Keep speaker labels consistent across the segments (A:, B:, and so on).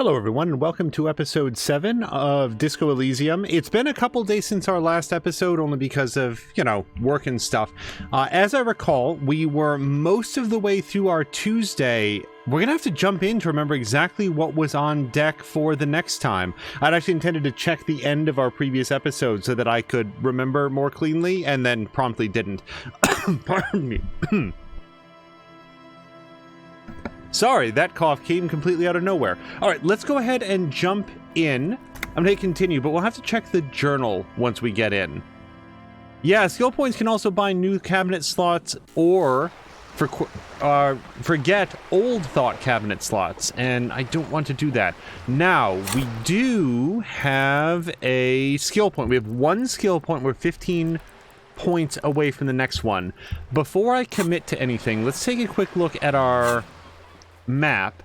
A: Hello everyone, and welcome to episode 7 of Disco Elysium. It's been a couple days since our last episode, only because of, work and stuff. As I recall, we were most of the way through our Tuesday. We're gonna have to jump in to remember exactly what was on deck for the next time. I'd actually intended to check the end of our previous episode so that I could remember more cleanly, and then promptly didn't. Pardon me. Sorry, that cough came completely out of nowhere. All right, let's go ahead and jump in. I'm going to hit continue, but we'll have to check the journal once we get in. Yeah, skill points can also buy new cabinet slots or forget old thought cabinet slots, and I don't want to do that. Now, we do have a skill point. We have one skill point. We're 15 points away from the next one. Before I commit to anything, let's take a quick look at our map.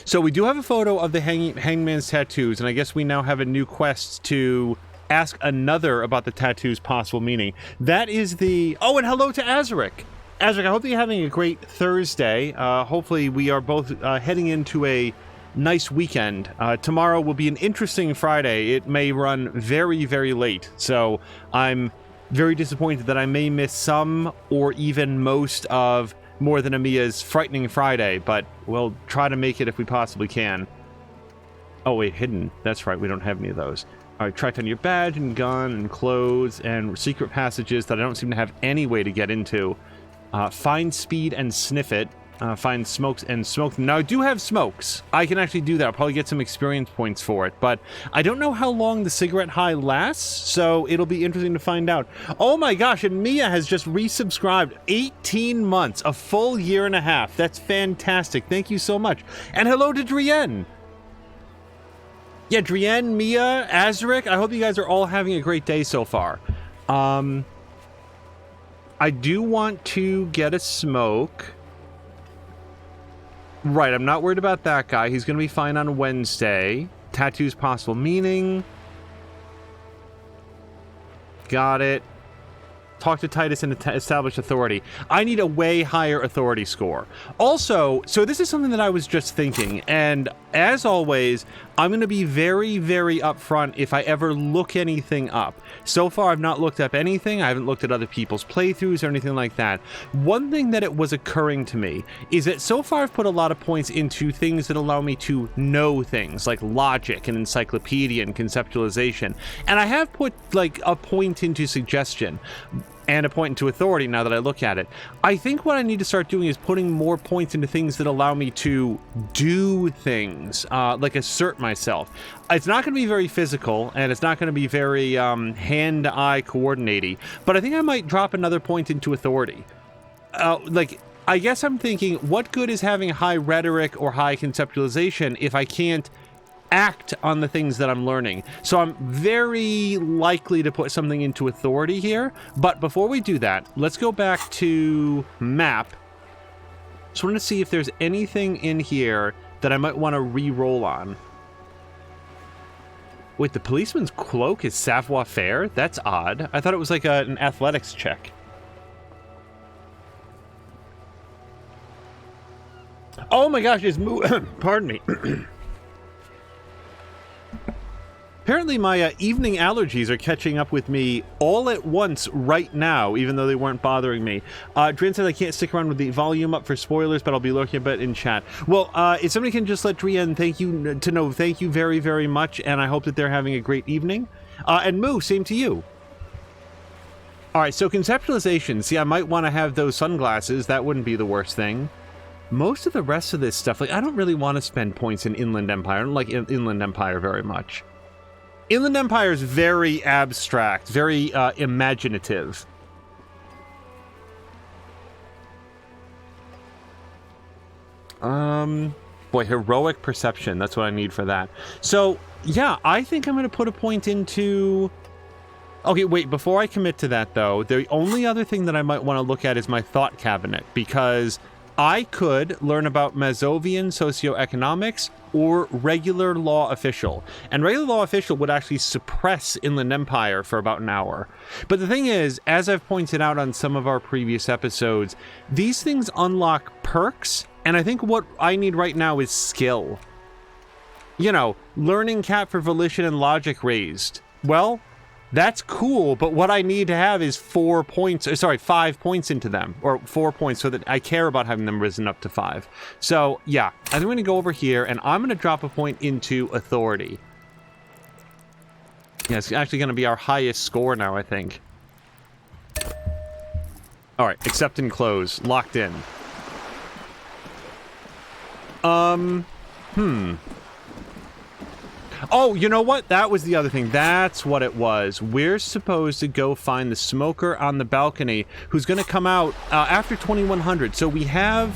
A: So we do have a photo of the hangman's tattoos, and I guess we now have a new quest to ask another about the tattoo's possible meaning. That is the... Oh, and hello to Azaric. Azaric, I hope that you're having a great Thursday. Hopefully we are both heading into a nice weekend. Tomorrow will be an interesting Friday. It may run very, very late, so I'm very disappointed that I may miss some or even most of More Than Amia's Frightening Friday, but we'll try to make it if we possibly can. Oh wait, hidden. That's right, we don't have any of those. Alright, track down your badge and gun and clothes and secret passages that I don't seem to have any way to get into. Find speed and sniff it. Find smokes and smoke them. Now, I do have smokes. I can actually do that. I'll probably get some experience points for it, but I don't know how long the cigarette high lasts, so it'll be interesting to find out. Oh my gosh, and Mia has just resubscribed. 18 months, a full year and a half. That's fantastic. Thank you so much. And hello to Drienne. Yeah, Drienne, Mia, Azaric, I hope you guys are all having a great day so far. I do want to get a smoke. Right, I'm not worried about that guy. He's going to be fine on Wednesday. Tattoos possible meaning. Got it. Talk to Titus and establish authority. I need a way higher authority score. Also, so this is something that I was just thinking, and as always, I'm going to be very, very upfront if I ever look anything up. So far, I've not looked up anything. I haven't looked at other people's playthroughs or anything like that. One thing that it was occurring to me is that so far I've put a lot of points into things that allow me to know things, like logic and encyclopedia and conceptualization. And I have put, like, a point into suggestion and a point into authority now that I look at it. I think what I need to start doing is putting more points into things that allow me to do things, like assert myself. It's not going to be very physical, and it's not going to be very hand-eye coordinating, but I think I might drop another point into authority. I guess I'm thinking, what good is having high rhetoric or high conceptualization if I can't act on the things that I'm learning? So I'm very likely to put something into authority here, but before we do that, let's go back to map. Just want to see if there's anything in here that I might want to re-roll on. Wait, the policeman's cloak is savoir-faire? That's odd. I thought it was like an athletics check. Oh my gosh, it's pardon me. Apparently my evening allergies are catching up with me all at once right now, even though they weren't bothering me. Drienne said I can't stick around with the volume up for spoilers, but I'll be lurking a bit in chat. Well, if somebody can just let Drienne thank you very, very much, and I hope that they're having a great evening. And Moo, same to you. All right, so conceptualization. See, I might want to have those sunglasses. That wouldn't be the worst thing. Most of the rest of this stuff, like, I don't really want to spend points in Inland Empire. I don't like Inland Empire very much. Inland Empire is very abstract, very imaginative. Boy, heroic perception. That's what I need for that. So, yeah, I think I'm going to put a point into... Okay, wait, before I commit to that, though, the only other thing that I might want to look at is my thought cabinet, because I could learn about Mazovian socioeconomics or regular law official. And regular law official would actually suppress Inland Empire for about an hour. But the thing is, as I've pointed out on some of our previous episodes, these things unlock perks And I think what I need right now is skill. You know, learning cat for volition and logic raised. Well, that's cool, but what I need to have is 5 points into them, or 4 points, so that I care about having them risen up to 5. So, yeah, I'm going to go over here, and I'm going to drop a point into authority. Yeah, it's actually going to be our highest score now, I think. All right, accept and close, locked in. Oh, you know what? That was the other thing. That's what it was. We're supposed to go find the smoker on the balcony who's going to come out after 2100. So we have,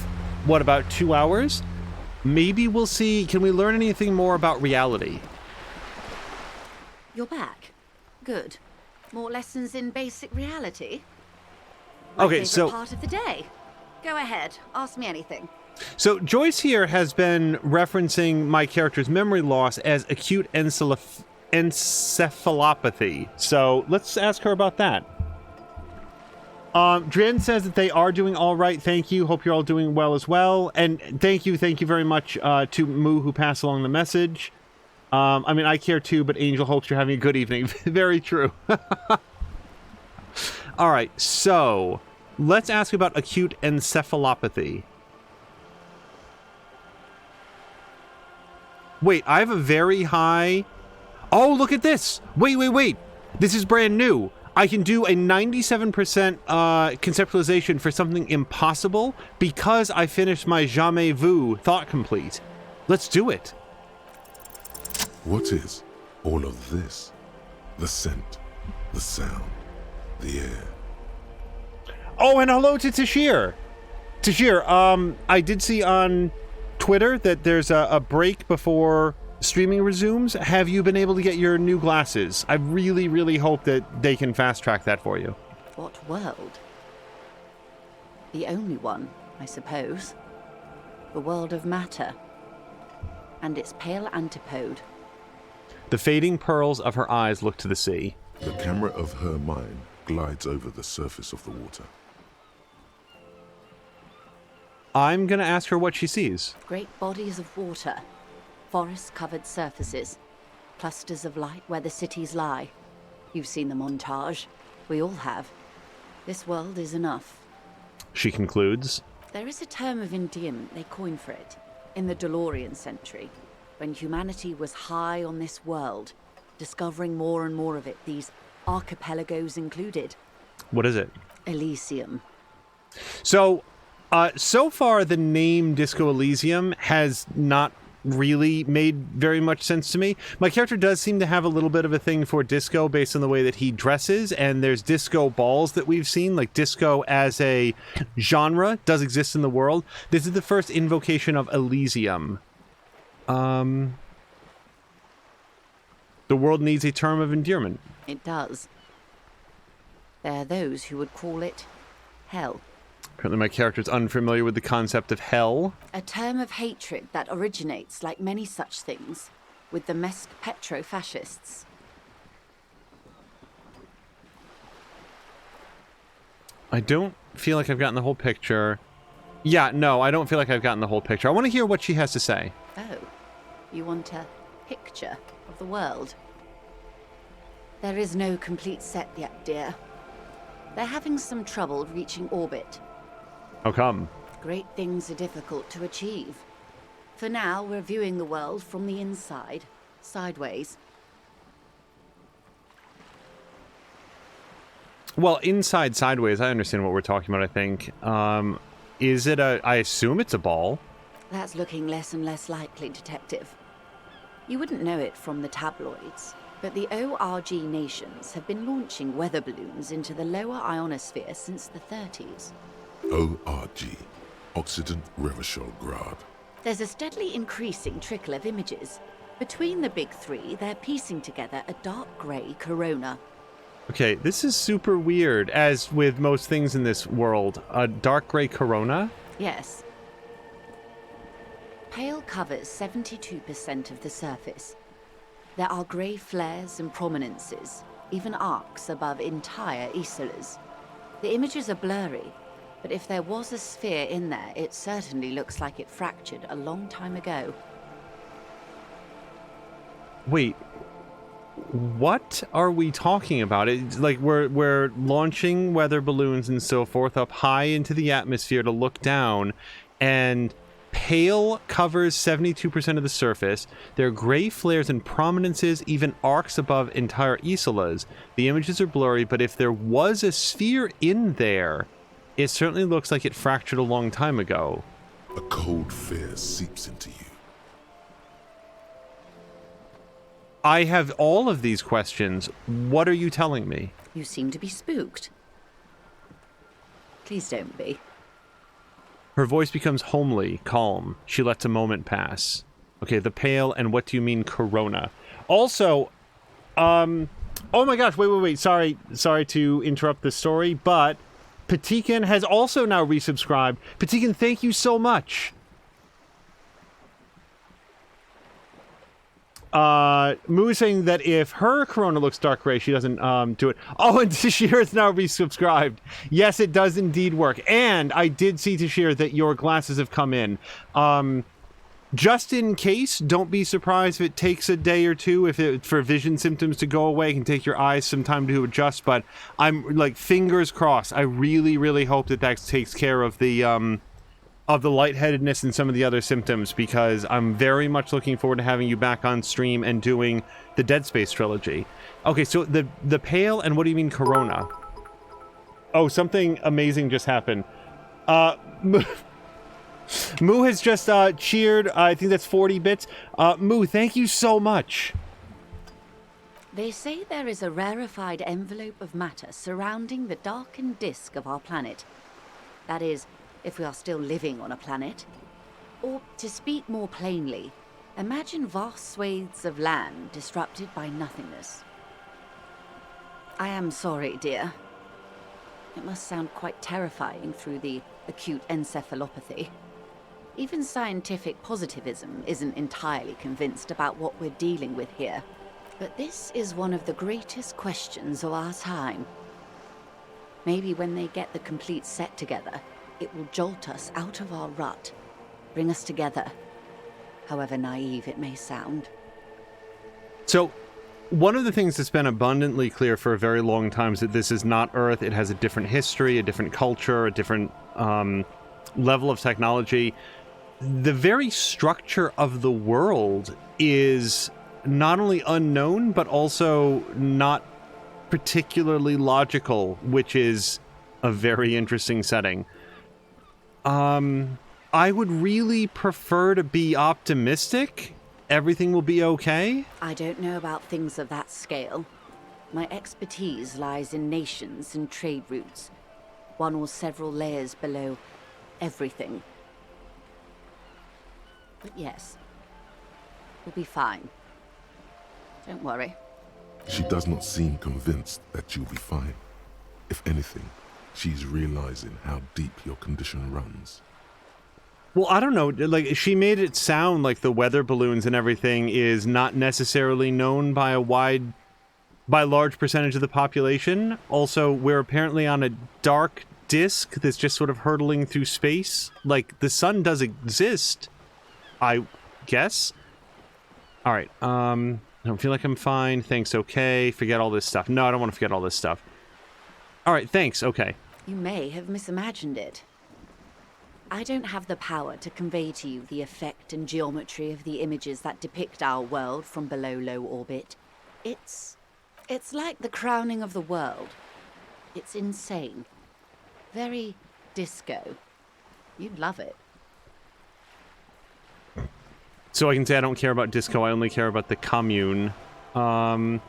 A: what, about 2 hours? Maybe we'll see. Can we learn anything more about reality?
B: You're back. Good. More lessons in basic reality?
A: Okay, so
B: part of the day. Go ahead. Ask me anything.
A: So Joyce here has been referencing my character's memory loss as acute encephalopathy. So let's ask her about that. Dren says that they are doing all right. Thank you. Hope you're all doing well as well. And thank you very much to Moo who passed along the message. I mean, I care too, but Angel hopes you're having a good evening. Very true. All right, so let's ask about acute encephalopathy. Wait, I have a very high... Oh, look at this! Wait. This is brand new. I can do a 97% conceptualization for something impossible because I finished my jamais vu thought complete. Let's do it.
C: What is all of this? The scent, the sound, the air.
A: Oh, and hello to Tashir. Tashir, I did see on Twitter that there's a break before streaming resumes. Have you been able to get your new glasses? I really, really hope that they can fast track that for you.
B: What world? The only one, I suppose. The world of matter. And its pale antipode.
A: The fading pearls of her eyes look to the sea.
C: The camera of her mind glides over the surface of the water.
A: I'm going to ask her what she sees.
B: Great bodies of water. Forest-covered surfaces. Clusters of light where the cities lie. You've seen the montage. We all have. This world is enough.
A: She concludes.
B: There is a term of endearment they coined for it. In the DeLorean century. When humanity was high on this world. Discovering more and more of it. These archipelagos included.
A: What is it?
B: Elysium.
A: So far the name Disco Elysium has not really made very much sense to me. My character does seem to have a little bit of a thing for disco based on the way that he dresses, and there's disco balls that we've seen, like disco as a genre does exist in the world. This is the first invocation of Elysium. The world needs a term of endearment.
B: It does. There are those who would call it hell.
A: Apparently my character's unfamiliar with the concept of hell.
B: A term of hatred that originates, like many such things, with the Mesk petro-fascists.
A: I don't feel like I've gotten the whole picture. Yeah, no, I don't feel like I've gotten the whole picture. I want to hear what she has to say.
B: Oh, you want a picture of the world? There is no complete set yet, dear. They're having some trouble reaching orbit.
A: How come?
B: Great things are difficult to achieve. For now, we're viewing the world from the inside, sideways.
A: Well, inside, sideways, I understand what we're talking about, I think. Is it I assume it's a ball.
B: That's looking less and less likely, Detective. You wouldn't know it from the tabloids, but the ORG nations have been launching weather balloons into the lower ionosphere since the 30s.
C: ORG, Occident Revichol-Grad.
B: There's a steadily increasing trickle of images. Between the big three, they're piecing together a dark grey corona.
A: Okay, this is super weird, as with most things in this world. A dark grey corona?
B: Yes. Pale covers 72% of the surface. There are grey flares and prominences, even arcs above entire isolas. The images are blurry, But if there was a sphere in there, it certainly looks like it fractured a long time ago.
A: Wait, what are we talking about? It's like we're launching weather balloons and so forth up high into the atmosphere to look down, and pale covers 72% of the surface. There are gray flares and prominences, even arcs above entire isolas. The images are blurry, but if there was a sphere in there, it certainly looks like it fractured a long time ago.
C: A cold fear seeps into you.
A: I have all of these questions. What are you telling me?
B: You seem to be spooked. Please don't be.
A: Her voice becomes homely, calm. She lets a moment pass. Okay, the pale, and what do you mean corona? Also, oh my gosh, wait. Sorry to interrupt the story, but Patikan has also now resubscribed. Patikan, thank you so much. Moo is saying that if her corona looks dark gray, she doesn't do it. Oh, and Tashir is now resubscribed. Yes, it does indeed work. And I did see, Tashir, that your glasses have come in. Just in case, don't be surprised if it takes a day or two for vision symptoms to go away. It can take your eyes some time to adjust, but I'm like fingers crossed. I really, really hope that takes care of the lightheadedness and some of the other symptoms, because I'm very much looking forward to having you back on stream and doing the Dead Space trilogy. Okay, so the pale, and what do you mean corona? Oh, something amazing just happened. Moo has just cheered. I think that's 40 bits. Moo, thank you so much.
B: They say there is a rarefied envelope of matter surrounding the darkened disk of our planet. That is, if we are still living on a planet. Or, to speak more plainly, imagine vast swathes of land disrupted by nothingness. I am sorry, dear. It must sound quite terrifying through the acute encephalopathy. Even scientific positivism isn't entirely convinced about what we're dealing with here. But this is one of the greatest questions of our time. Maybe when they get the complete set together, it will jolt us out of our rut, bring us together, however naive it may sound.
A: So, one of the things that's been abundantly clear for a very long time is that this is not Earth. It has a different history, a different culture, a different level of technology. The very structure of the world is not only unknown, but also not particularly logical, which is a very interesting setting. I would really prefer to be optimistic. Everything will be okay.
B: I don't know about things of that scale. My expertise lies in nations and trade routes, one or several layers below everything. But yes, we'll be fine. Don't worry.
C: She does not seem convinced that you'll be fine. If anything, she's realizing how deep your condition runs.
A: Well, I don't know. Like, she made it sound like the weather balloons and everything is not necessarily known by a large percentage of the population. Also, we're apparently on a dark disk that's just sort of hurtling through space. Like, the sun does exist, I guess. All right. I don't feel like I'm fine. Thanks. Okay. Forget all this stuff. No, I don't want to forget all this stuff. All right. Thanks. Okay.
B: You may have misimagined it. I don't have the power to convey to you the effect and geometry of the images that depict our world from below low orbit. It's like the crowning of the world. It's insane. Very disco. You'd love it.
A: So I can say I don't care about disco, I only care about the commune. Man,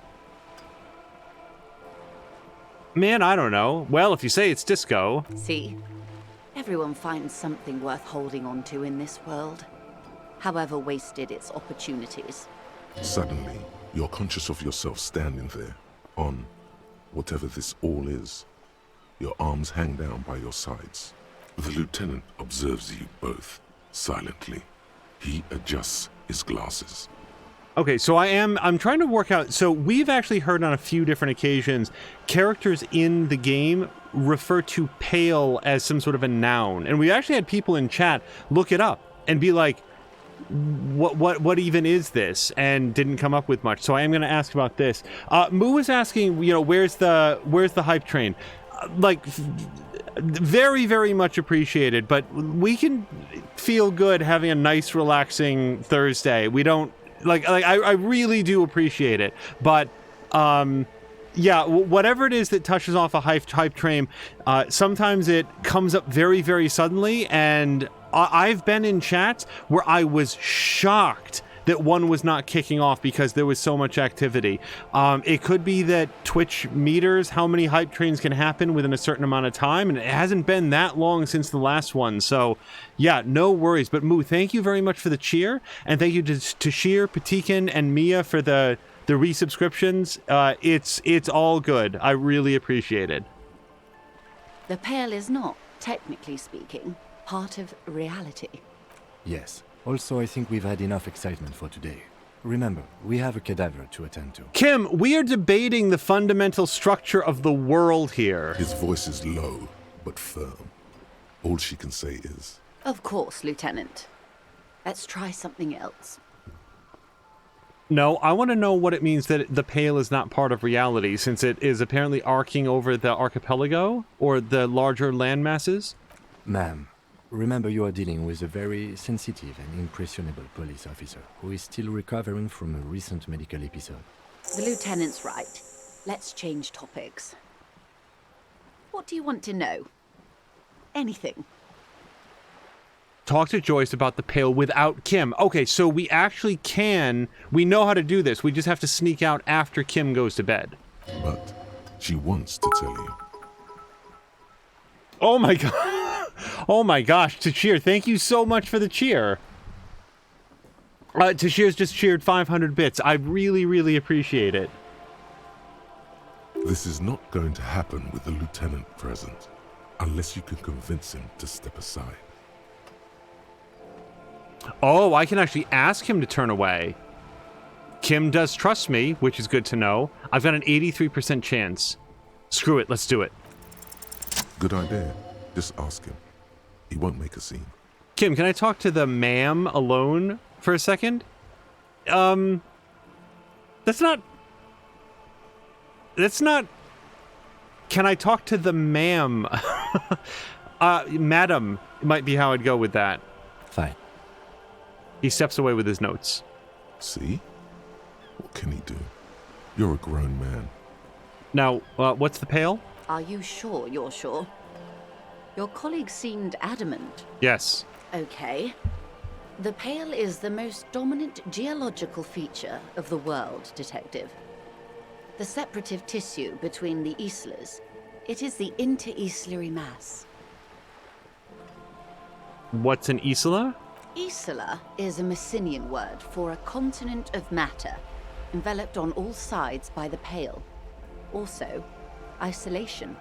A: I don't know. Well, if you say it's disco...
B: See? Everyone finds something worth holding on to in this world, however wasted its opportunities.
C: Suddenly, you're conscious of yourself standing there, on whatever this all is. Your arms hang down by your sides. The lieutenant observes you both, silently. He adjusts his glasses.
A: Okay, so I'm trying to work out, so we've actually heard on a few different occasions characters in the game refer to pale as some sort of a noun, and we actually had people in chat look it up and be like, what even is this, and didn't come up with much. So I am going to ask about this. Moo was asking, where's the hype train? Very, very much appreciated, but we can feel good having a nice relaxing Thursday. We don't I really do appreciate it, but yeah, whatever it is that touches off a hype train, sometimes it comes up very, very suddenly, and I've been in chats where I was shocked that one was not kicking off because there was so much activity. It could be that Twitch meters how many hype trains can happen within a certain amount of time, and it hasn't been that long since the last one. So, yeah, no worries. But Moo, thank you very much for the cheer, and thank you to Tashir, Patikin, and Mia for the resubscriptions. It's all good. I really appreciate it.
B: The Pale is not, technically speaking, part of reality.
D: Yes. Also, I think we've had enough excitement for today. Remember, we have a cadaver to attend to.
A: Kim, we are debating the fundamental structure of the world here.
C: His voice is low, but firm. All she can say is...
B: Of course, Lieutenant. Let's try something else.
A: No, I want to know what it means that the Pale is not part of reality, since it is apparently arcing over the archipelago, or the larger land masses.
D: Ma'am, remember you are dealing with a very sensitive and impressionable police officer who is still recovering from a recent medical episode.
B: The Lieutenant's right. Let's change topics. What do you want to know? Anything.
A: Talk to Joyce about the Pale without Kim. Okay, so we actually we know how to do this. We just have to sneak out after Kim goes to bed.
C: But she wants to tell you.
A: Oh my god. Oh my gosh, Tashir, thank you so much for the cheer. Tashir's just cheered 500 bits. I really, really appreciate it.
C: This is not going to happen with the lieutenant present, unless you can convince him to step aside.
A: Oh, I can actually ask him to turn away. Kim does trust me, which is good to know. I've got an 83% chance. Screw it, let's do it.
C: Good idea. Just ask him. He won't make a scene.
A: Kim, can I talk to the ma'am alone for a second? That's not... Can I talk to the ma'am? Madam might be how I'd go with that.
D: Fine.
A: He steps away with his notes.
C: See? What can he do? You're a grown man.
A: Now, what's the Pale?
B: Are you sure you're sure? Your colleague seemed adamant.
A: Yes.
B: Okay. The Pale is the most dominant geological feature of the world, Detective. The separative tissue between the islas. It is the inter-islary mass.
A: What's an isla?
B: Isla is a Messinian word for a continent of matter, enveloped on all sides by the Pale. Also, isolation,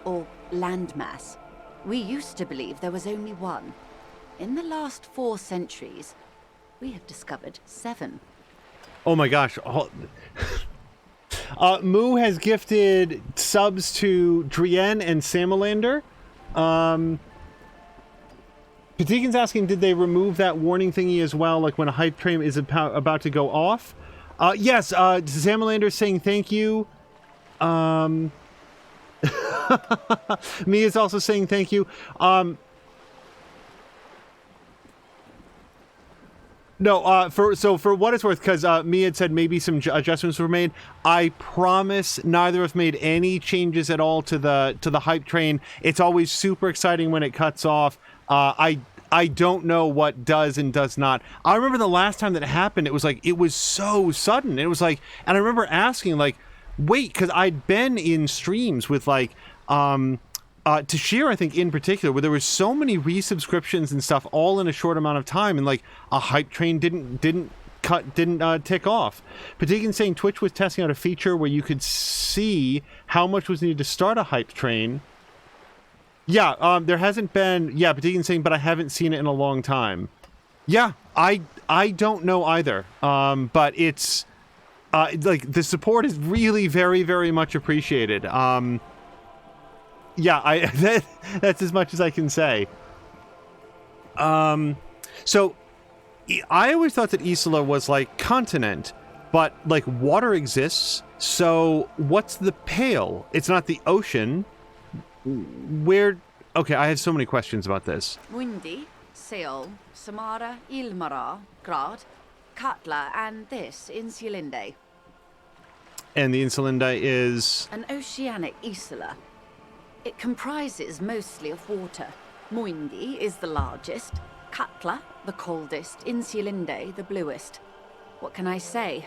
B: or landmass. We used to believe there was only one. In the last 4 centuries, we have discovered 7.
A: Oh my gosh. Moo has gifted subs to Drienne and Samalander. Patikin's asking, did they remove that warning thingy as well, like when a hype train is about to go off? Yes, Samalander saying thank you. Mia's also saying thank you. No, for what it's worth, because Mia had said maybe some adjustments were made. I promise neither have made any changes at all to the hype train. It's always super exciting when it cuts off. I don't know what does and does not. I remember the last time that happened, it was like, it was so sudden. It was like, and I remember asking, like, wait, because I'd been in streams with, like, Tashir, I think, in particular, where there were so many resubscriptions and stuff all in a short amount of time, and, like, a hype train didn't tick off. Patikin saying Twitch was testing out a feature where you could see how much was needed to start a hype train. Yeah, there hasn't been... Yeah, Patikin saying, but I haven't seen it in a long time. Yeah, I don't know either. But it's like the support is really very, very much appreciated. Yeah, that's as much as I can say. So I always thought that Isola was like continent, but like water exists. So what's the Pale? It's not the ocean. Where? Okay, I have so many questions about this.
B: Mundi, Seol, Samara, Ilmara, Grad, Katla, and this, Insulinde.
A: And the Insulinde is...
B: An oceanic isola. It comprises mostly of water. Muindi is the largest, Katla the coldest, Insulinde the bluest. What can I say?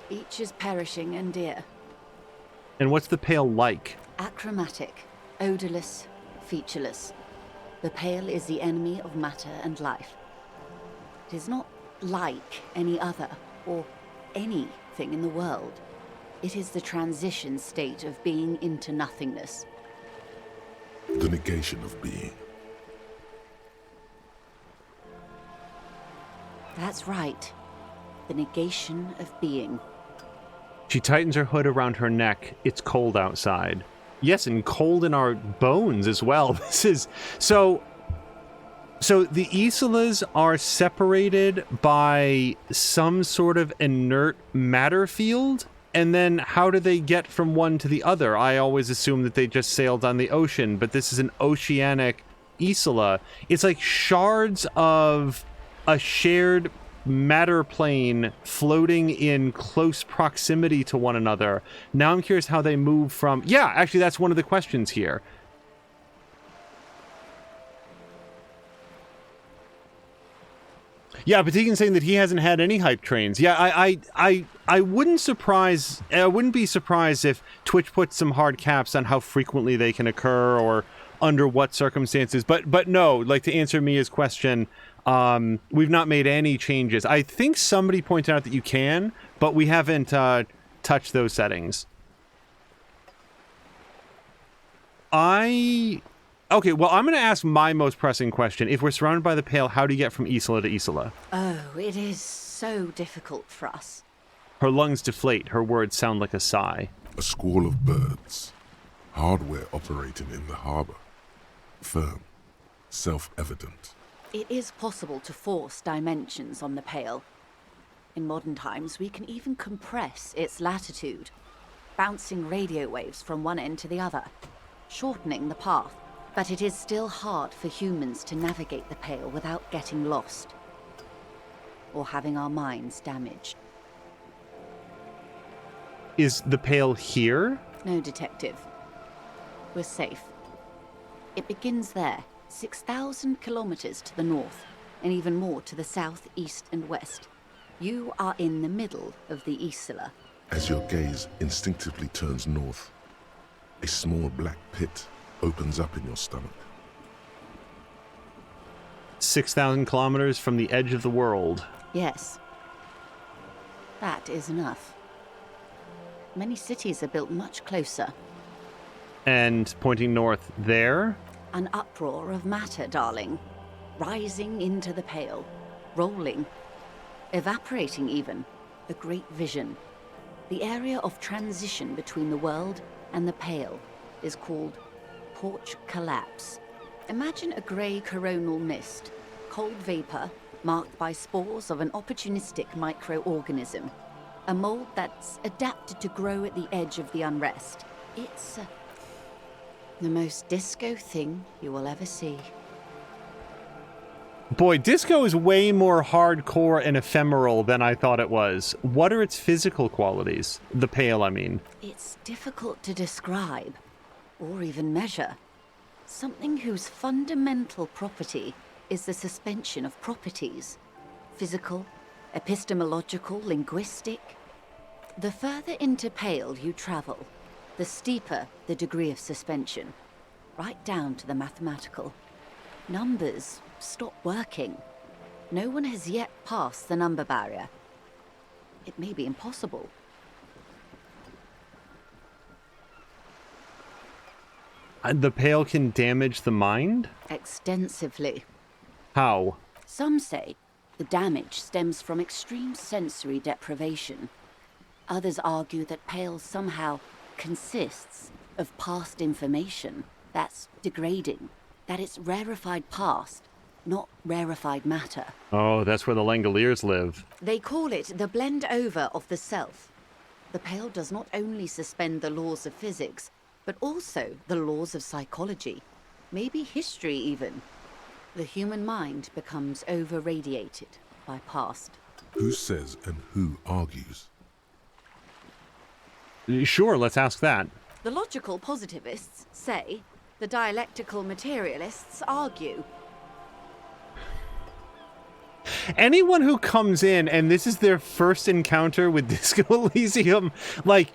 B: Each is perishing and dear.
A: And what's the Pale like?
B: Achromatic, odorless, featureless. The Pale is the enemy of matter and life. It is not like any other, or anything in the world. It is the transition state of being into nothingness.
C: The negation of being.
B: That's right. The negation of being.
A: She tightens her hood around her neck. It's cold outside. Yes, and cold in our bones as well. This is... So the Isolas are separated by some sort of inert matter field? And then how do they get from one to the other? I always assumed that they just sailed on the ocean, but this is an oceanic Isola. It's like shards of a shared matter plane floating in close proximity to one another. Now I'm curious how they move from... Yeah, actually, that's one of the questions here. Yeah, Patikin's saying that he hasn't had any hype trains. Yeah, I wouldn't be surprised if Twitch puts some hard caps on how frequently they can occur or under what circumstances. But no, like to answer Mia's question, we've not made any changes. I think somebody pointed out that you can, but we haven't touched those settings. Okay, well, I'm going to ask my most pressing question. If we're surrounded by the Pale, how do you get from Isola to Isola?
B: Oh, it is so difficult for us.
A: Her lungs deflate. Her words sound like a sigh.
C: A squall of birds. Hardware operating in the harbor. Firm. Self-evident.
B: It is possible to force dimensions on the Pale. In modern times, we can even compress its latitude, bouncing radio waves from one end to the other, shortening the path. But it is still hard for humans to navigate the Pale without getting lost, or having our minds damaged.
A: Is the Pale here?
B: No, Detective. We're safe. It begins there, 6,000 kilometers to the north, and even more to the south, east, and west. You are in the middle of the Isola.
C: As your gaze instinctively turns north, a small black pit opens up in your stomach.
A: 6,000 kilometers from the edge of the world.
B: Yes. That is enough. Many cities are built much closer.
A: And pointing north there?
B: An uproar of matter, darling. Rising into the Pale. Rolling. Evaporating even. A great vision. The area of transition between the world and the Pale is called Porch Collapse. Imagine a grey coronal mist, cold vapor marked by spores of an opportunistic microorganism, a mold that's adapted to grow at the edge of the unrest. It's the most disco thing you will ever see.
A: Boy, disco is way more hardcore and ephemeral than I thought it was. What are its physical qualities? The Pale, I mean.
B: It's difficult to describe, or even measure. Something whose fundamental property is the suspension of properties. Physical, epistemological, linguistic. The further into Pale you travel, the steeper the degree of suspension, right down to the mathematical. Numbers stop working. No one has yet passed the number barrier. It may be impossible.
A: And the Pale can damage the mind?
B: Extensively.
A: How?
B: Some say The damage stems from extreme sensory deprivation. Others argue that Pale somehow consists of past information that's degrading, that it's rarefied past, not rarefied matter.
A: Oh, that's where the Langoliers live.
B: They call it the blend over of the self. The Pale does not only suspend the laws of physics, but also the laws of psychology, maybe history even. The human mind becomes over-radiated by past.
C: Who says and who argues?
A: Sure, let's ask that.
B: The logical positivists say, the dialectical materialists argue.
A: Anyone who comes in and this is their first encounter with Disco Elysium, like,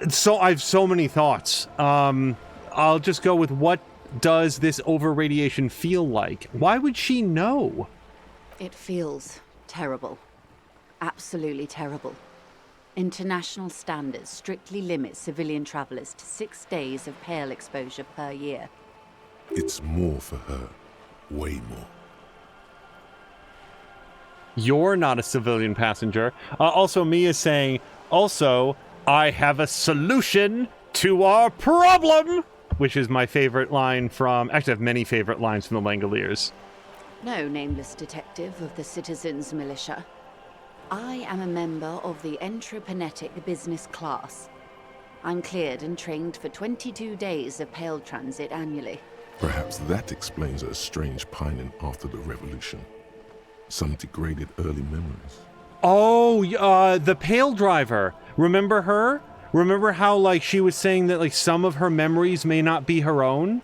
A: so I have so many thoughts. I'll just go with, what does this over-radiation feel like? Why would she know?
B: It feels terrible. Absolutely terrible. International standards strictly limit civilian travelers to 6 days of Pale exposure per year.
C: It's more for her. Way more.
A: You're not a civilian passenger. Also, Mia's saying, also, I have a solution to our problem, which is my favorite line from, actually I have many favorite lines from the Langoliers.
B: No, nameless detective of the Citizens Militia. I am a member of the Entreprenetic Business Class. I'm cleared and trained for 22 days of Pale transit annually.
C: Perhaps that explains her strange pining after the revolution. Some degraded early memories.
A: Oh, the Pale driver. Remember her? Remember how, like, she was saying that, like, some of her memories may not be her own?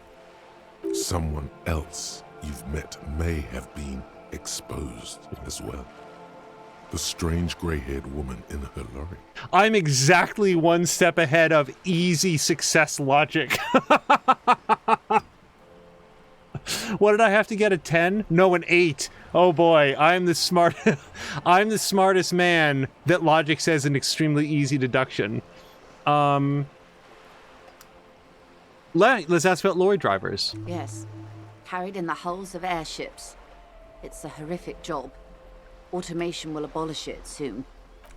C: Someone else you've met may have been exposed as well. The strange grey-haired woman in her lorry.
A: I'm exactly one step ahead of easy success logic. What did I have to get, a 10? No, an 8. Oh boy, I'm the smartest man that logic says an extremely easy deduction. Let's ask about lorry drivers.
B: Yes, carried in the hulls of airships. It's a horrific job. Automation will abolish it soon.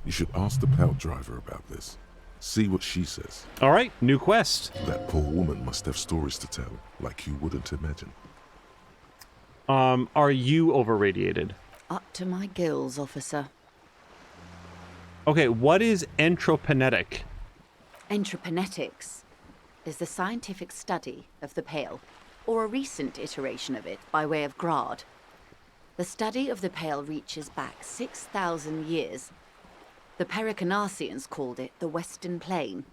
C: You should ask the Pale driver about this. See what she says.
A: All right, new quest.
C: That poor woman must have stories to tell, like you wouldn't imagine.
A: Are you over-radiated?
B: Up to my gills, officer.
A: Okay, what is entropinetic?
B: Entreprenetics is the scientific study of the Pale, or a recent iteration of it by way of Grad. The study of the Pale reaches back 6,000 years. The Pericarnassians called it the Western Plain.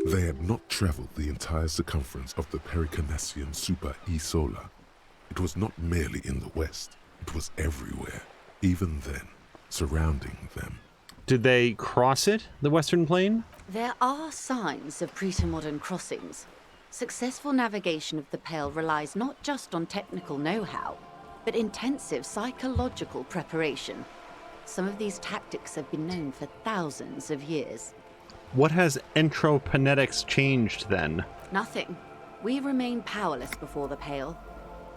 C: They had not traveled the entire circumference of the Pericarnassian Super E-Solar. It was not merely in the west, it was everywhere, even then, surrounding them.
A: Did they cross it, the Western Plain?
B: There are signs of pre-modern crossings. Successful navigation of the Pale relies not just on technical know-how, but intensive psychological preparation. Some of these tactics have been known for thousands of years.
A: What has entroponetics changed then?
B: Nothing. We remain powerless before the Pale.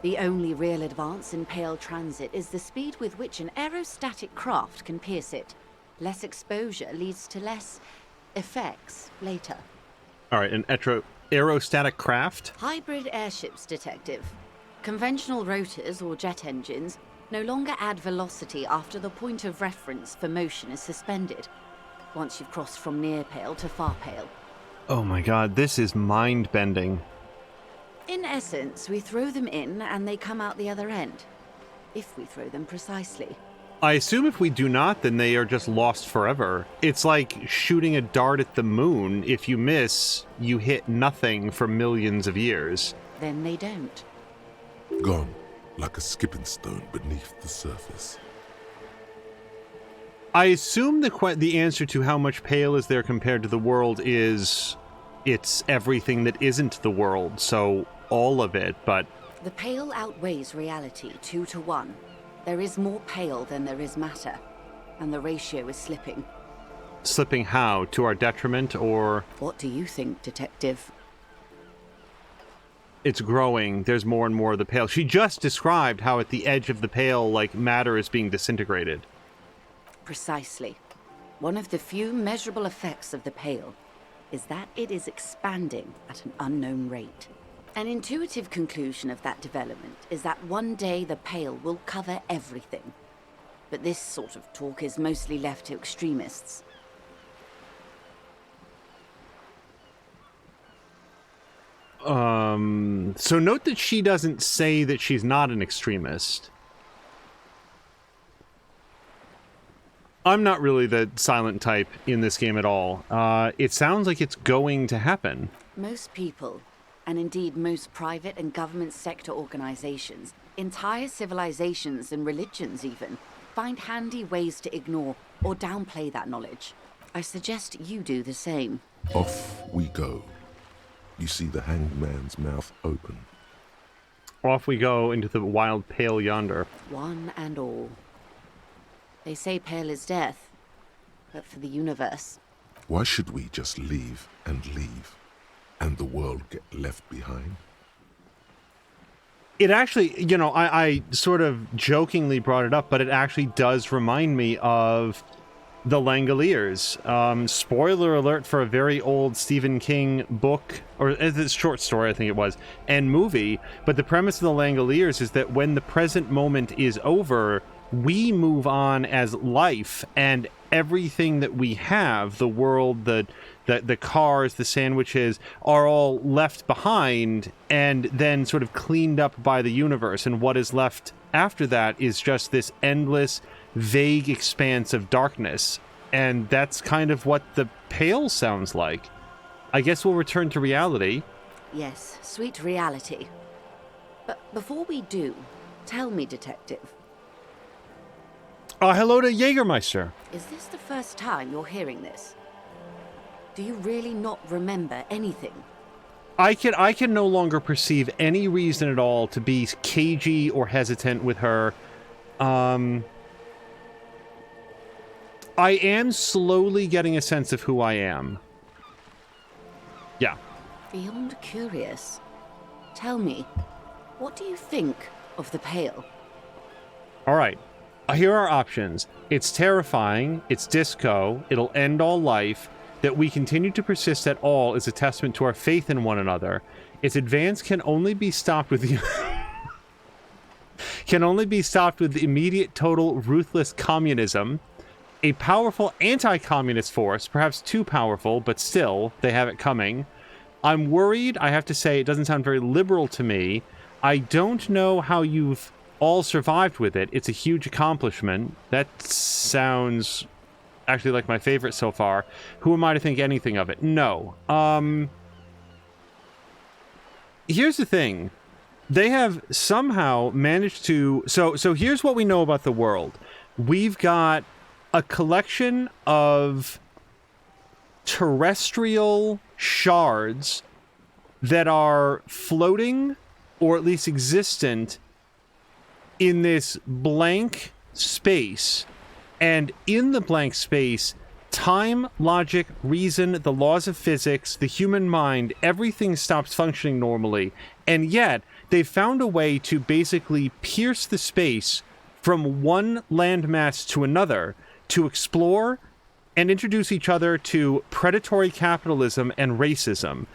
B: The only real advance in Pale transit is the speed with which an aerostatic craft can pierce it. Less exposure leads to less effects later.
A: All right, an aerostatic craft?
B: Hybrid airships, detective. Conventional rotors or jet engines no longer add velocity after the point of reference for motion is suspended, once you've crossed from near Pale to far Pale.
A: Oh my god, this is mind-bending.
B: In essence, we throw them in and they come out the other end. If we throw them precisely.
A: I assume if we do not, then they are just lost forever. It's like shooting a dart at the moon. If you miss, you hit nothing for millions of years.
B: Then they don't.
C: Gone, like a skipping stone beneath the surface.
A: I assume the answer to how much Pale is there compared to the world is it's everything that isn't the world, so all of it, but...
B: The Pale outweighs reality 2 to 1. There is more Pale than there is matter, and the ratio is slipping.
A: Slipping how? To our detriment, or...
B: What do you think, detective?
A: it's growing, there's more and more of the Pale. She just described how at the edge of the Pale, like, matter is being disintegrated.
B: Precisely. One of the few measurable effects of the Pale is that it is expanding at an unknown rate. An intuitive conclusion of that development is that one day the Pale will cover everything. But this sort of talk is mostly left to extremists.
A: So note that she doesn't say that she's not an extremist. I'm not really the silent type in this game at all. It sounds like it's going to happen.
B: Most people, and indeed most private and government sector organizations, entire civilizations and religions even, find handy ways to ignore or downplay that knowledge. I suggest you do the same.
C: Off we go. You see the hanged man's mouth open.
A: Off we go into the wild Pale yonder.
B: One and all. They say Pale is death, but for the universe.
C: Why should we just leave, and the world get left behind?
A: It actually, you know, I sort of jokingly brought it up, but it actually does remind me of The Langoliers. Spoiler alert for a very old Stephen King book, or it's a short story, I think it was, and movie. But the premise of The Langoliers is that when the present moment is over, we move on as life, and everything that we have, the world, the cars, the sandwiches, are all left behind and then sort of cleaned up by the universe. And what is left after that is just this endless, vague expanse of darkness. And that's kind of what the Pale sounds like. I guess we'll return to reality.
B: Yes, sweet reality. But before we do, tell me, Detective.
A: Hello to Jägermeister.
B: Is this the first time you're hearing this? Do you really not remember anything?
A: I can no longer perceive any reason at all to be cagey or hesitant with her. I am slowly getting a sense of who I am. Yeah.
B: Beyond curious. Tell me, what do you think of the Pale?
A: All right. Here are options. It's terrifying. It's disco. It'll end all life. That we continue to persist at all is a testament to our faith in one another. Its advance can only be stopped with immediate, total, ruthless communism. A powerful anti-communist force, perhaps too powerful, but still, they have it coming. I'm worried. I have to say, it doesn't sound very liberal to me. I don't know how you've all survived with it. It's a huge accomplishment. That sounds actually like my favorite so far. Who am I to think anything of it? No. Here's the thing. They have somehow managed to... So here's what we know about the world. We've got a collection of terrestrial shards that are floating, or at least existent, in this blank space. And in the blank space, time, logic, reason, the laws of physics, the human mind, everything stops functioning normally. And yet, they've found a way to basically pierce the space from one landmass to another to explore and introduce each other to predatory capitalism and racism.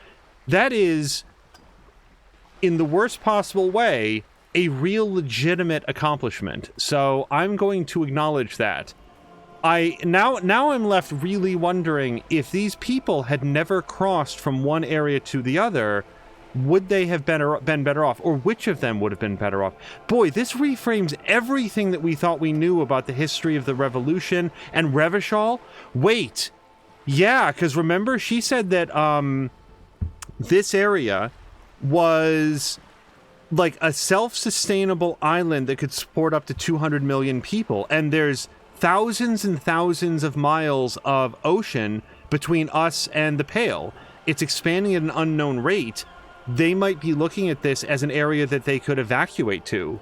A: That is, in the worst possible way, a real legitimate accomplishment. So I'm going to acknowledge that. Now I'm left really wondering, if these people had never crossed from one area to the other, would they have been better off? Or which of them would have been better off? Boy, this reframes everything that we thought we knew about the history of the revolution and Revachol. Wait. Yeah, because remember, she said that this area was like a self-sustainable island that could support up to 200 million people. And there's thousands and thousands of miles of ocean between us and the Pale. It's expanding at an unknown rate. They might be looking at this as an area that they could evacuate to.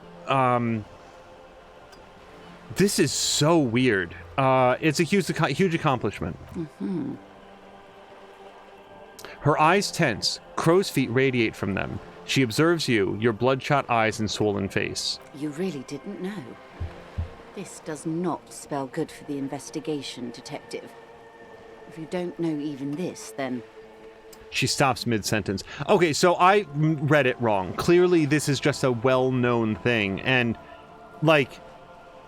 A: This is so weird. It's a huge accomplishment. Mm-hmm. Her eyes tense. Crow's feet radiate from them. She observes you, your bloodshot eyes and swollen face.
B: You really didn't know. This does not spell good for the investigation, Detective. If you don't know even this, then...
A: She stops mid-sentence. Okay, so I read it wrong. Clearly, this is just a well-known thing, and, like,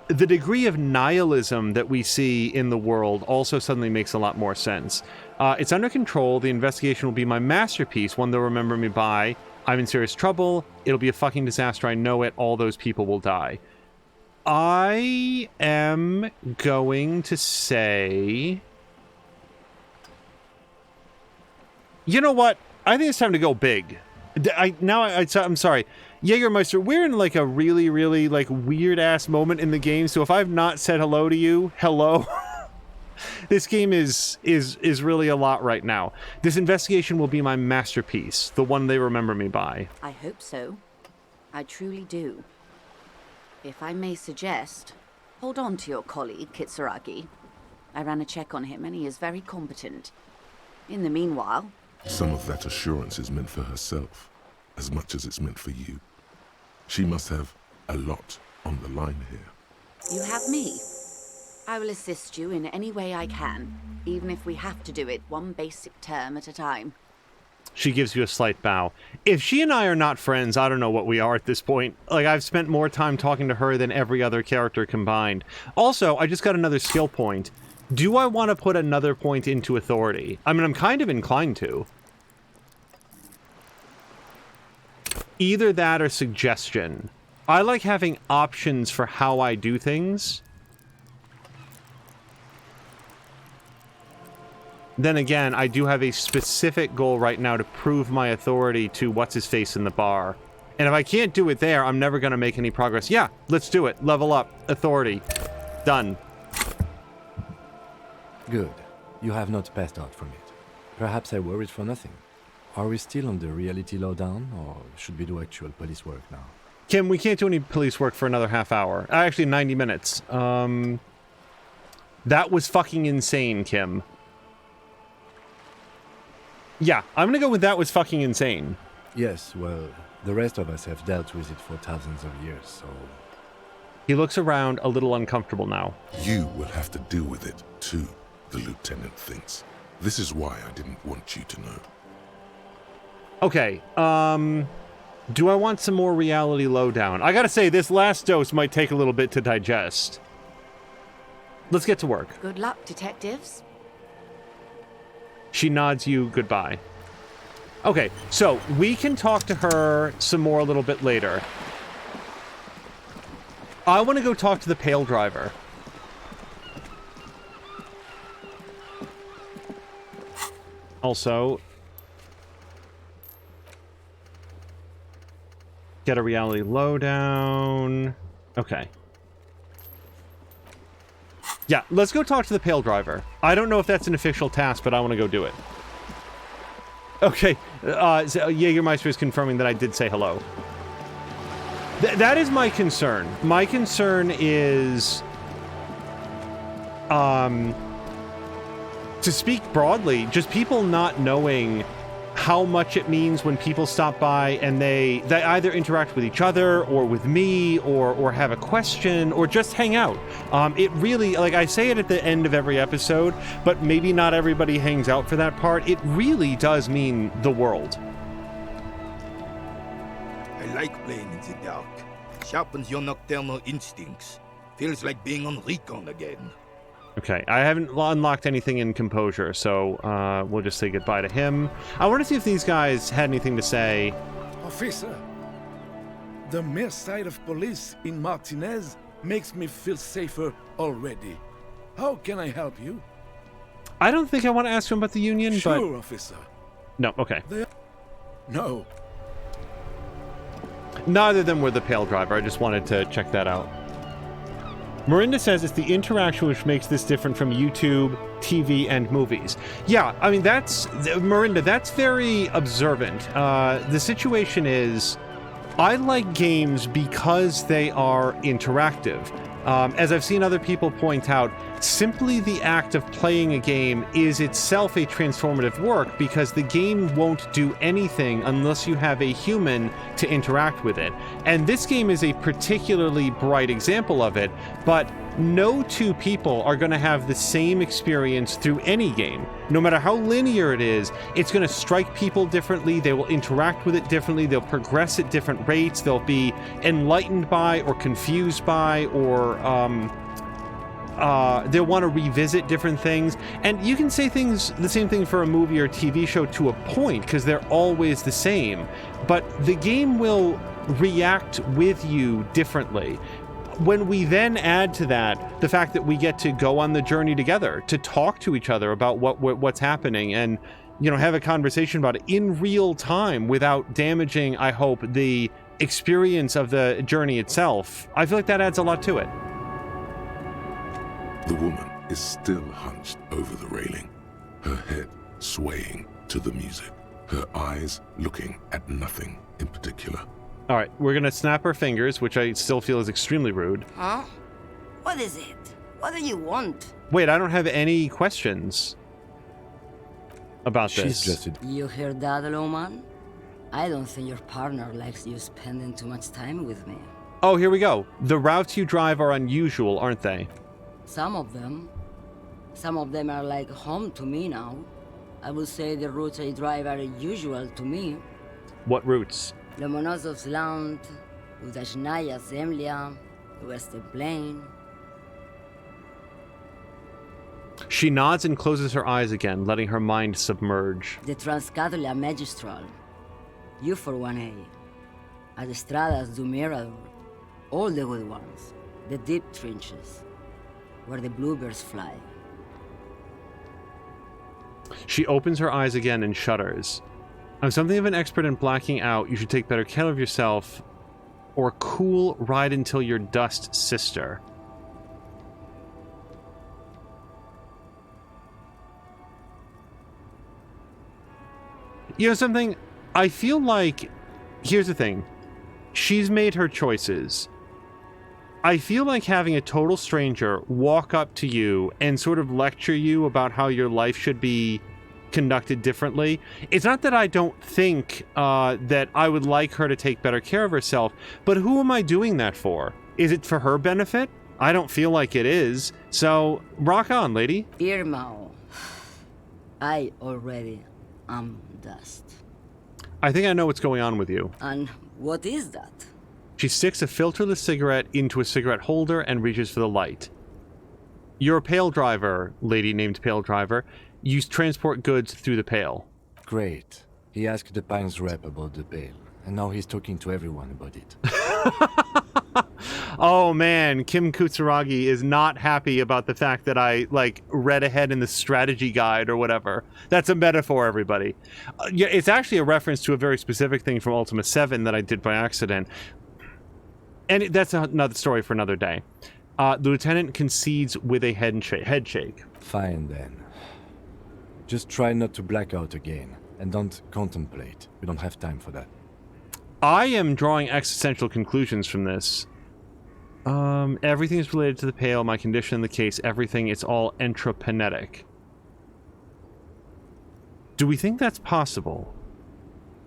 A: the degree of nihilism that we see in the world also suddenly makes a lot more sense. It's under control. The investigation will be my masterpiece, one they'll remember me by. I'm in serious trouble. It'll be a fucking disaster. I know it. All those people will die. I am going to say... You know what? I think it's time to go big. I'm sorry. Jägermeister, we're in like a really, really like weird ass moment in the game. So if I've not said hello to you, hello. This game is really a lot right now. This investigation will be my masterpiece, the one they remember me by.
B: I hope so. I truly do. If I may suggest, hold on to your colleague, Kitsuragi. I ran a check on him and he is very competent. In the meanwhile...
C: Some of that assurance is meant for herself, as much as it's meant for you. She must have a lot on the line here.
B: You have me. I will assist you in any way I can, even if we have to do it one basic term at a time.
A: She gives you a slight bow. If she and I are not friends, I don't know what we are at this point. Like, I've spent more time talking to her than every other character combined. Also, I just got another skill point. Do I want to put another point into authority? I mean, I'm kind of inclined to. Either that or suggestion. I like having options for how I do things. Then again, I do have a specific goal right now to prove my authority to what's-his-face in the bar. And if I can't do it there, I'm never going to make any progress. Yeah, let's do it. Level up. Authority. Done.
D: Good. You have not passed out from it. Perhaps I worried for nothing. Are we still on the reality lowdown, or should we do actual police work now?
A: Kim, we can't do any police work for another half hour. Actually, 90 minutes. That was fucking insane, Kim. Yeah, I'm gonna go with that was fucking insane.
D: Yes, well, the rest of us have dealt with it for thousands of years, so...
A: He looks around a little uncomfortable now.
C: You will have to deal with it, too, the lieutenant thinks. This is why I didn't want you to know.
A: Okay, do I want some more reality lowdown? I gotta say, this last dose might take a little bit to digest. Let's get to work.
B: Good luck, detectives.
A: She nods you goodbye. Okay, so we can talk to her some more a little bit later. I want to go talk to the Pale Driver. Also, get a reality lowdown. Okay. Yeah, let's go talk to the Pale Driver. I don't know if that's an official task, but I want to go do it. Okay, so Jägermeister is confirming that I did say hello. That is my concern. My concern is... to speak broadly, just people not knowing how much it means when people stop by and they either interact with each other or with me or have a question or just hang out. It really, like I say it at the end of every episode, but maybe not everybody hangs out for that part. It really does mean the world.
E: I like playing in the dark. Sharpens your nocturnal instincts. Feels like being on recon again.
A: Okay, I haven't unlocked anything in Composure, so we'll just say goodbye to him. I want to see if these guys had anything to say.
F: Officer, the mere sight of police in Martinez makes me feel safer already. How can I help you?
A: I don't think I want to ask him about the Union, but...
F: Sure, officer.
A: No, okay.
F: No.
A: Neither of them were the Pale Driver. I just wanted to check that out. Miranda says it's the interaction which makes this different from YouTube, TV, and movies. Yeah, I mean, Miranda, that's very observant. The situation is, I like games because they are interactive. As I've seen other people point out, simply the act of playing a game is itself a transformative work because the game won't do anything unless you have a human to interact with it. And this game is a particularly bright example of it, but no two people are going to have the same experience through any game. No matter how linear it is, it's going to strike people differently, they will interact with it differently, they'll progress at different rates, they'll be enlightened by or confused by or they'll want to revisit different things. And you can say the same thing for a movie or TV show to a point, because they're always the same. But the game will react with you differently. When we then add to that the fact that we get to go on the journey together, to talk to each other about what's happening, and have a conversation about it in real time without damaging, I hope, the experience of the journey itself, I feel like that adds a lot to it.
C: The woman is still hunched over the railing, her head swaying to the music, her eyes looking at nothing in particular.
A: All right, we're gonna snap our fingers, which I still feel is extremely rude.
G: Huh? What is it? What do you want?
A: Wait, I don't have any questions about this.
D: She's just a...
G: You hear that, Loman? I don't think your partner likes you spending too much time with me.
A: Oh, here we go. The routes you drive are unusual, aren't they?
G: Some of them. Some of them are like home to me now. I would say the routes I drive are usual to me.
A: What routes?
G: Lomonosov's Land, Udajnaya Zemlya, Western Plain.
A: She nods and closes her eyes again, letting her mind submerge.
G: The Transcatolia Magistral. You for 1A. Adestradas do Mirador. All the good ones. The deep trenches. Where the bluebirds fly.
A: She opens her eyes again and shudders. I'm something of an expert in blacking out. You should take better care of yourself. Or cool, ride until you're dust, sister. You know something? I feel like... Here's the thing. She's made her choices. I feel like having a total stranger walk up to you and sort of lecture you about how your life should be conducted differently. It's not that I don't think that I would like her to take better care of herself, but who am I doing that for? Is it for her benefit? I don't feel like it is. So, rock on, lady.
G: Irmao. I already am dust.
A: I think I know what's going on with you.
G: And what is that?
A: She sticks a filterless cigarette into a cigarette holder and reaches for the light. You're a pail driver, lady named Pail Driver. You transport goods through the pail.
D: Great. He asked the Pines rep about the pail, and now he's talking to everyone about it.
A: Oh man, Kim Kutsuragi is not happy about the fact that I, read ahead in the strategy guide or whatever. That's a metaphor, everybody. Yeah, it's actually a reference to a very specific thing from Ultima 7 that I did by accident. And that's another story for another day. The lieutenant concedes with a head shake.
D: Fine, then. Just try not to black out again, and don't contemplate. We don't have time for that.
A: I am drawing existential conclusions from this. Everything is related to the pail, my condition in the case, everything, it's all entropinetic. Do we think that's possible?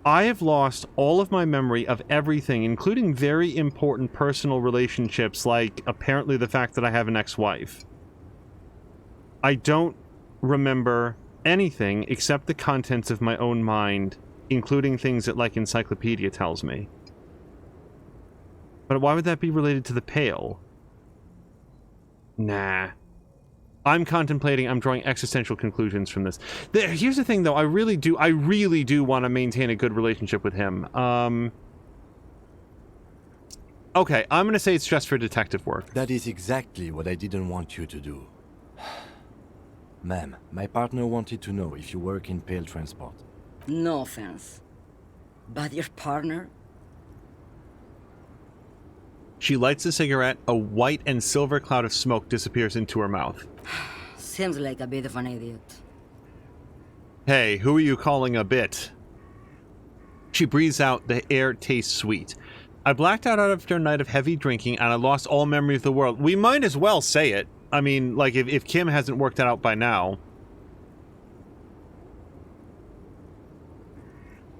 A: I have lost all of my memory of everything, including very important personal relationships, like apparently the fact that I have an ex-wife. I don't remember anything except the contents of my own mind, including things that, Encyclopedia tells me. But why would that be related to the pail? Nah. I'm drawing existential conclusions from this. Here's the thing, though. I really do want to maintain a good relationship with him. Okay, I'm going to say it's just for detective work.
D: That is exactly what I didn't want you to do. Ma'am, my partner wanted to know if you work in pail transport.
G: No offense. But your partner?
A: She lights a cigarette. A white and silver cloud of smoke disappears into her mouth.
G: Seems like a bit of an idiot.
A: Hey, who are you calling a bit? She breathes out. The air tastes sweet. I blacked out after a night of heavy drinking, and I lost all memory of the world. We might as well say it. I mean, like, if Kim hasn't worked that out by now.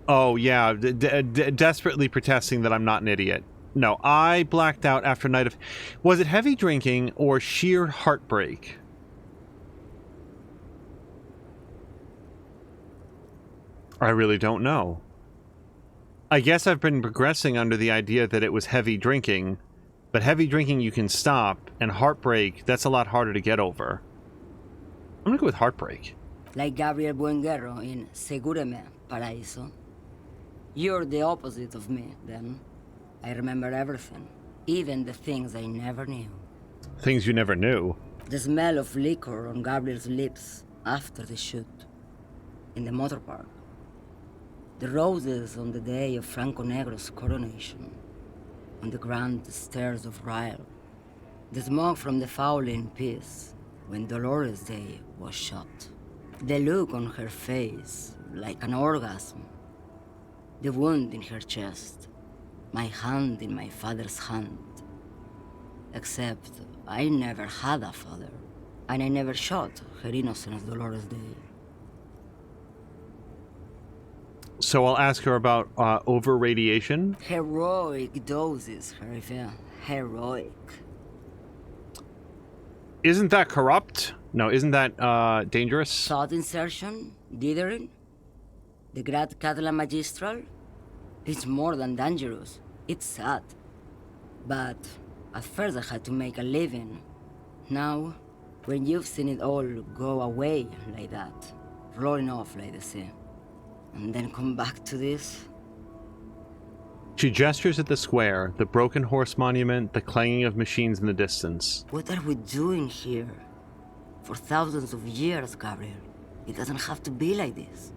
A: Oh, yeah, desperately protesting that I'm not an idiot. No, I blacked out after a night of... Was it heavy drinking or sheer heartbreak? I really don't know. I guess I've been progressing under the idea that it was heavy drinking, but heavy drinking you can stop, and heartbreak, that's a lot harder to get over. I'm gonna go with heartbreak.
G: Like Gabriel Buenguerro in Segúreme, Paraíso. You're the opposite of me, then. I remember everything, even the things I never knew.
A: Things you never knew?
G: The smell of liquor on Gabriel's lips after the shoot. In the motor park. The roses on the day of Franco Negro's coronation. On the grand stairs of Ryle. The smoke from the Fowling piece when Dolores Day was shot. The look on her face, like an orgasm. The wound in her chest. My hand in my father's hand. Except I never had a father. And I never shot her innocent as Dolores Day.
A: So I'll ask her about over-radiation.
G: Heroic doses, Harifia. Heroic.
A: Isn't that corrupt? No, isn't that dangerous?
G: Thought insertion? Dithering? The Grad Catalan Magistral? It's more than dangerous. It's sad. But at first I had to make a living. Now, when you've seen it all go away like that, rolling off like the sea, and then come back to this?
A: She gestures at the square, the broken horse monument, the clanging of machines in the distance.
G: What are we doing here? For thousands of years, Gabriel. It doesn't have to be like this.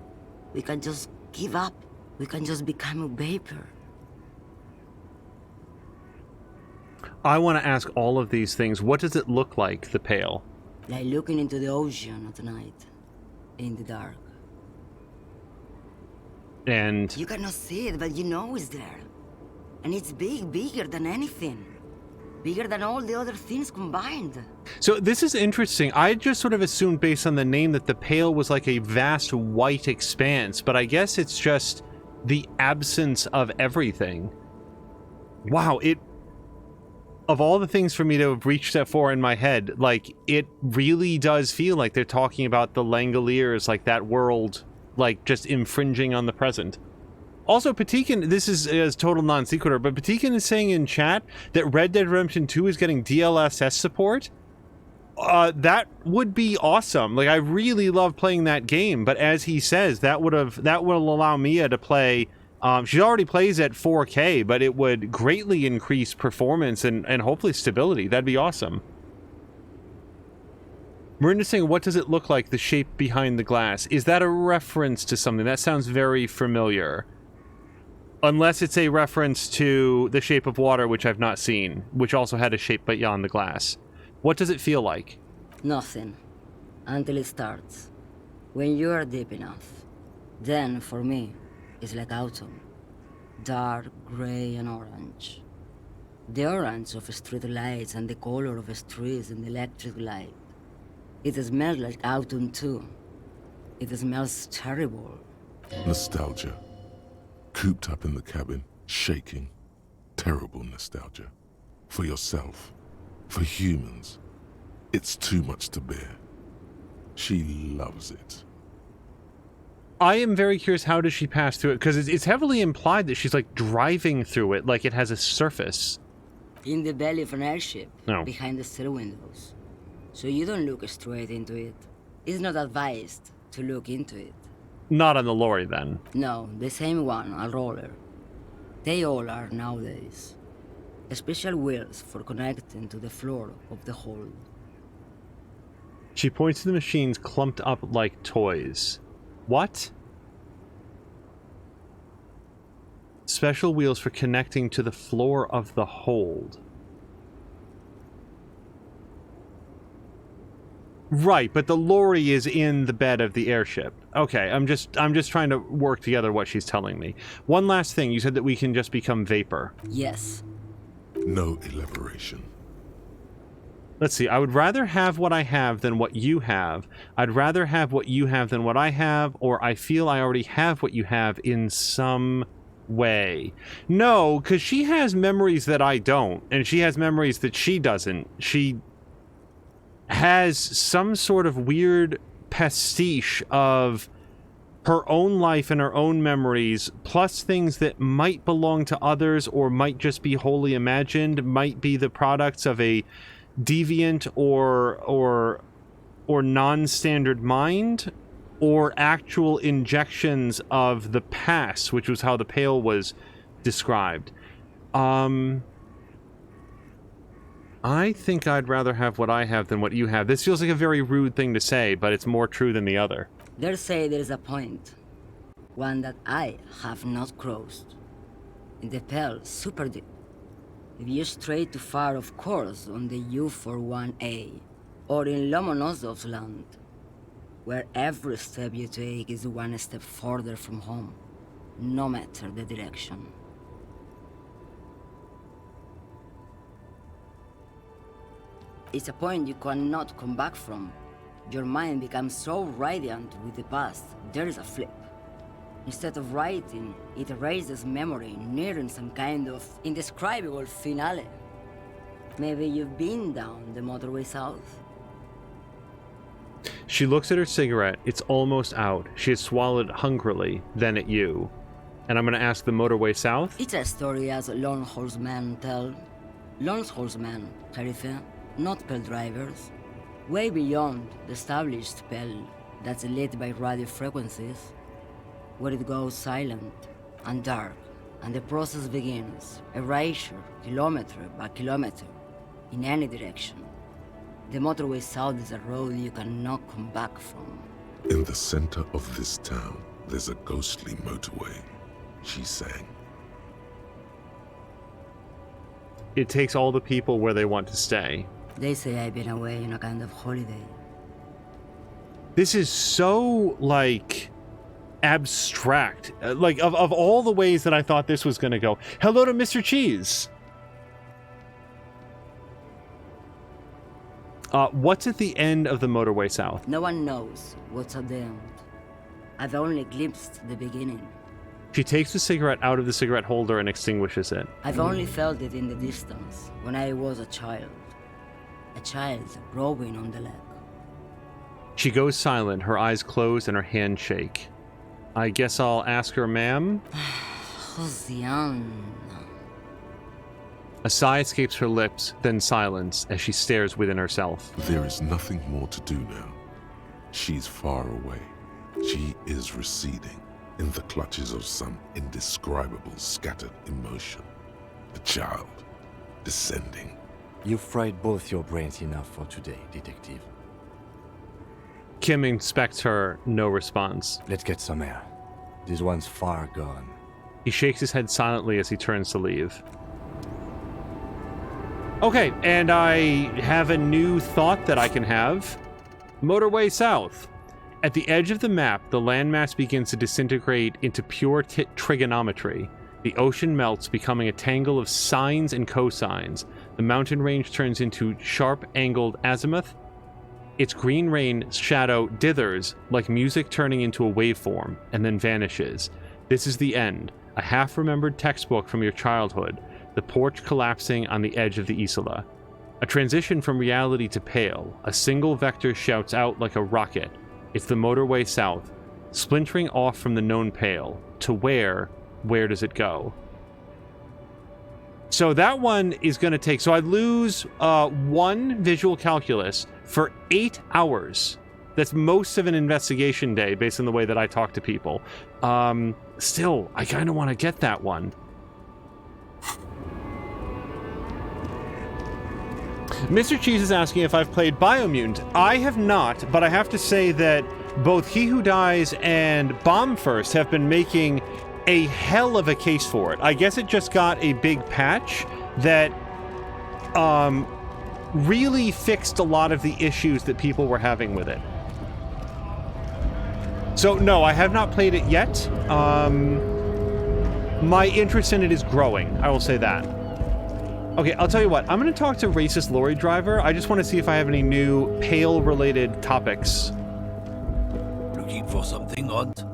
G: We can just give up. We can just become a vapor.
A: I want to ask all of these things. What does it look like, the Pale?
G: Like looking into the ocean at night, in the dark.
A: And
G: You cannot see it, but you know it's there. And it's big, bigger than anything. Bigger than all the other things combined.
A: so this is interesting. I just sort of assumed based on the name that the Pale was like a vast white expanse, but I guess it's just the absence of everything. Wow, of all the things for me to have reached that for in my head, like, it really does feel like they're talking about the Langoliers, like that world, like, just infringing on the present. Also, Patikin, this is total non sequitur, but Patikin is saying in chat that Red Dead Redemption 2 is getting DLSS support. That would be awesome. Like, I really love playing that game, but as he says, that will allow Mia to play. She already plays at 4K, but it would greatly increase performance and hopefully stability. That'd be awesome. Miranda's saying, what does it look like, the shape behind the glass? Is that a reference to something? That sounds very familiar. Unless it's a reference to The Shape of Water, which I've not seen, which also had a shape beyond the glass. What does it feel like?
G: Nothing. Until it starts. When you are deep enough. Then, for me, it's like autumn. Dark, gray, and orange. The orange of street lights and the color of streets in the electric light. It smells like autumn too. It smells terrible.
C: Nostalgia. Cooped up in the cabin, shaking. Terrible nostalgia. For yourself. For humans. It's too much to bear. She loves it.
A: I am very curious, how does she pass through it? Because it's heavily implied that she's, like, driving through it, like it has a surface.
G: In the belly of an airship,
A: No.
G: behind the stair windows. So you don't look straight into it. It's not advised to look into it.
A: Not on the lorry, then.
G: No, the same one, a roller. They all are nowadays. Special wheels for connecting to the floor of the hold.
A: She points to the machines clumped up like toys. What? Special wheels for connecting to the floor of the hold. Right, but the lorry is in the bed of the airship. Okay, I'm just trying to work together what she's telling me. One last thing, you said that we can just become vapor.
G: Yes.
C: No elaboration.
A: Let's see, I would rather have what I have than what you have. I'd rather have what you have than what I have, or I feel I already have what you have in some way. No, because she has memories that I don't, and she has memories that she doesn't. She has some sort of weird pastiche of her own life and her own memories, plus things that might belong to others or might just be wholly imagined, might be the products of a deviant or non-standard mind, or actual injections of the past, which was how the Pale was described. I think I'd rather have what I have than what you have. This feels like a very rude thing to say, but it's more true than the other.
G: They say there is a point. One that I have not crossed. In the Pale, super deep. If you stray too far, of course, on the U41A, or in Lomonosov's land, where every step you take is one step further from home, no matter the direction. It's a point you cannot come back from. Your mind becomes so radiant with the past, there is a flip. Instead of writing, it erases memory, nearing some kind of indescribable finale. Maybe you've been down the motorway south?
A: She looks at her cigarette. It's almost out. She has swallowed hungrily, then at you. And I'm going to ask the motorway south?
G: It's a story as lone horsemen tell. Lone horsemen, Sheriff, not Pale drivers. Way beyond the established Pale that's lit by radio frequencies, where it goes silent and dark, and the process begins, erasure, kilometer by kilometer, in any direction. The motorway south is a road you cannot come back from.
C: In the center of this town, there's a ghostly motorway, she sang.
A: It takes all the people where they want to stay.
G: They say I've been away on a kind of holiday.
A: This is so, like, abstract. Like, of all the ways that I thought this was going to go. Hello to Mr. Cheese. What's at the end of the motorway south?
G: No one knows what's at the end. I've only glimpsed the beginning.
A: She takes the cigarette out of the cigarette holder and extinguishes it.
G: I've only felt it in the distance, when I was a child. A child growing on the leg.
A: She goes silent, her eyes closed and her hands shake. I guess I'll ask her, ma'am?
G: Josiane.
A: A sigh escapes her lips, then silence as she stares within herself.
C: There is nothing more to do now. She's far away. She is receding in the clutches of some indescribable scattered emotion. The child descending.
D: You've fried both your brains enough for today, detective.
A: Kim inspects her, no response.
D: Let's get some air. This one's far gone.
A: He shakes his head silently as he turns to leave. Okay, and I have a new thought that I can have. Motorway south. At the edge of the map, the landmass begins to disintegrate into pure trigonometry. The ocean melts, becoming a tangle of sines and cosines. The mountain range turns into sharp-angled azimuth. Its green rain shadow dithers like music turning into a waveform, and then vanishes. This is the end, a half-remembered textbook from your childhood, the porch collapsing on the edge of the Isola. A transition from reality to Pale. A single vector shouts out like a rocket. It's the motorway south, splintering off from the known Pale. To where does it go? So that one is going to take... So I lose one visual calculus for 8 hours. That's most of an investigation day, based on the way that I talk to people. Still, I kind of want to get that one. Mr. Cheese is asking if I've played Biomutant. I have not, but I have to say that both He Who Dies and Bomb First have been making a hell of a case for it. I guess it just got a big patch that really fixed a lot of the issues that people were having with it. So, no, I have not played it yet. My interest in it is growing, I will say that. Okay, I'll tell you what. I'm going to talk to Racist Lorry Driver. I just want to see if I have any new Pale-related topics.
H: Looking for something, Hunt?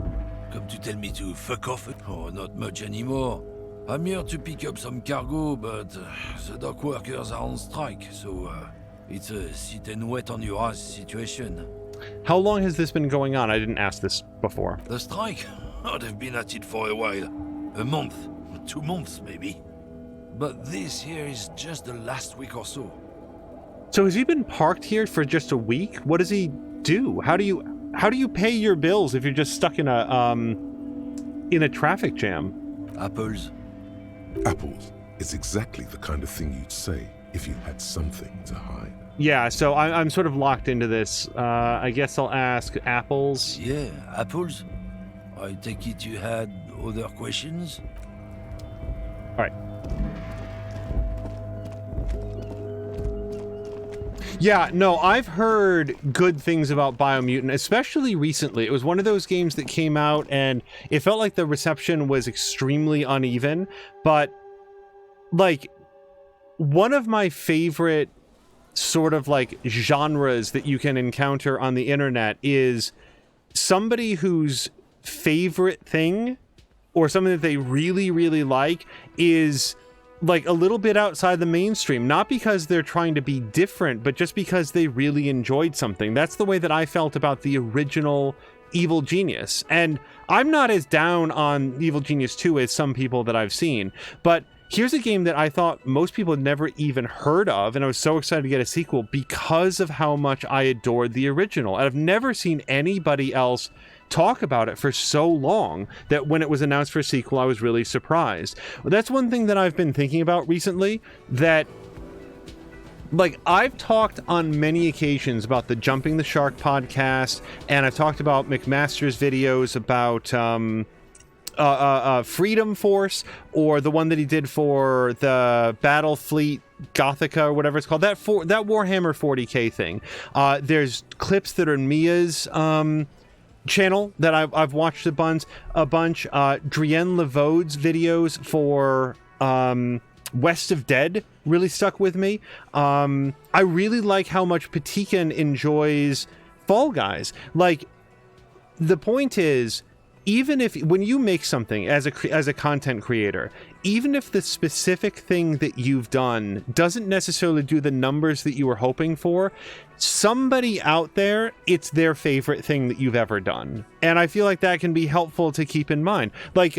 H: Come to tell me to fuck off? Oh, not much anymore. I'm here to pick up some cargo, but the dock workers are on strike, so it's a sit and wait on your ass situation.
A: How long has this been going on? I didn't ask this before.
H: The strike? Oh, they've been at it for a while. A month, 2 months maybe. But this here is just the last week or so.
A: So has he been parked here for just a week? What does he do? How do you pay your bills if you're just stuck in a traffic jam?
H: Apples.
C: Apples is exactly the kind of thing you'd say if you had something to hide.
A: Yeah, so I'm sort of locked into this. I guess I'll ask apples.
H: Yeah, apples. I take it you had other questions?
A: All right. Yeah, no, I've heard good things about Biomutant, especially recently. It was one of those games that came out and it felt like the reception was extremely uneven, but like one of my favorite sort of like genres that you can encounter on the internet is somebody whose favorite thing or something that they really, really like is like a little bit outside the mainstream, not because they're trying to be different, but just because they really enjoyed something. That's the way that I felt about the original Evil Genius. And I'm not as down on Evil Genius 2 as some people that I've seen, but here's a game that I thought most people had never even heard of, and I was so excited to get a sequel because of how much I adored the original. And I've never seen anybody else talk about it for so long that when it was announced for a sequel, I was really surprised. Well, that's one thing that I've been thinking about recently, that like I've talked on many occasions about the Jumping the Shark podcast, and I've talked about McMaster's videos about Freedom Force, or the one that he did for the Battle Fleet Gothica or whatever it's called, that Warhammer 40k thing. There's clips that are in Mia's channel that I've watched a bunch. Drienne Levaude's videos for West of Dead really stuck with me. I really like how much Patikan enjoys Fall Guys. Like, the point is, even if when you make something as a content creator, even if the specific thing that you've done doesn't necessarily do the numbers that you were hoping for, somebody out there, it's their favorite thing that you've ever done. And I feel like that can be helpful to keep in mind. Like,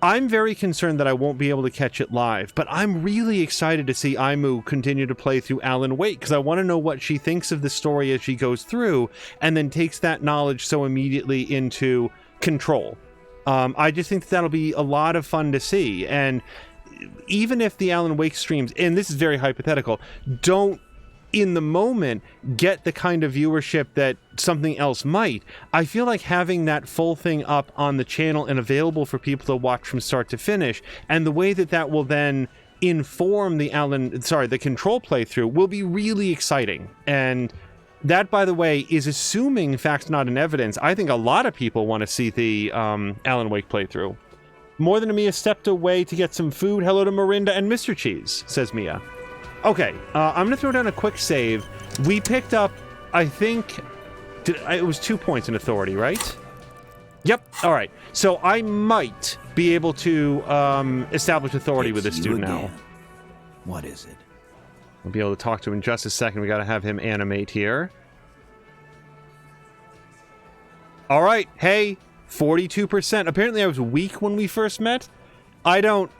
A: I'm very concerned that I won't be able to catch it live, but I'm really excited to see Aimu continue to play through Alan Wake, because I want to know what she thinks of the story as she goes through, and then takes that knowledge so immediately into Control. I just think that'll be a lot of fun to see. And even if the Alan Wake streams, and this is very hypothetical, don't in the moment get the kind of viewership that something else might, I feel like having that full thing up on the channel and available for people to watch from start to finish, and the way that that will then inform the Control playthrough will be really exciting. And that, by the way, is assuming facts not in evidence. I think a lot of people want to see the Alan Wake playthrough. More Than Mia stepped away to get some food. Hello to Mirinda and Mr. Cheese, says Mia. Okay, I'm going to throw down a quick save. We picked up, I think, it was 2 points in authority, right? Yep, all right. So I might be able to establish authority with this dude now.
H: What is it?
A: We'll be able to talk to him in just a second. We got to have him animate here. All right, hey, 42%. Apparently I was weak when we first met. I don't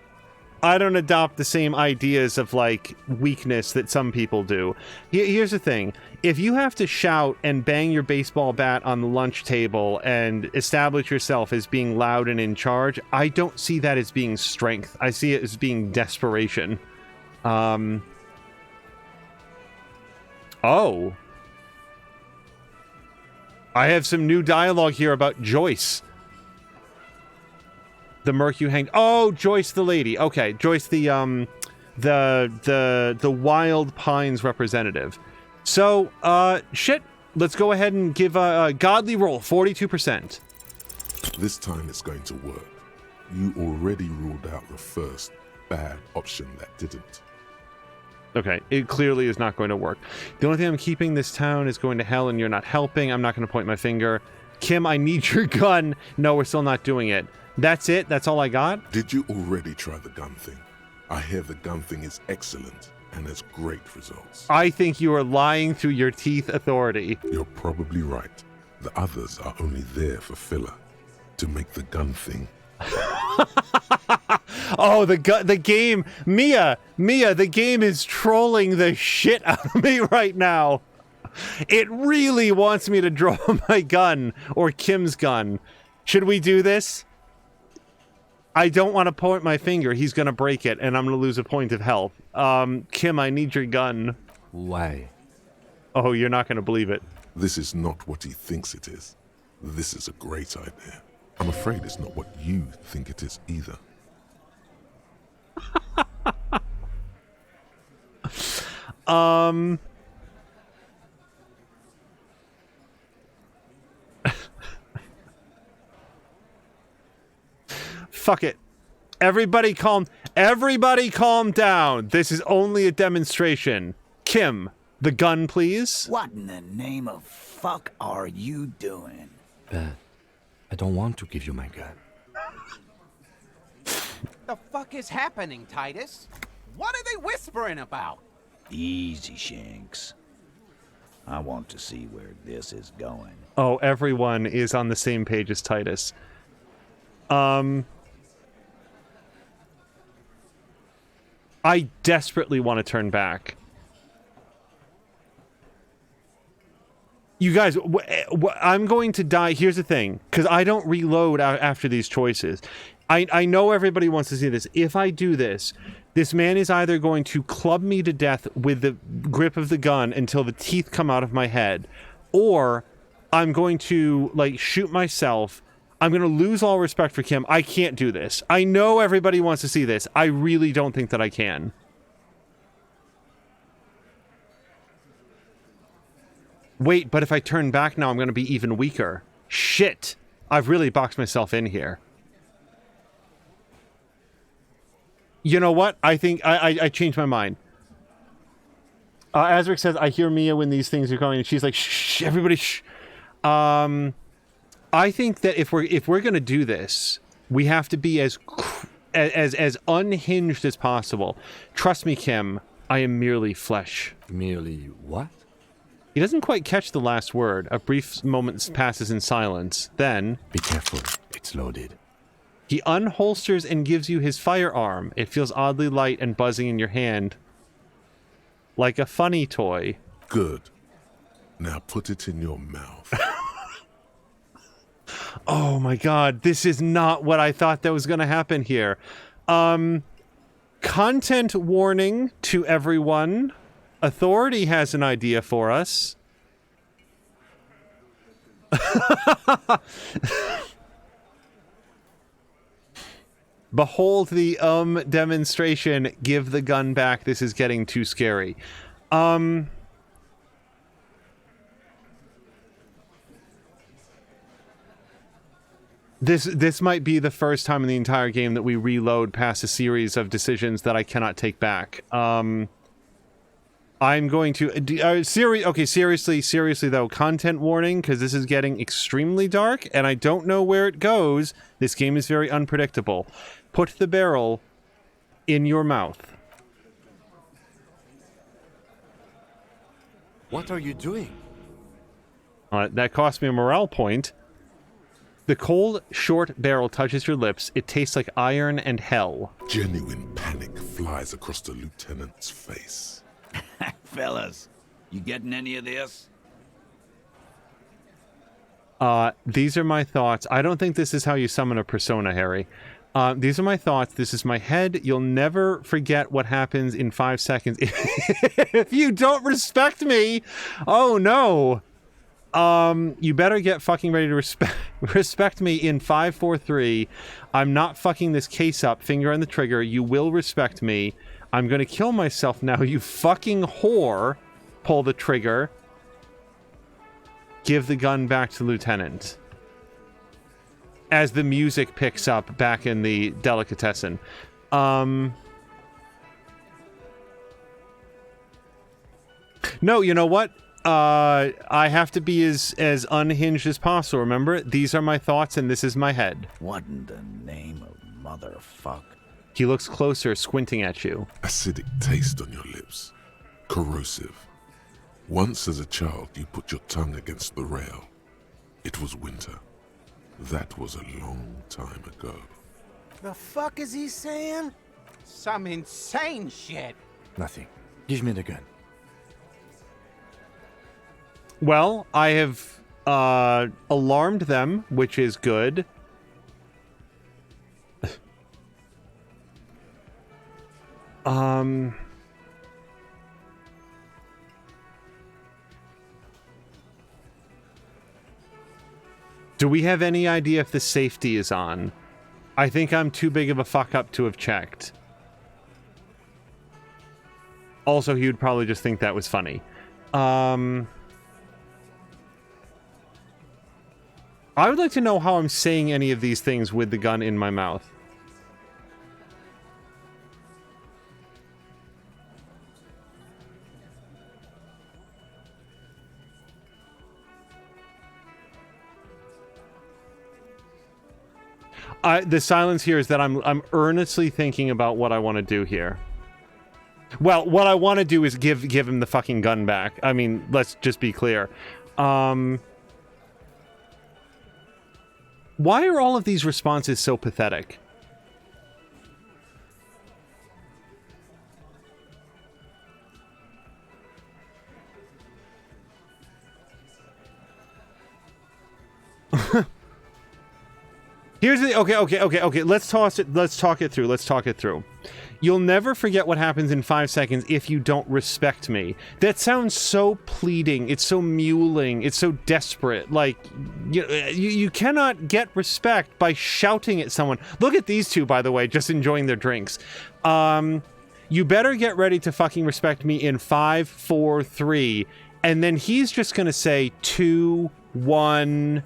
A: adopt the same ideas of, like, weakness that some people do. Here's the thing. If you have to shout and bang your baseball bat on the lunch table and establish yourself as being loud and in charge, I don't see that as being strength. I see it as being desperation. Oh. I have some new dialogue here about Joyce. The merc you hanged. Oh, Joyce the lady. Okay, Joyce the the Wild Pines representative. So, shit. Let's go ahead and give a godly roll, 42%.
C: This time it's going to work. You already ruled out the first bad option that didn't.
A: Okay, it clearly is not going to work. The only thing I'm keeping this town is going to hell and you're not helping. I'm not going to point my finger. Kim, I need your gun. No, we're still not doing it. That's it? That's all I got?
C: Did you already try the gun thing? I hear the gun thing is excellent and has great results.
A: I think you are lying through your teeth, Authority.
C: You're probably right. The others are only there for filler. To make the gun thing.
A: Oh, the game. Mia, the game is trolling the shit out of me right now. It really wants me to draw my gun, or Kim's gun. Should we do this? I don't want to point my finger. He's going to break it, and I'm going to lose a point of health. Kim, I need your gun.
D: Why?
A: Oh, you're not going to believe it.
C: This is not what he thinks it is. This is a great idea. I'm afraid it's not what you think it is either.
A: Fuck it. Everybody calm down. This is only a demonstration. Kim, the gun, please.
I: What in the name of fuck are you doing?
D: I don't want to give you my gun.
J: The fuck is happening, Titus? What are they whispering about?
I: Easy, Shanks. I want to see where this is going.
A: Oh, everyone is on the same page as Titus. I desperately want to turn back. You guys, I'm going to die. Here's the thing, because I don't reload after these choices. I know everybody wants to see this. If I do this, this man is either going to club me to death with the grip of the gun until the teeth come out of my head, or I'm going to, like, shoot myself. I'm going to lose all respect for Kim. I can't do this. I know everybody wants to see this. I really don't think that I can. Wait, but if I turn back now, I'm going to be even weaker. Shit. I've really boxed myself in here. You know what? I think I changed my mind. Azric says, I hear Mia when these things are going, and she's like, shh, everybody, shh. I think that if we're going to do this, we have to be as unhinged as possible. Trust me, Kim, I am merely flesh.
D: Merely what?
A: He doesn't quite catch the last word. A brief moment passes in silence. Then...
D: Be careful. It's loaded.
A: He unholsters and gives you his firearm. It feels oddly light and buzzing in your hand. Like a funny toy.
C: Good. Now put it in your mouth.
A: Oh my god, this is not what I thought that was going to happen here. Content warning to everyone. Authority has an idea for us. Behold the demonstration. Give the gun back. This is getting too scary. This might be the first time in the entire game that we reload past a series of decisions that I cannot take back. I'm going to... seriously though, content warning, because this is getting extremely dark, and I don't know where it goes. This game is very unpredictable. Put the barrel in your mouth.
D: What are you doing?
A: That cost me a morale point. The cold, short barrel touches your lips. It tastes like iron and hell.
C: Genuine panic flies across the lieutenant's face.
I: Fellas, you getting any of this?
A: These are my thoughts. I don't think this is how you summon a persona, Harry. These are my thoughts. This is my head. You'll never forget what happens in 5 seconds. If you don't respect me, oh no. You better get fucking ready to respect me in 5, 4, 3. I'm not fucking this case up. Finger on the trigger. You will respect me. I'm gonna kill myself now, you fucking whore. Pull the trigger. Give the gun back to Lieutenant. As the music picks up back in the delicatessen. No, you know what? I have to be as unhinged as possible, remember? These are my thoughts and this is my head.
I: What in the name of motherfuck?
A: He looks closer, squinting at you.
C: Acidic taste on your lips. Corrosive. Once as a child, you put your tongue against the rail. It was winter. That was a long time ago.
J: The fuck is he saying? Some insane shit.
D: Nothing. Give me the gun.
A: Well, I have alarmed them, which is good. Do we have any idea if the safety is on? I think I'm too big of a fuck up to have checked. Also, he would probably just think that was funny. I would like to know how I'm saying any of these things with the gun in my mouth. The silence here is that I'm earnestly thinking about what I want to do here. Well, what I want to do is give him the fucking gun back. I mean, let's just be clear. Why are all of these responses so pathetic? Here's the okay. Let's talk it through. You'll never forget what happens in 5 seconds if you don't respect me. That sounds so pleading. It's so mewling. It's so desperate. Like, you cannot get respect by shouting at someone. Look at these two, by the way, just enjoying their drinks. You better get ready to fucking respect me in 5, 4, 3, and then he's just gonna say 2, 1.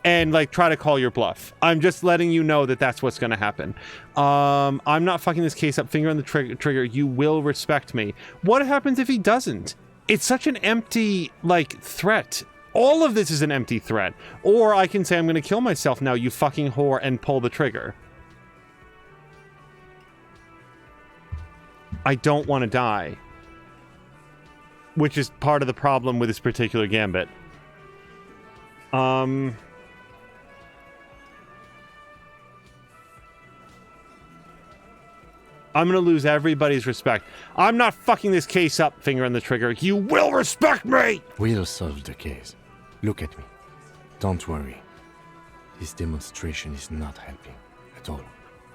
A: And, like, try to call your bluff. I'm just letting you know that that's what's going to happen. I'm not fucking this case up. Finger on the trigger. You will respect me. What happens if he doesn't? It's such an empty, like, threat. All of this is an empty threat. Or I can say I'm going to kill myself now, you fucking whore, and pull the trigger. I don't want to die. Which is part of the problem with this particular gambit. I'm gonna lose everybody's respect. I'm not fucking this case up, finger on the trigger. You will respect me!
D: We'll solve the case. Look at me. Don't worry. This demonstration is not helping at all.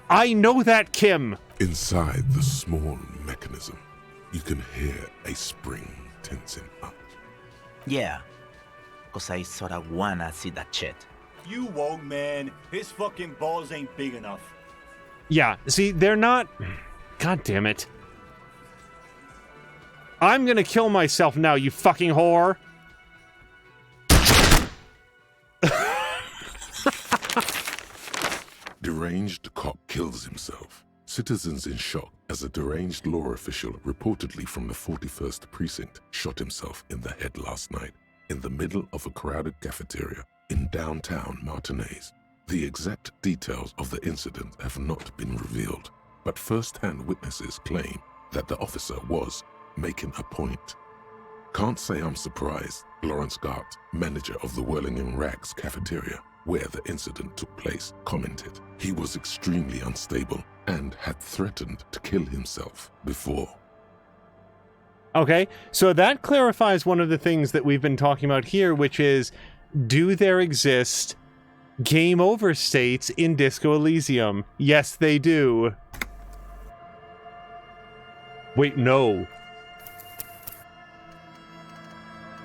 A: I know that, Kim!
C: Inside the small mechanism, you can hear a spring tensing up.
K: Yeah, cause I sorta wanna see that shit.
L: You won't, man. His fucking balls ain't big enough.
A: Yeah, see, they're not... God damn it. I'm gonna kill myself now, you fucking whore!
C: Deranged cop kills himself. Citizens in shock as a deranged law official reportedly from the 41st precinct shot himself in the head last night in the middle of a crowded cafeteria in downtown Martinez. The exact details of the incident have not been revealed, but first-hand witnesses claim that the officer was making a point. Can't say I'm surprised, Lawrence Gart, manager of the Whirling in Rags cafeteria, where the incident took place, commented he was extremely unstable and had threatened to kill himself before.
A: Okay, so that clarifies one of the things that we've been talking about here, which is, do there exist game over states in Disco Elysium? Yes, they do. Wait, no.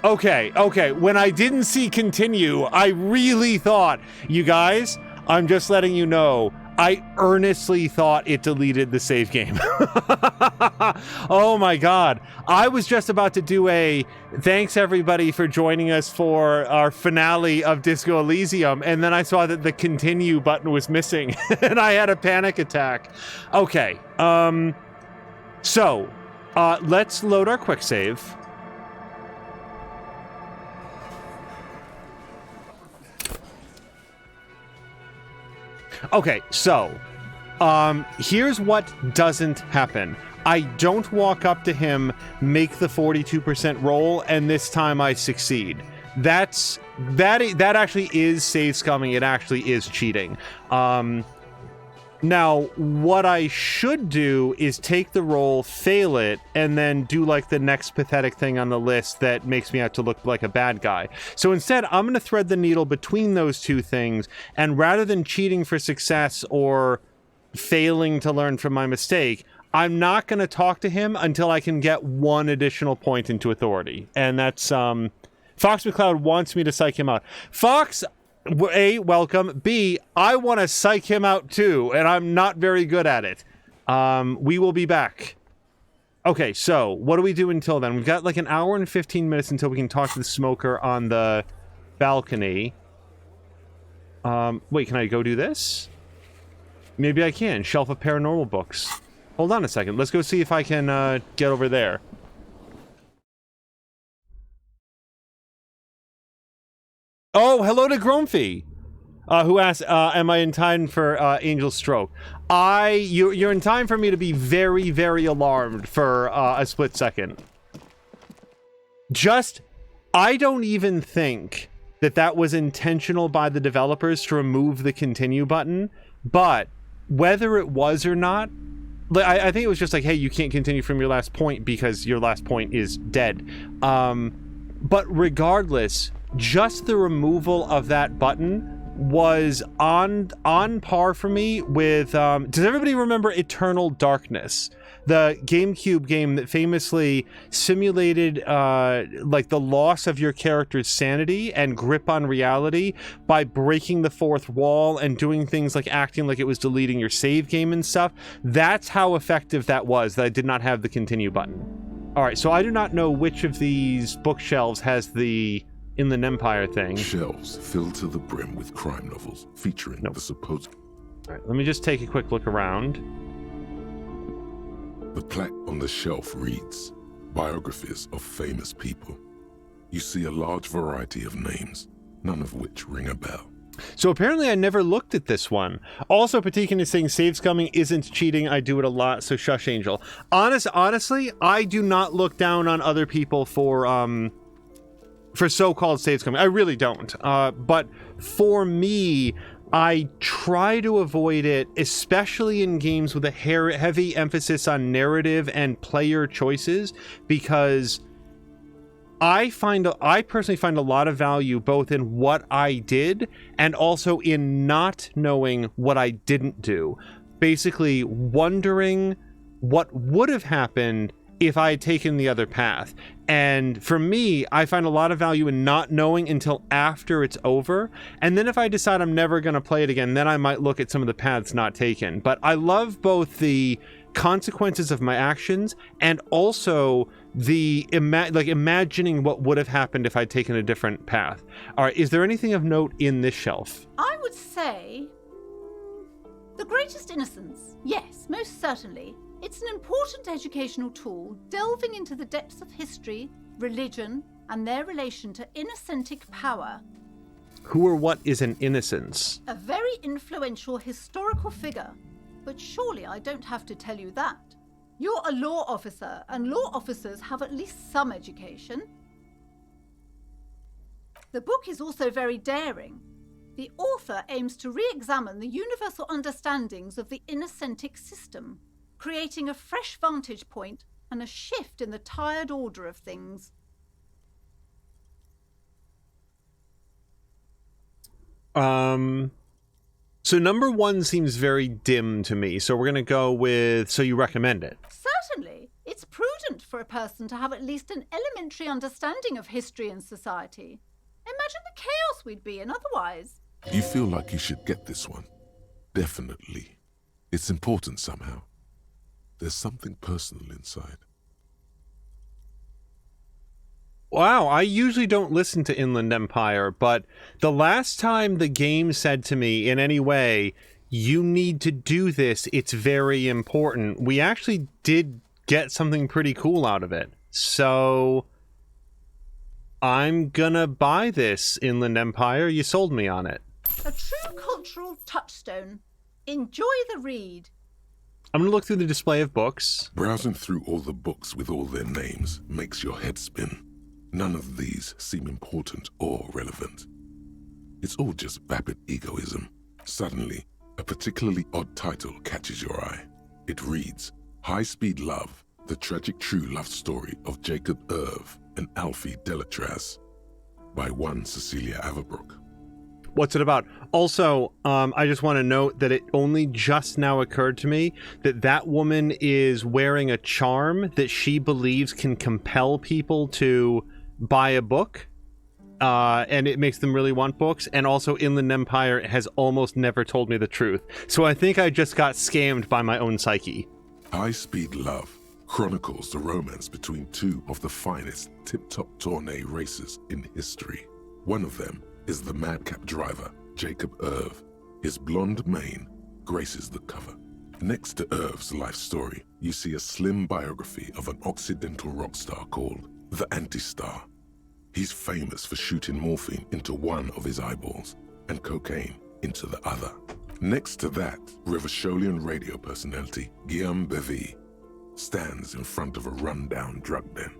A: Okay, when I didn't see continue, I really thought, you guys, I'm just letting you know, I earnestly thought it deleted the save game. Oh my god. I was just about to do a thanks everybody for joining us for our finale of Disco Elysium, and then I saw that the continue button was missing, and I had a panic attack. Okay, so, let's load our quick save. Okay, so, here's what doesn't happen. I don't walk up to him, make the 42% roll, and this time I succeed. That actually is save scumming. It actually is cheating. Now, what I should do is take the roll, fail it, and then do like the next pathetic thing on the list that makes me out to look like a bad guy. So instead, I'm going to thread the needle between those two things, and rather than cheating for success or failing to learn from my mistake, I'm not going to talk to him until I can get one additional point into authority. And that's, Fox McCloud wants me to psych him out. Fox... A, welcome. B, I want to psych him out too, and I'm not very good at it. We will be back. Okay, so what do we do until then? We've got like an hour and 15 minutes until we can talk to the smoker on the balcony. Wait, can I go do this? Maybe I can. Shelf of paranormal books. Hold on a second. Let's go see if I can get over there. Oh, hello to Grumpy, who asked, am I in time for Angel's Stroke? You're in time for me to be very, very alarmed for a split second. I don't even think that was intentional by the developers to remove the continue button, but whether it was or not, I think it was just like, hey, you can't continue from your last point because your last point is dead. But regardless... just the removal of that button was on par for me with does everybody remember Eternal Darkness, the GameCube game that famously simulated like the loss of your character's sanity and grip on reality by breaking the fourth wall and doing things like acting like it was deleting your save game and stuff? That's how effective that was, that I did not have the continue button. All right, so I do not know which of these bookshelves has the Inland Empire thing.
C: Shelves filled to the brim with crime novels featuring the supposed...
A: All right, let me just take a quick look around.
C: The plaque on the shelf reads, biographies of famous people. You see a large variety of names, none of which ring a bell.
A: So apparently I never looked at this one. Also, Patikin is saying save scumming isn't cheating. I do it a lot, so shush, Angel. Honestly, I do not look down on other people for so-called save scumming. I really don't. But for me, I try to avoid it, especially in games with a heavy emphasis on narrative and player choices, because I personally find a lot of value both in what I did and also in not knowing what I didn't do. Basically, wondering what would have happened if I had taken the other path. And for me, I find a lot of value in not knowing until after it's over. And then if I decide I'm never going to play it again, then I might look at some of the paths not taken. But I love both the consequences of my actions and also the imagining what would have happened if I'd taken a different path. All right, is there anything of note in this shelf?
M: I would say the greatest innocence. Yes, most certainly. It's an important educational tool, delving into the depths of history, religion, and their relation to innocentic power.
A: Who or what is an innocence?
M: A very influential historical figure. But surely I don't have to tell you that. You're a law officer, and law officers have at least some education. The book is also very daring. The author aims to re-examine the universal understandings of the innocentic system, creating a fresh vantage point and a shift in the tired order of things.
A: So number one seems very dim to me, so we're going to go with, so you recommend it?
M: Certainly. It's prudent for a person to have at least an elementary understanding of history and society. Imagine the chaos we'd be in otherwise.
C: You feel like you should get this one. Definitely. It's important somehow. There's something personal inside.
A: Wow, I usually don't listen to Inland Empire, but the last time the game said to me in any way, you need to do this, it's very important, we actually did get something pretty cool out of it. So I'm gonna buy this, Inland Empire. You sold me on it.
M: A true cultural touchstone. Enjoy the read.
A: I'm gonna look through the display of books.
C: Browsing through all the books with all their names makes your head spin. None of these seem important or relevant. It's all just vapid egoism. Suddenly, a particularly odd title catches your eye. It reads, High Speed Love, the tragic true love story of Jacob Irv and Alfie Delatraz, by one Cecilia Averbrook.
A: What's it about? Also, I just want to note that it only just now occurred to me that that woman is wearing a charm that she believes can compel people to buy a book, and it makes them really want books. And also, Inland Empire has almost never told me the truth. So I think I just got scammed by my own psyche.
C: High Speed Love chronicles the romance between two of the finest tip-top tourney racers in history. One of them is the madcap driver, Jacob Irv. His blonde mane graces the cover. Next to Irv's life story, you see a slim biography of an Occidental rock star called the Anti-Star. He's famous for shooting morphine into one of his eyeballs and cocaine into the other. Next to that, Rivasholian radio personality Guillaume Bevy stands in front of a rundown drug den.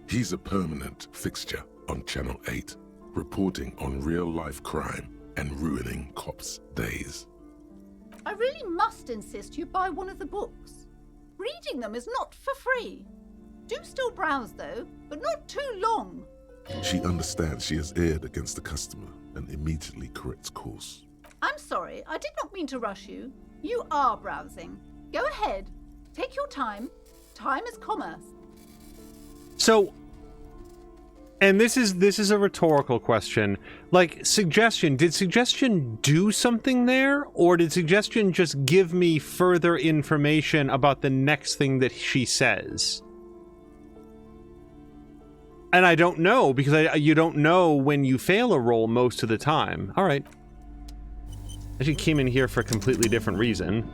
C: He's a permanent fixture on Channel 8, reporting on real-life crime and ruining cops' days.
M: I really must insist you buy one of the books. Reading them is not for free. Do still browse, though, but not too long.
C: She understands she has erred against the customer and immediately corrects course.
M: I'm sorry, I did not mean to rush you. You are browsing. Go ahead. Take your time. Time is commerce.
A: So, and this is a rhetorical question. Like, suggestion, did suggestion do something there? Or did suggestion just give me further information about the next thing that she says? And I don't know, because you don't know when you fail a roll most of the time. All right. I actually came in here for a completely different reason.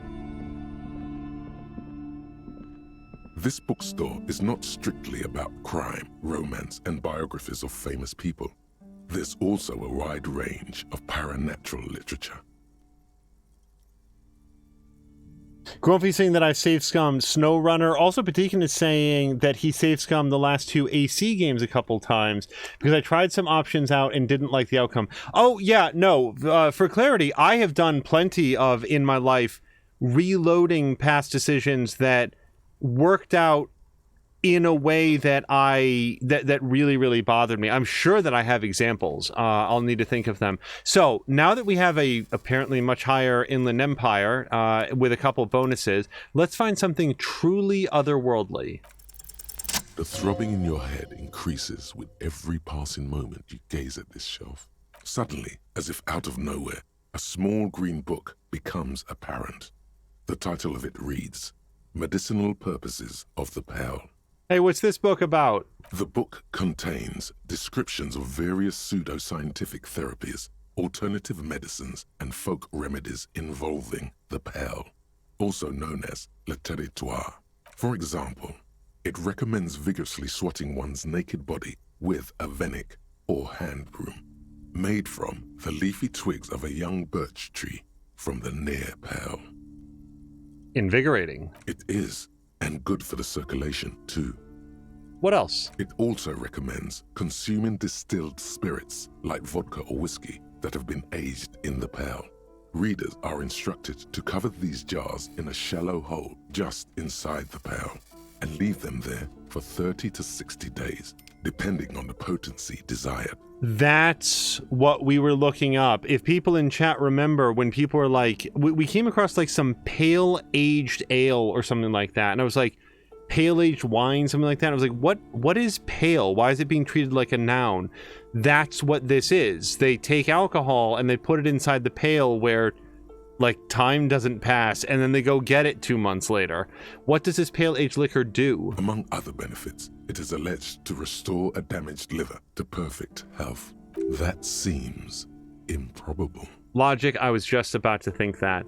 C: This bookstore is not strictly about crime, romance, and biographies of famous people. There's also a wide range of paranatural literature.
A: Grumpy's saying that I saved scummed SnowRunner. Also, Patikin is saying that he saved scummed the last two AC games a couple times because I tried some options out and didn't like the outcome. Oh, yeah, no. For clarity, I have done plenty of, in my life, reloading past decisions that worked out in a way that that really, really bothered me. I'm sure that I have examples. I'll need to think of them. So now that we have a apparently much higher Inland Empire with a couple bonuses, let's find something truly otherworldly.
C: The throbbing in your head increases with every passing moment you gaze at this shelf. Suddenly, as if out of nowhere, a small green book becomes apparent. The title of it reads, Medicinal Purposes of the Pearl.
A: Hey, what's this book about?
C: The book contains descriptions of various pseudoscientific therapies, alternative medicines, and folk remedies involving the Pearl, also known as le territoire. For example, it recommends vigorously swatting one's naked body with a venik, or hand broom, made from the leafy twigs of a young birch tree from the near Pearl.
A: Invigorating.
C: It is, and good for the circulation too.
A: What else?
C: It also recommends consuming distilled spirits like vodka or whiskey that have been aged in the Pearl. Readers are instructed to cover these jars in a shallow hole just inside the Pearl and leave them there for 30 to 60 days, depending on the potency desired.
A: That's what we were looking up. If people in chat remember when people were like, we came across like some pale aged ale or something like that. And I was like, pale aged wine, something like that. I was like, what is pale? Why is it being treated like a noun? That's what this is. They take alcohol and they put it inside the pail where Like, time doesn't pass, and then they go get it 2 months later. What does this pale age liquor do?
C: Among other benefits, it is alleged to restore a damaged liver to perfect health. That seems improbable.
A: Logic, I was just about to think that.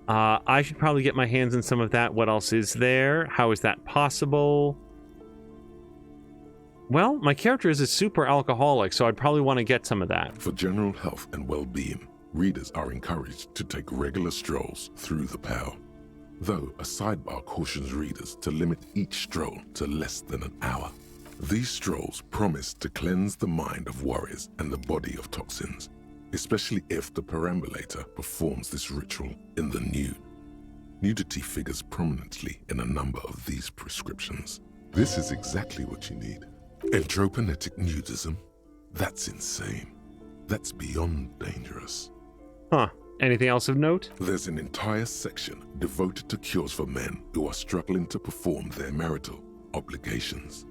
A: I should probably get my hands on some of that. What else is there? How is that possible? Well, my character is a super alcoholic, so I'd probably want to get some of that.
C: For general health and well-being, readers are encouraged to take regular strolls through the Pale, though a sidebar cautions readers to limit each stroll to less than an hour. These strolls promise to cleanse the mind of worries and the body of toxins, especially if the perambulator performs this ritual in the nude. Nudity figures prominently in a number of these prescriptions. This is exactly what you need. Entroponetic nudism? That's insane. That's beyond dangerous.
A: Huh. Anything else of note?
C: There's an entire section devoted to cures for men who are struggling to perform their marital obligations.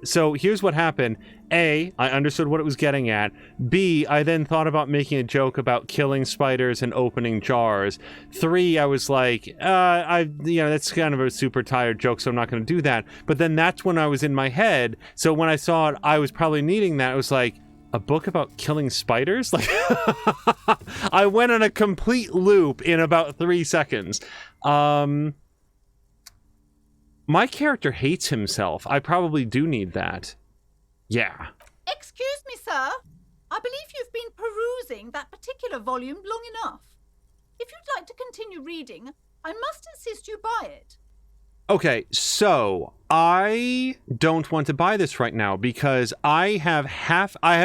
A: So here's what happened. A, I understood what it was getting at. B, I then thought about making a joke about killing spiders and opening jars. 3, I was like, that's kind of a super tired joke, so I'm not going to do that. But then that's when I was in my head. So when I saw it, I was probably needing that. I was like, a book about killing spiders? Like, I went on a complete loop in about 3 seconds. My character hates himself. I probably do need that. Yeah.
M: Excuse me, sir. I believe you've been perusing that particular volume long enough. If you'd like to continue reading, I must insist you buy it.
A: Okay, so I don't want to buy this right now because I have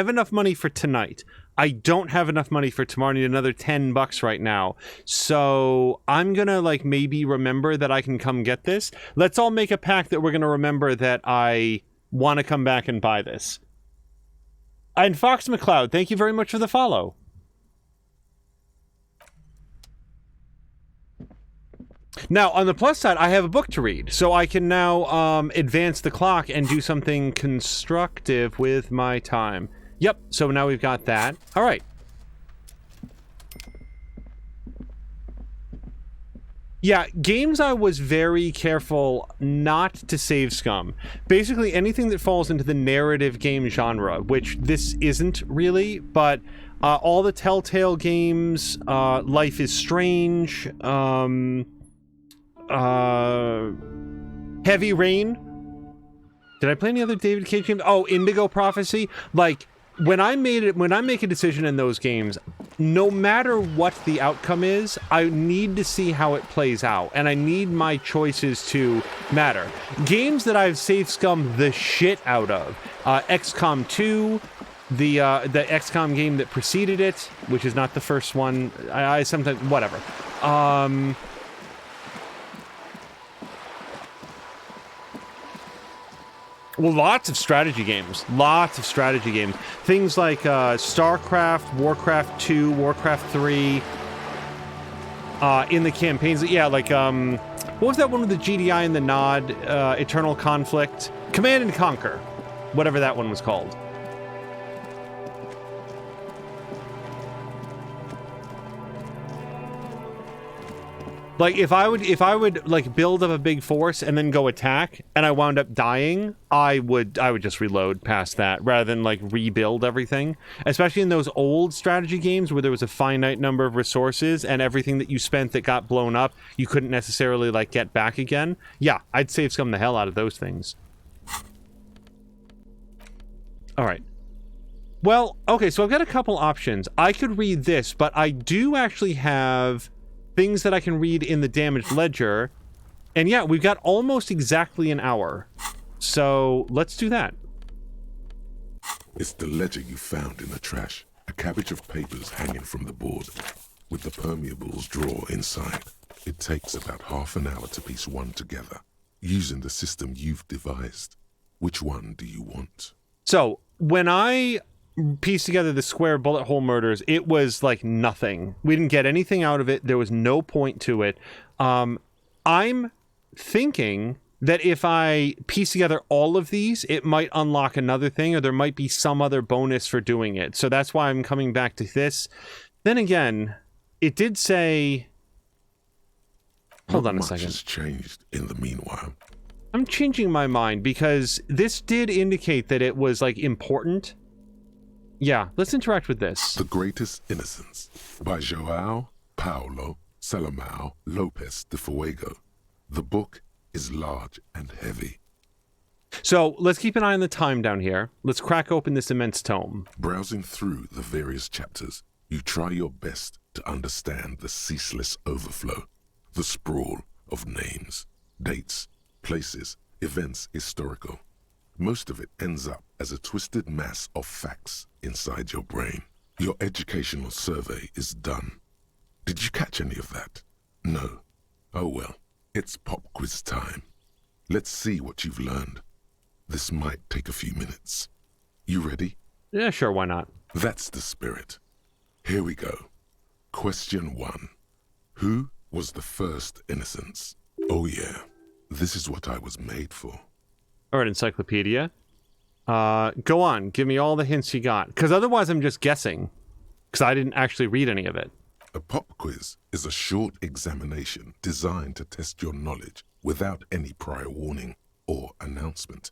A: enough money for tonight. I don't have enough money for tomorrow. I need another $10 right now. So I'm gonna maybe remember that I can come get this. Let's all make a pact that we're gonna remember that I want to come back and buy this. And Fox McCloud, thank you very much for the follow. Now, on the plus side, I have a book to read, so I can now advance the clock and do something constructive with my time. Yep, so now we've got that. All right. Yeah, games I was very careful not to save scum. Basically, anything that falls into the narrative game genre, which this isn't really, but all the Telltale games, Life is Strange, Heavy Rain. Did I play any other David Cage games? Oh, Indigo Prophecy. When I make a decision in those games, no matter what the outcome is, I need to see how it plays out, and I need my choices to matter. Games that I've saved scum the shit out of, XCOM 2, the XCOM game that preceded it, which is not the first one. I sometimes whatever. Well, lots of strategy games. Things like StarCraft, Warcraft 2, Warcraft 3. In the campaigns, yeah, what was that one with the GDI and the Nod? Eternal Conflict? Command and Conquer. Whatever that one was called. If I would build up a big force and then go attack and I wound up dying, I would just reload past that rather than rebuild everything. Especially in those old strategy games where there was a finite number of resources and everything that you spent that got blown up, you couldn't necessarily get back again. Yeah, I'd save some the hell out of those things. All right. Well, okay, so I've got a couple options. I could read this, but I do actually have things that I can read in the damaged ledger. And yeah, we've got almost exactly an hour. So let's do that.
C: It's the ledger you found in the trash. A cabbage of papers hanging from the board, with the permeables drawer inside. It takes about half an hour to piece one together, using the system you've devised. Which one do you want?
A: So, when I pieced together the square bullet hole murders, it was nothing. We didn't get anything out of it. There was no point to it. I'm thinking that if I piece together all of these, it might unlock another thing, or there might be some other bonus for doing it. So that's why I'm coming back to this. Then again, it did say... Hold on a second.
C: Not much has changed in the meanwhile.
A: I'm changing my mind because this did indicate that it was, like, important. Yeah, let's interact with this.
C: The Greatest Innocence by João Paulo Salomão Lopes de Fuego. The book is large and heavy.
A: So let's keep an eye on the time down here. Let's crack open this immense tome.
C: Browsing through the various chapters, you try your best to understand the ceaseless overflow, the sprawl of names, dates, places, events historical. Most of it ends up as a twisted mass of facts inside your brain. Your educational survey is done. Did you catch any of that? No. Oh well, it's pop quiz time. Let's see what you've learned. This might take a few minutes. You ready?
A: Yeah, sure, why not?
C: That's the spirit. Here we go. Question 1. Who was the first innocence? Oh yeah, this is what I was made for.
A: All right, encyclopedia. Go on, give me all the hints you got. Because otherwise I'm just guessing. Because I didn't actually read any of it.
C: A pop quiz is a short examination designed to test your knowledge without any prior warning or announcement.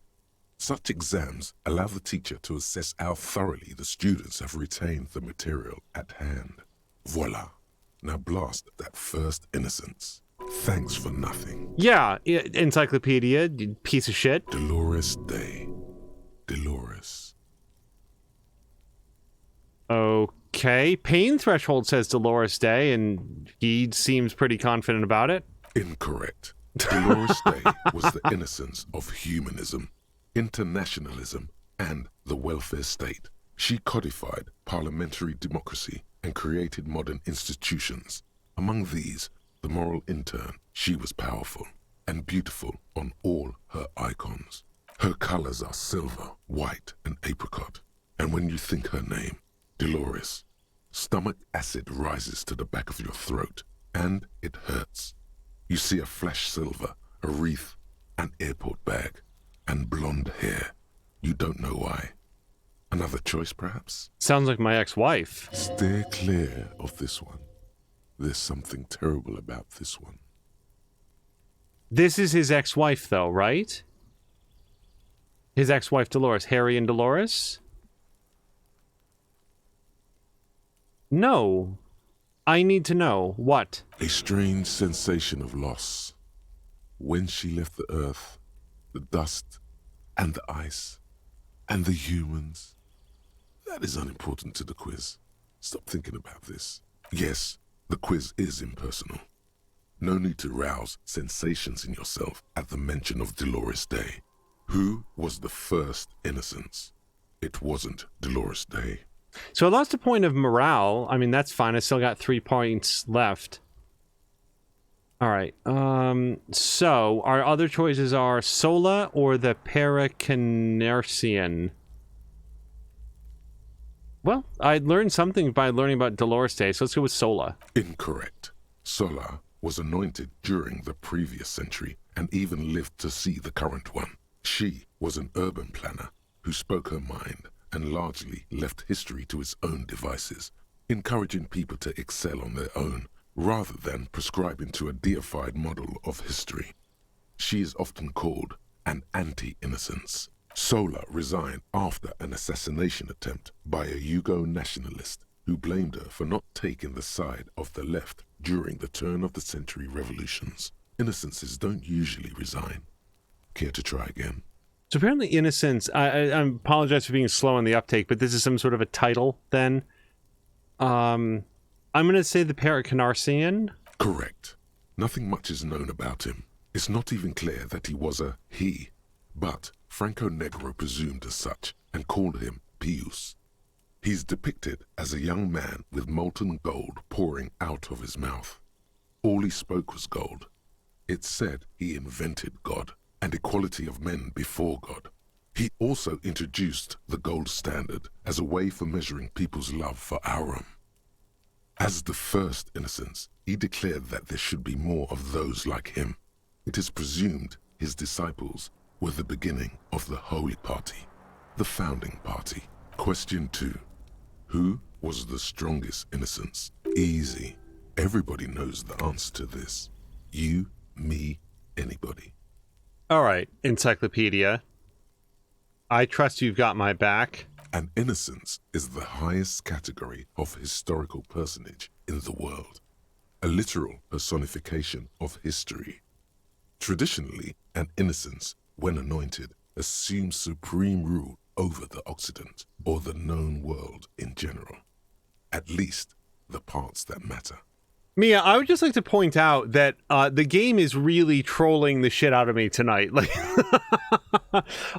C: Such exams allow the teacher to assess how thoroughly the students have retained the material at hand. Voila. Now blast that first innocence. Thanks for nothing.
A: Yeah, encyclopedia, you piece of shit.
C: Dolores Day. Dolores.
A: Okay, pain threshold says Dolores Day, and he seems pretty confident about it.
C: Incorrect. Dolores Day was the innocence of humanism, internationalism, and the welfare state. She codified parliamentary democracy and created modern institutions. Among these, the moral intern, she was powerful and beautiful on all her icons. Her colors are silver, white, and apricot. And when you think her name, Dolores, stomach acid rises to the back of your throat, and it hurts. You see a flash silver, a wreath, an airport bag, and blonde hair. You don't know why. Another choice, perhaps?
A: Sounds like my ex-wife.
C: Steer clear of this one. There's something terrible about this one.
A: This is his ex-wife, though, right? His ex-wife, Dolores. Harry and Dolores? No. I need to know. What?
C: A strange sensation of loss. When she left the earth, the dust, and the ice, and the humans. That is unimportant to the quiz. Stop thinking about this. Yes, the quiz is impersonal. No need to rouse sensations in yourself at the mention of Dolores Day. Who was the first innocence? It wasn't Dolores Day.
A: So I lost a point of morale. I mean, that's fine. I still got 3 points left. All right. So our other choices are Sola or the Pericanarsian. Well, I learned something by learning about Dolores Day, so let's go with Sola.
C: Incorrect. Sola was anointed during the previous century and even lived to see the current one. She was an urban planner who spoke her mind and largely left history to its own devices, encouraging people to excel on their own rather than prescribing to a deified model of history. She is often called an anti-innocence. Sola resigned after an assassination attempt by a Yugo nationalist who blamed her for not taking the side of the left during the turn-of-the-century revolutions. Innocences don't usually resign. Care to try again?
A: So apparently Innocence, I apologize for being slow on the uptake, but this is some sort of a title then. I'm going to say the Pericanarsian.
C: Correct. Nothing much is known about him. It's not even clear that he was a he, but Franco Negro presumed as such and called him Pius. He's depicted as a young man with molten gold pouring out of his mouth. All he spoke was gold. It's said he invented God and equality of men before God. He also introduced the gold standard as a way for measuring people's love for Aurum. As the first innocence, he declared that there should be more of those like him. It is presumed his disciples, were the beginning of the Holy Party, the Founding Party. Question 2. Who was the strongest innocence? Easy. Everybody knows the answer to this. You, me, anybody.
A: All right, Encyclopedia. I trust you've got my back.
C: An innocence is the highest category of historical personage in the world, a literal personification of history. Traditionally, an innocence, when anointed, assumes supreme rule over the Occident or the known world in general, at least the parts that matter.
A: Mia, I would just like to point out that the game is really trolling the shit out of me tonight. Like,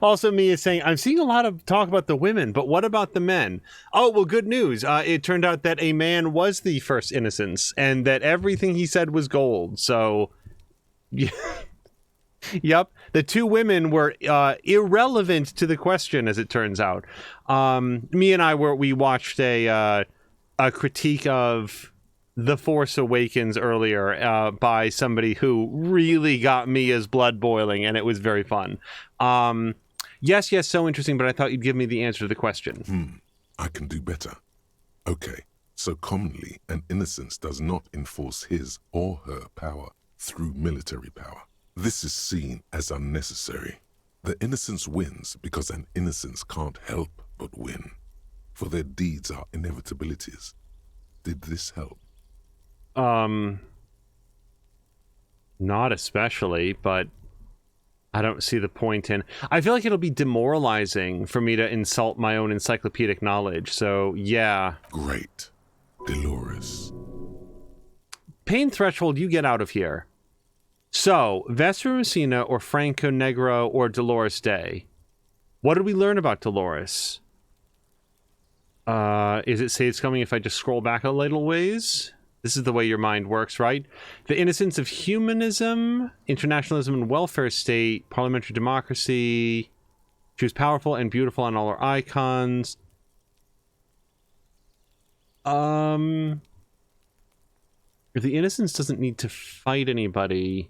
A: also, Mia saying, I'm seeing a lot of talk about the women, but what about the men? Oh, well, good news. It turned out that a man was the first innocence, and that everything he said was gold. So, yep, the two women were irrelevant to the question, as it turns out. Me and I we watched a critique of The Force Awakens earlier by somebody who really got Mia's blood boiling, and it was very fun. Yes, so interesting, but I thought you'd give me the answer to the question.
C: I can do better. Okay, so commonly an innocence does not enforce his or her power through military power. This is seen as unnecessary. The innocence wins because an innocence can't help but win, for their deeds are inevitabilities. Did this help?
A: Not especially, but I don't see the point in... I feel like it'll be demoralizing for me to insult my own encyclopedic knowledge, so yeah.
C: Great. Dolores.
A: Pain threshold, you get out of here. So, Vesper Messina or Franco Negro or Dolores Day? What did we learn about Dolores? Is it say it's coming if I just scroll back a little ways? This is the way your mind works, right? The innocence of humanism, internationalism and welfare state, parliamentary democracy. She was powerful and beautiful on all her icons. If the innocence doesn't need to fight anybody...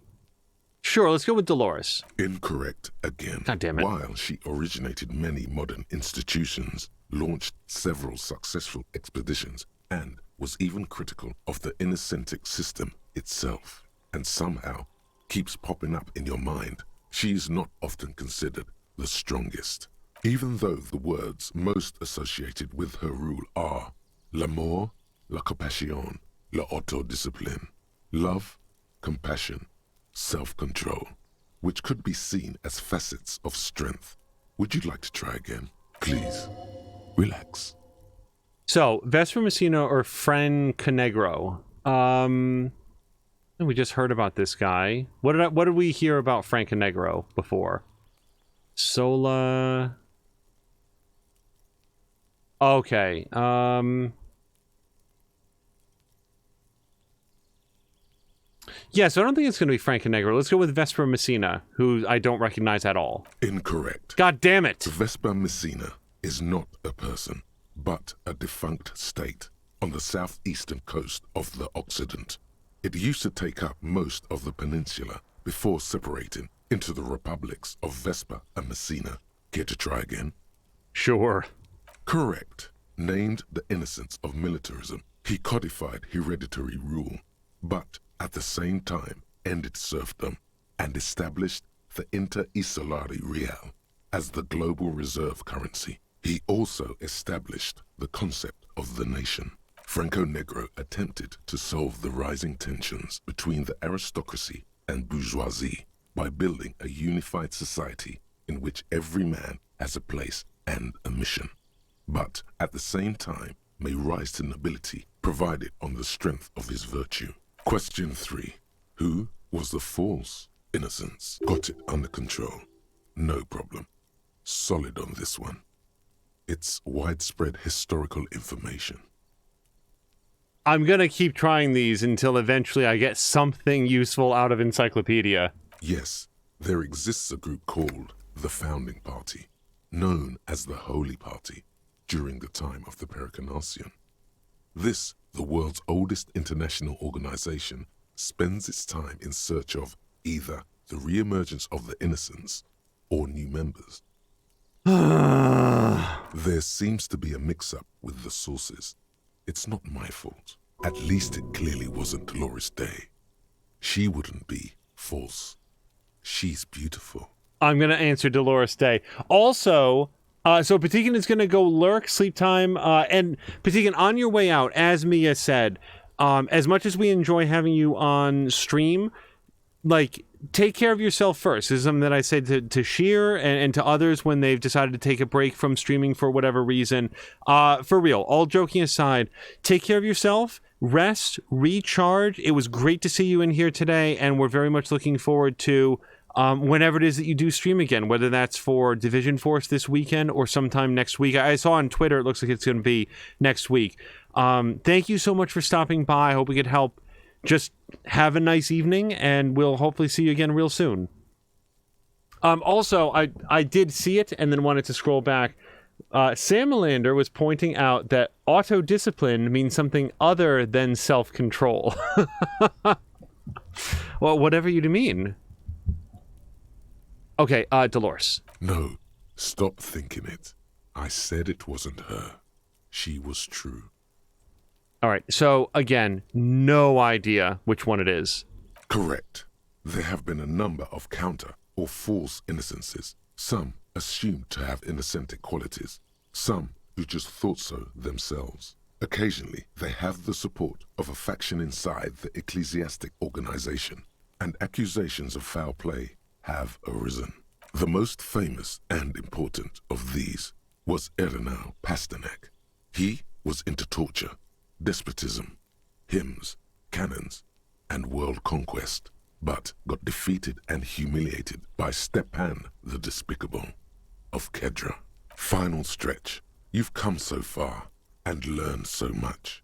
A: Sure, let's go with Dolores.
C: Incorrect again.
A: God damn it.
C: While she originated many modern institutions, launched several successful expeditions, and was even critical of the innocentic system itself, and somehow keeps popping up in your mind, she is not often considered the strongest. Even though the words most associated with her rule are l'amour, la compassion, la autodiscipline, love, compassion, self-control, which could be seen as facets of strength. Would you like to try again? Please, relax.
A: So, Vesper Messina or Franco Negro? We just heard about this guy. What did we hear about Franco Negro before? Sola... Okay, yeah, so I don't think it's going to be Franco Negro. Let's go with Vesper Messina, who I don't recognize at all.
C: Incorrect.
A: God damn it!
C: Vesper Messina is not a person, but a defunct state on the southeastern coast of the Occident. It used to take up most of the peninsula before separating into the republics of Vesper and Messina. Care to try again?
A: Sure.
C: Correct. Named the innocence of militarism, he codified hereditary rule, but at the same time ended serfdom and established the Inter-Isolari Real as the global reserve currency. He also established the concept of the nation. Franco Negro attempted to solve the rising tensions between the aristocracy and bourgeoisie by building a unified society in which every man has a place and a mission, but at the same time may rise to nobility provided on the strength of his virtue. Question 3. Who was the false innocence? Got it under control. No problem. Solid on this one. It's widespread historical information.
A: I'm gonna keep trying these until eventually I get something useful out of Encyclopedia.
C: Yes, there exists a group called the Founding Party, known as the Holy Party, during the time of the Pericarnassian. This, the world's oldest international organization, spends its time in search of either the re-emergence of the Innocents, or new members. There seems to be a mix-up with the sources. It's not my fault. At least it clearly wasn't Dolores Day. She wouldn't be false. She's beautiful.
A: I'm going to answer Dolores Day. Also, so Patikin is going to go lurk, sleep time, and Patikin, on your way out, as Mia said, as much as we enjoy having you on stream, like, take care of yourself first. This is something that I said to Sheer and to others when they've decided to take a break from streaming for whatever reason. For real, all joking aside, take care of yourself, rest, recharge. It was great to see you in here today, and we're very much looking forward to whenever it is that you do stream again, whether that's for Division Force this weekend or sometime next week. I saw on Twitter it looks like it's going to be next week. Thank you so much for stopping by. I hope we could help. Just have a nice evening, and we'll hopefully see you again real soon. Also, I did see it and then wanted to scroll back. Sam Melander was pointing out that auto-discipline means something other than self-control. Well, whatever you mean. Okay, Dolores.
C: No, stop thinking it. I said it wasn't her. She was true.
A: All right, so again, no idea which one it is.
C: Correct. There have been a number of counter or false innocences, some assumed to have innocentic qualities, some who just thought so themselves. Occasionally, they have the support of a faction inside the ecclesiastic organization, and accusations of foul play have arisen. The most famous and important of these was Ernau Pasternak. He was into torture, despotism, hymns, cannons, and world conquest, but got defeated and humiliated by Stepan the Despicable of Kedra. Final stretch. You've come so far and learned so much.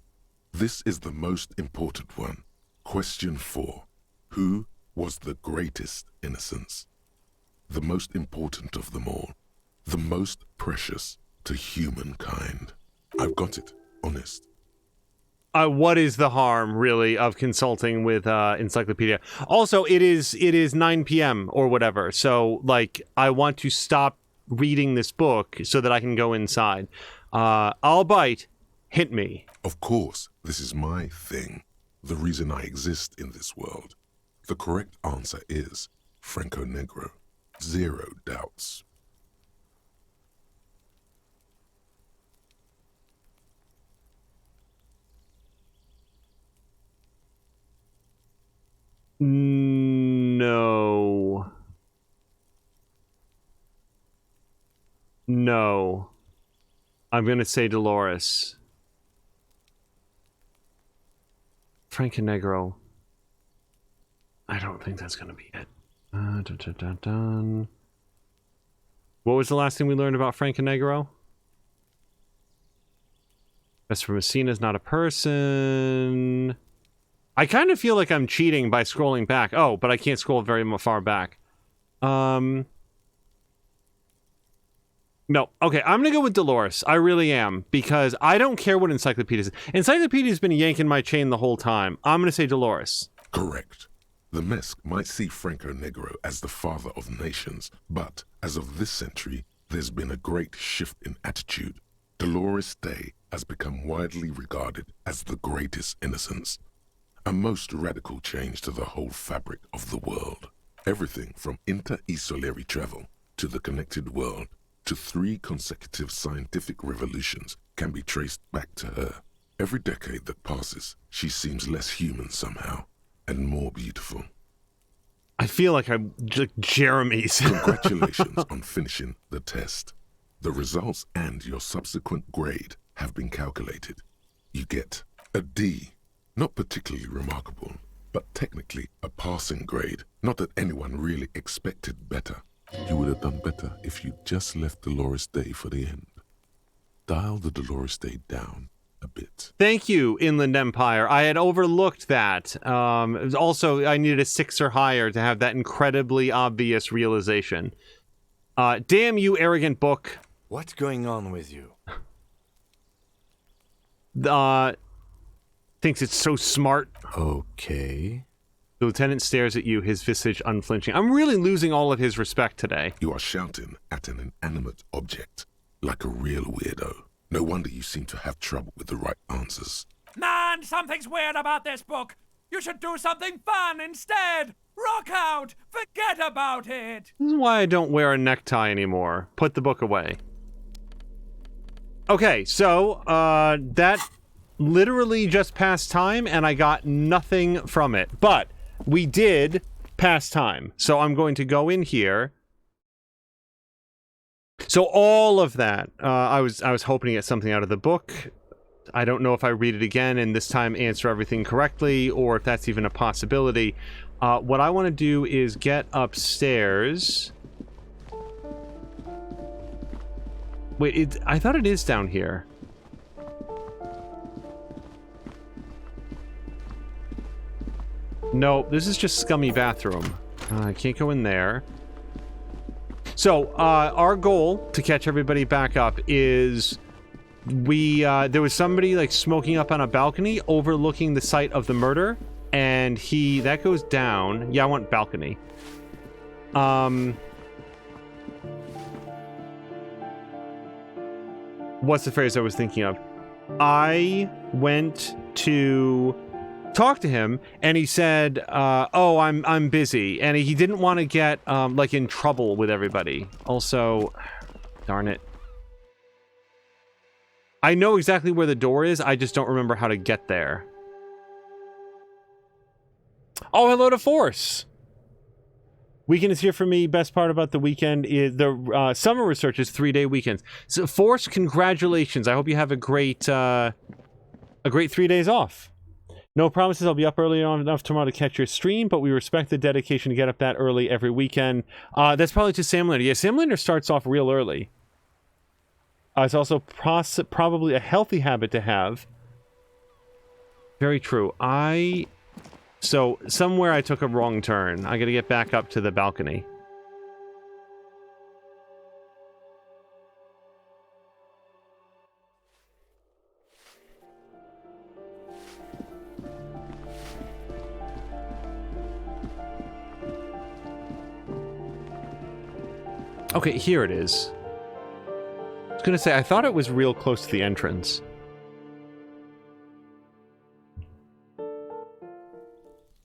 C: This is the most important one. Question 4. Who was the greatest innocence? The most important of them all. The most precious to humankind. I've got it. Honest.
A: What is the harm, really, of consulting with Encyclopedia? Also, it is 9 p.m. or whatever, so, like, I want to stop reading this book so that I can go inside. I'll bite. Hit me.
C: Of course, this is my thing. The reason I exist in this world. The correct answer is Franco Negro. 0 doubts.
A: No. No. I'm going to say Dolores. Franco-Negro. I don't think that's going to be it. What was the last thing we learned about Franco-Negro? Vesper Messina's not a person. I kind of feel like I'm cheating by scrolling back. Oh, but I can't scroll very far back. No. Okay, I'm going to go with Dolores. I really am. Because I don't care what Encyclopedia is. Encyclopedia's been yanking my chain the whole time. I'm going to say Dolores.
C: Correct. The Mesk might see Franco Negro as the father of nations, but as of this century, there's been a great shift in attitude. Dolores Day has become widely regarded as the greatest innocence. A most radical change to the whole fabric of the world. Everything from inter-esolary travel to the connected world to 3 consecutive scientific revolutions can be traced back to her. Every decade that passes, she seems less human somehow and more beautiful.
A: I feel like I'm Jeremy's.
C: Congratulations on finishing the test. The results and your subsequent grade have been calculated. You get a D. Not particularly remarkable, but technically a passing grade. Not that anyone really expected better. You would have done better if you just left Dolores Day for the end. Dial the Dolores Day down a bit.
A: Thank you, Inland Empire. I had overlooked that. Also, I needed a 6 or higher to have that incredibly obvious realization. Damn you, arrogant book.
D: What's going on with you?
A: Thinks it's so smart.
D: Okay.
A: The lieutenant stares at you, his visage unflinching. I'm really losing all of his respect today.
C: You are shouting at an inanimate object, like a real weirdo. No wonder you seem to have trouble with the right answers.
N: Man, something's weird about this book. You should do something fun instead. Rock out. Forget about it.
A: This is why I don't wear a necktie anymore. Put the book away. Okay, so, that literally just passed time, and I got nothing from it. But we did pass time. So I'm going to go in here. So all of that, I was hoping to get something out of the book. I don't know if I read it again and this time answer everything correctly, or if that's even a possibility. What I want to do is get upstairs. Wait, I thought it is down here. No, this is just scummy bathroom. I can't go in there. So, our goal to catch everybody back up is there was somebody like smoking up on a balcony overlooking the site of the murder, and that goes down. Yeah, I want balcony. What's the phrase I was thinking of? I went to talk to him, and he said, oh, I'm busy, and he didn't want to get like in trouble with everybody. Also, darn it, I know exactly where the door is, I just don't remember how to get there. Oh, hello to Force. Weekend is here for me. Best part about the weekend is the summer research is 3-day weekends. So Force, congratulations. I hope you have a great 3 days off. No promises I'll be up early enough tomorrow to catch your stream, but we respect the dedication to get up that early every weekend. That's probably to Sam Lander. Yeah, Sam Lander starts off real early. It's also probably a healthy habit to have. Very true. So, somewhere I took a wrong turn. I gotta get back up to the balcony. Okay, here it is. I was gonna say, I thought it was real close to the entrance.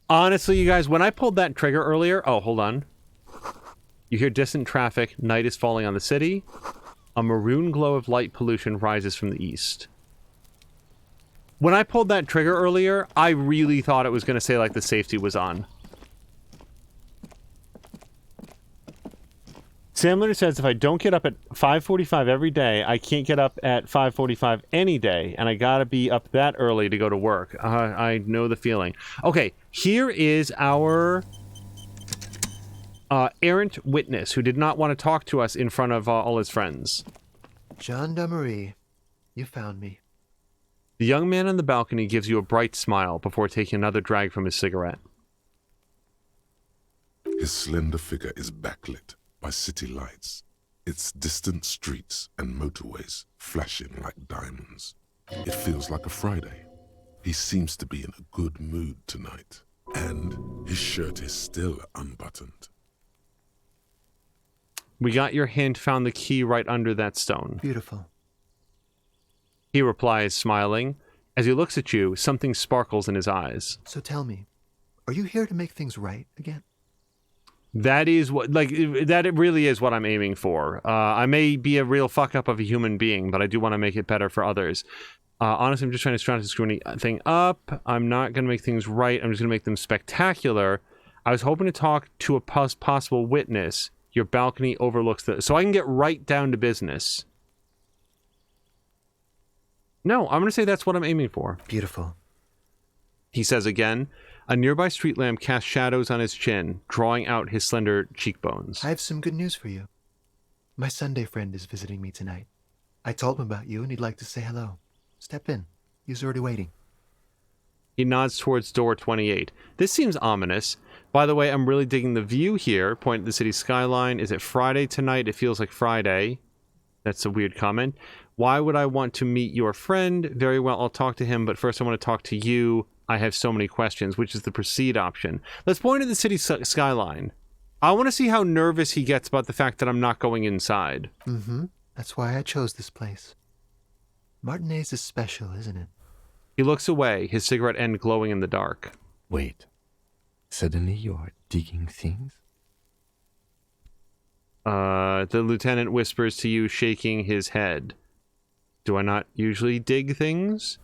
A: Honestly, you guys, when I pulled that trigger earlier... Oh, hold on. You hear distant traffic. Night is falling on the city. A maroon glow of light pollution rises from the east. When I pulled that trigger earlier, I really thought it was going to say, like, the safety was on. Sam Leonard says if I don't get up at 5:45 every day, I can't get up at 5:45 any day, and I gotta be up that early to go to work. I know the feeling. Okay, here is our errant witness who did not want to talk to us in front of all his friends.
O: Gendarmerie, you found me.
A: The young man on the balcony gives you a bright smile before taking another drag from his cigarette.
C: His slender figure is backlit by city lights, its distant streets and motorways flashing like diamonds. It feels like a Friday. He seems to be in a good mood tonight, and his shirt is still unbuttoned.
A: We got your hint, found the key right under that stone.
O: Beautiful.
A: He replies, smiling. As he looks at you, something sparkles in his eyes.
O: So tell me, are you here to make things right again?
A: That is what, like, that it really is what I'm aiming for. I may be a real fuck-up of a human being, but I do want to make it better for others. Honestly, I'm just trying to screw anything up. I'm not going to make things right. I'm just going to make them spectacular. I was hoping to talk to a possible witness. Your balcony overlooks the... So I can get right down to business. No, I'm going to say that's what I'm aiming for.
O: Beautiful.
A: He says again. A nearby street lamp casts shadows on his chin, drawing out his slender cheekbones.
O: I have some good news for you. My Sunday friend is visiting me tonight. I told him about you and he'd like to say hello. Step in. He's already waiting.
A: He nods towards door 28. This seems ominous. By the way, I'm really digging the view here. Point at the city skyline. Is it Friday tonight? It feels like Friday. That's a weird comment. Why would I want to meet your friend? Very well, I'll talk to him, but first I want to talk to you. I have so many questions, which is the proceed option. Let's point at the city skyline. I want to see how nervous he gets about the fact that I'm not going inside.
O: Mm-hmm. That's why I chose this place. Martinez is special, isn't it?
A: He looks away, his cigarette end glowing in the dark.
D: Wait. Suddenly you are digging things?
A: The lieutenant whispers to you, shaking his head. Do I not usually dig things?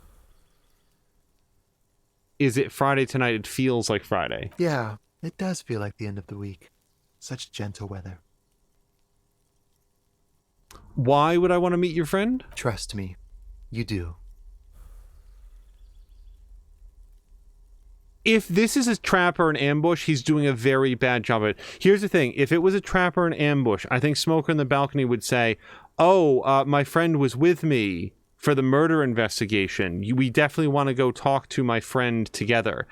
A: Is it Friday tonight? It feels like Friday.
O: Yeah, it does feel like the end of the week. Such gentle weather.
A: Why would I want to meet your friend?
O: Trust me, you do.
A: If this is a trap or an ambush, he's doing a very bad job of it. Here's the thing. If it was a trap or an ambush, I think Smoker in the balcony would say, oh, my friend was with me for the murder investigation. We definitely want to go talk to my friend together.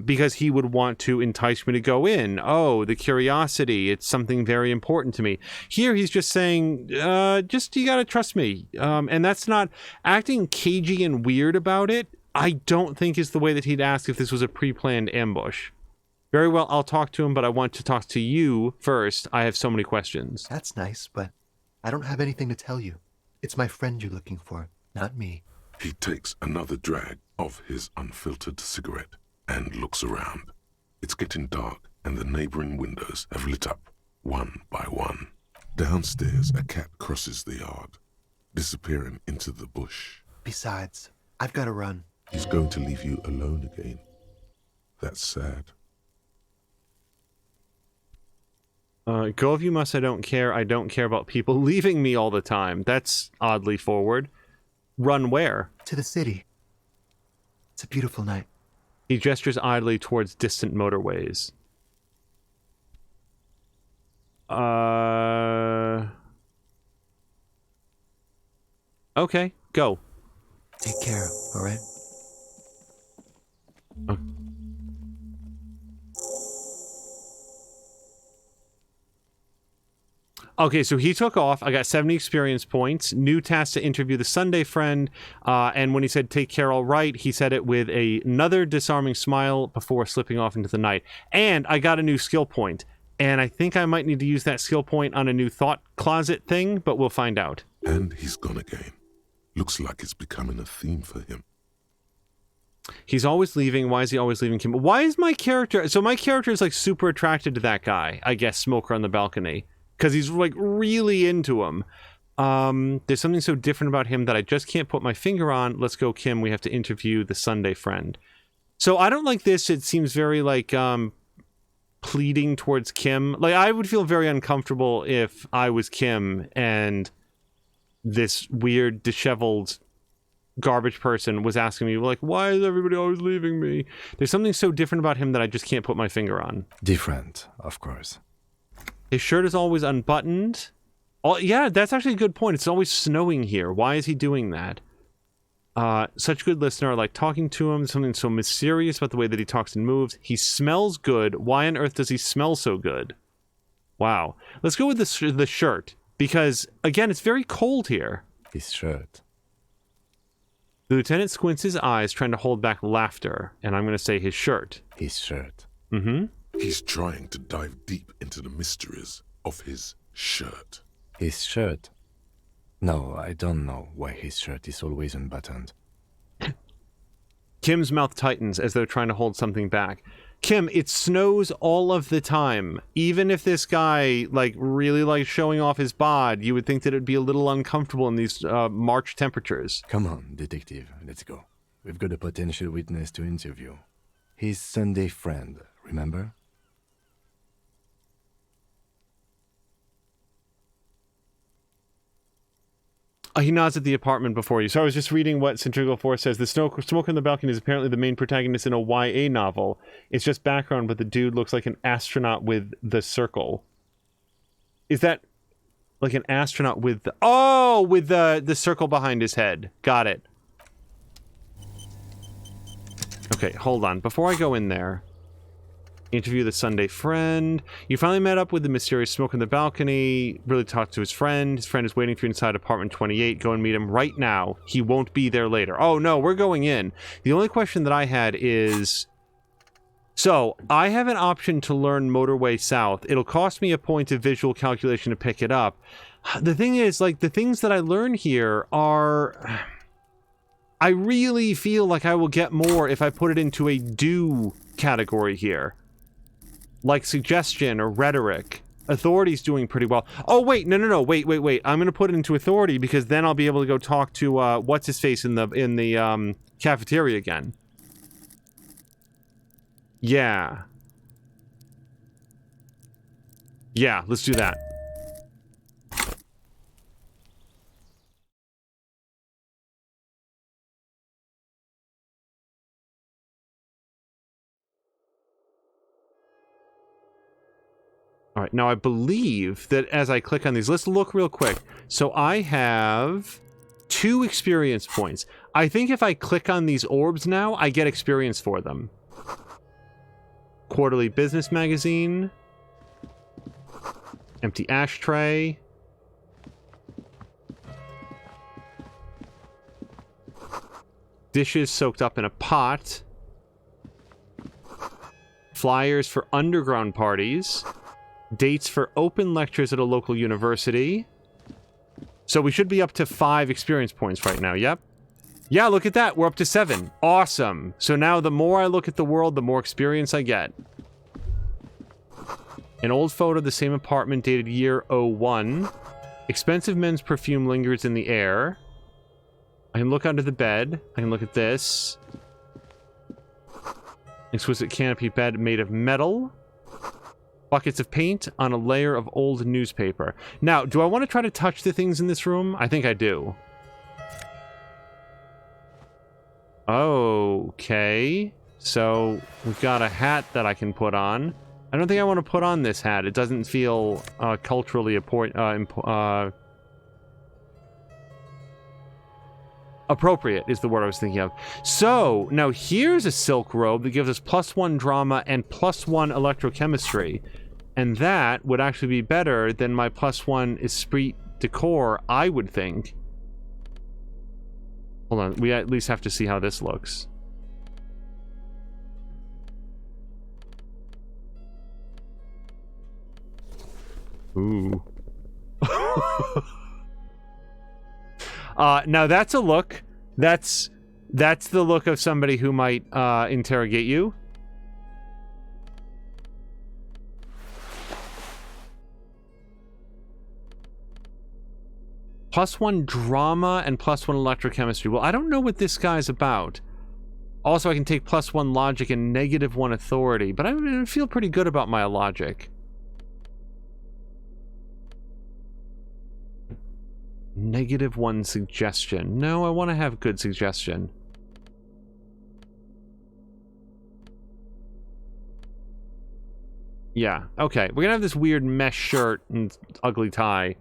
A: Because he would want to entice me to go in. Oh, the curiosity. It's something very important to me. Here, he's just saying, you gotta trust me. And that's not acting cagey and weird about it. I don't think is the way that he'd ask if this was a pre-planned ambush. Very well, I'll talk to him, but I want to talk to you first. I have so many questions.
O: That's nice, but I don't have anything to tell you. It's my friend you're looking for, not me.
C: He takes another drag of his unfiltered cigarette and looks around. It's getting dark, and the neighboring windows have lit up, one by one. Downstairs, a cat crosses the yard, disappearing into the bush.
O: Besides, I've got to run.
C: He's going to leave you alone again. That's sad.
A: Go if you must, I don't care. I don't care about people leaving me all the time. That's oddly forward. Run where?
O: To the city. It's a beautiful night.
A: He gestures idly towards distant motorways. Okay, go.
O: Take care, all right?
A: Okay, so he took off. I got 70 experience points. New task to interview the Sunday friend. And when he said, take care, all right, he said it with another disarming smile before slipping off into the night. And I got a new skill point. And I think I might need to use that skill point on a new thought closet thing, but we'll find out.
C: And he's gone again. Looks like it's becoming a theme for him.
A: He's always leaving. Why is he always leaving Kim? Why is my character... So my character is like super attracted to that guy, I guess, Smoker on the balcony. Because he's like really into him. There's something so different about him that I just can't put my finger on. Let's go, Kim. We have to interview the Sunday friend. So I don't like this. It seems very like pleading towards Kim. Like I would feel very uncomfortable if I was Kim and this weird disheveled garbage person was asking me like, why is everybody always leaving me? There's something so different about him that I just can't put my finger on.
D: Different, of course.
A: His shirt is always unbuttoned. Oh, yeah, that's actually a good point. It's always snowing here. Why is he doing that? Such good listener. I like talking to him. Something so mysterious about the way that he talks and moves. He smells good. Why on earth does he smell so good? Wow. Let's go with the shirt. Because, again, it's very cold here.
D: His shirt.
A: The lieutenant squints his eyes, trying to hold back laughter. And I'm going to say his shirt.
D: His shirt.
A: Mm-hmm.
C: He's trying to dive deep into the mysteries of his shirt.
D: His shirt? No, I don't know why his shirt is always unbuttoned.
A: Kim's mouth tightens as though trying to hold something back. Kim, it snows all of the time. Even if this guy, like, really likes showing off his bod, you would think that it'd be a little uncomfortable in these March temperatures.
D: Come on, detective, let's go. We've got a potential witness to interview. His Sunday friend, remember?
A: He nods at the apartment before you. So I was just reading what Centrifugal Force says. The smoker on the balcony is apparently the main protagonist in a YA novel. It's just background, but the dude looks like an astronaut with the circle. Is that like an astronaut with the... Oh, with the circle behind his head. Got it. Okay, hold on. Before I go in there... Interview the Sunday friend. You finally met up with the mysterious smoke on the balcony. Really talked to his friend. His friend is waiting for you inside apartment 28. Go and meet him right now. He won't be there later. Oh, no, we're going in. The only question that I had is... So, I have an option to learn Motorway South. It'll cost me a point of visual calculation to pick it up. The thing is, like, the things that I learn here are... I really feel like I will get more if I put it into a do category here. Like suggestion or rhetoric. Authority's doing pretty well. Oh, wait, no, wait. I'm gonna put it into authority because then I'll be able to go talk to, what's-his-face in the cafeteria again. Yeah. Yeah, let's do that. All right, now I believe that as I click on these, let's look real quick. So I have 2 experience points. I think if I click on these orbs now, I get experience for them. Quarterly business magazine. Empty ashtray. Dishes soaked up in a pot. Flyers for underground parties. Dates for open lectures at a local university. So we should be up to 5 experience points right now, yep. Yeah, look at that, we're up to 7. Awesome. So now the more I look at the world, the more experience I get. An old photo of the same apartment dated year 01. Expensive men's perfume lingers in the air. I can look under the bed. I can look at this. Exquisite canopy bed made of metal. Buckets of paint on a layer of old newspaper. Now, do I want to try to touch the things in this room? I think I do. Okay. So, we've got a hat that I can put on. I don't think I want to put on this hat. It doesn't feel culturally appropriate is the word I was thinking of. So, now here's a silk robe that gives us +1 drama and +1 electrochemistry. And that would actually be better than my +1 esprit de corps, I would think. Hold on, we at least have to see how this looks. Ooh. Now that's a look. That's the look of somebody who might interrogate you. +1 drama and +1 electrochemistry. Well, I don't know what this guy's about. Also, I can take +1 logic and -1 authority, but I feel pretty good about my logic. -1 suggestion. No, I want to have good suggestion. Yeah, okay. We're gonna have this weird mesh shirt and ugly tie.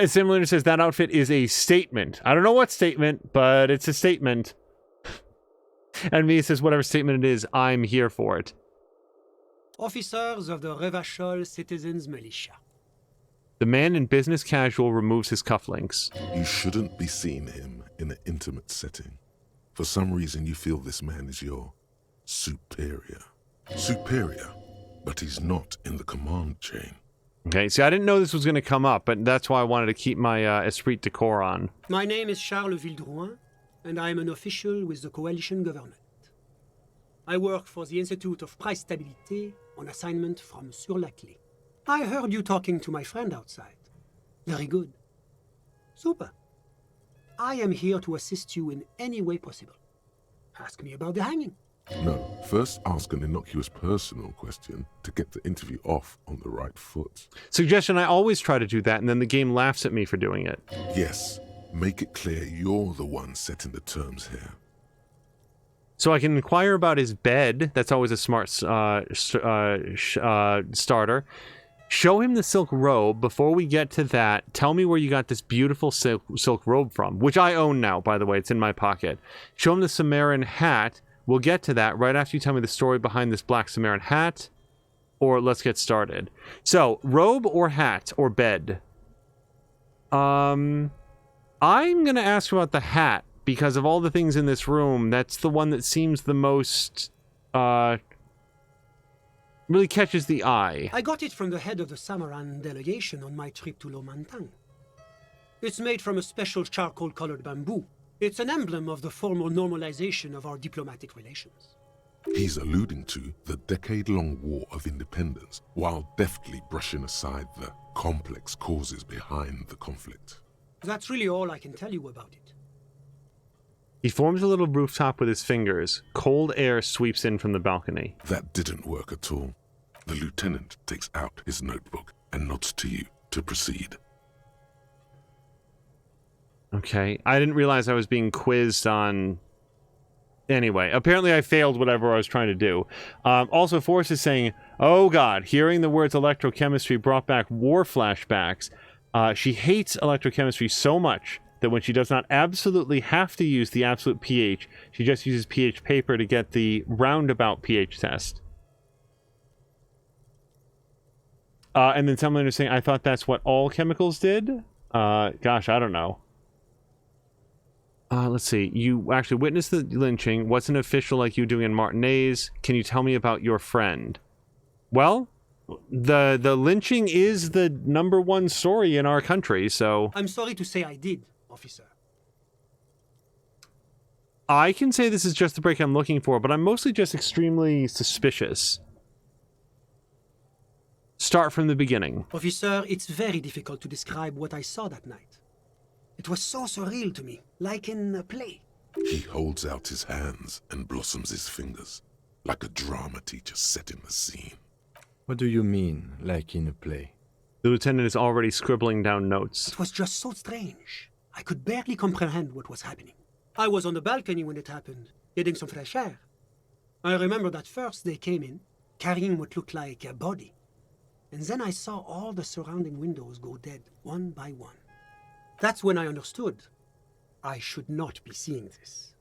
A: Simulator says that outfit is a statement. I don't know what statement, but it's a statement. And Mia says whatever statement it is, I'm here for it.
P: Officers of the Revachol Citizens Militia.
A: The man in business casual removes his cufflinks.
C: You shouldn't be seeing him in an intimate setting. For some reason you feel this man is your superior. Superior, but he's not in the command chain.
A: Okay, see, I didn't know this was going to come up, but that's why I wanted to keep my esprit de corps on.
P: My name is Charles Vildrouin, and I am an official with the coalition government. I work for the Institute of Price Stabilité on assignment from Sur-la-Clé. I heard you talking to my friend outside. Very good. Super. I am here to assist you in any way possible. Ask me about the hanging.
C: No, first ask an innocuous personal question to get the interview off on the right foot.
A: Suggestion, I always try to do that, and then the game laughs at me for doing it.
C: Yes, make it clear you're the one setting the terms here.
A: So I can inquire about his bed. That's always a smart starter. Show him the silk robe. Before we get to that, tell me where you got this beautiful silk robe from, which I own now, by the way. It's in my pocket. Show him the Sumerian hat. We'll get to that right after you tell me the story behind this black Sumerian hat. Or let's get started. So, robe or hat or bed? I'm going to ask about the hat, because of all the things in this room, that's the one that seems the most, really catches the eye.
P: I got it from the head of the Samaran delegation on my trip to Lomantang. It's made from a special charcoal-colored bamboo. It's an emblem of the formal normalization of our diplomatic relations.
C: He's alluding to the decade-long War of Independence, while deftly brushing aside the complex causes behind the conflict.
P: That's really all I can tell you about it.
A: He forms a little rooftop with his fingers. Cold air sweeps in from the balcony.
C: That didn't work at all. The lieutenant takes out his notebook and nods to you to proceed.
A: Okay, I didn't realize I was being quizzed on... Anyway, apparently I failed whatever I was trying to do. Also, Forrest is saying, oh god, hearing the words electrochemistry brought back war flashbacks. She hates electrochemistry so much that when she does not absolutely have to use the absolute pH, she just uses pH paper to get the roundabout pH test. And then someone is saying, I thought that's what all chemicals did? Gosh, I don't know. Let's see. You actually witnessed the lynching. What's an official like you doing in Martinez? Can you tell me about your friend? Well, the lynching is the #1 story in our country, so...
P: I'm sorry to say I did, officer.
A: I can say this is just the break I'm looking for, but I'm mostly just extremely suspicious. Start from the beginning.
P: Officer, it's very difficult to describe what I saw that night. It was so surreal to me, like in a play.
C: He holds out his hands and blossoms his fingers, like a drama teacher setting the scene.
D: What do you mean, like in a play?
A: The lieutenant is already scribbling down notes.
P: It was just so strange. I could barely comprehend what was happening. I was on the balcony when it happened, getting some fresh air. I remember that first they came in, carrying what looked like a body. And then I saw all the surrounding windows go dead, one by one. That's when I understood. I should not be seeing this.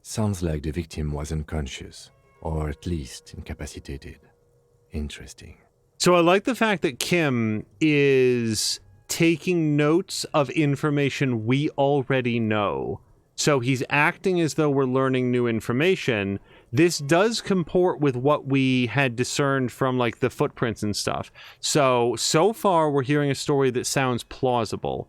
D: Sounds like the victim was unconscious, or at least incapacitated. Interesting.
A: So I like the fact that Kim is taking notes of information we already know. So he's acting as though we're learning new information. This does comport with what we had discerned from, like, the footprints and stuff. So far we're hearing a story that sounds plausible.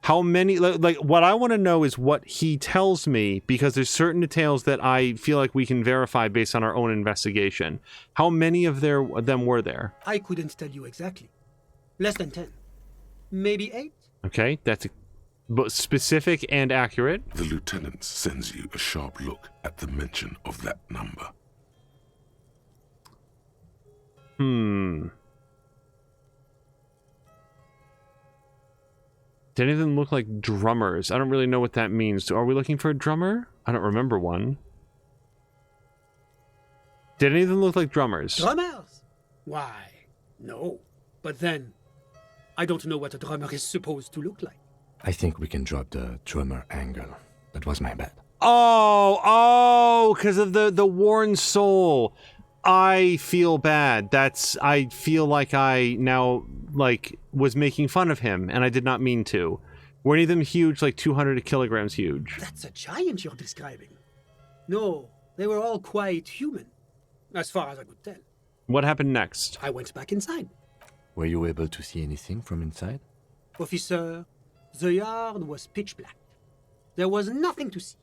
A: How many, like, what I want to know is what he tells me, because there's certain details that I feel like we can verify based on our own investigation. How many of them were there?
P: I couldn't tell you exactly. Less than 10. Maybe 8?
A: Okay, that's specific and accurate.
C: The lieutenant sends you a sharp look at the mention of that number.
A: Did any of them look like drummers? I don't really know what that means. Are we looking for a drummer? I don't remember one. Did any of them look like drummers?
P: Drummers? Why, no. But then, I don't know what a drummer is supposed to look like.
D: I think we can drop the drummer angle. That was my bad.
A: Oh, because of the worn soul. I feel bad. I feel like I now, like, was making fun of him, and I did not mean to. Were any of them huge, like 200 kilograms huge?
P: That's a giant you're describing. No, they were all quite human, as far as I could tell.
A: What happened next?
P: I went back inside.
D: Were you able to see anything from inside?
P: Officer, the yard was pitch black. There was nothing to see,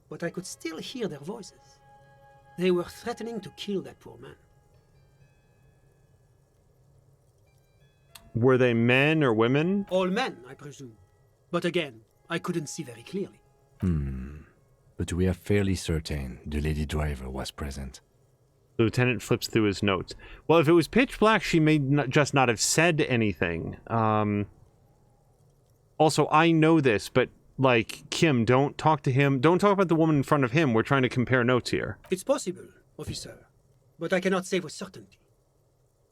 P: but I could still hear their voices. They were threatening to kill that poor man.
A: Were they men or women?
P: All men, I presume. But again, I couldn't see very clearly.
D: But we are fairly certain the lady driver was present.
A: The lieutenant flips through his notes. Well, if it was pitch black, she may just not have said anything. Also, I know this, but, like, Kim, don't talk to him. Don't talk about the woman in front of him. We're trying to compare notes here.
P: It's possible, officer, but I cannot say with certainty.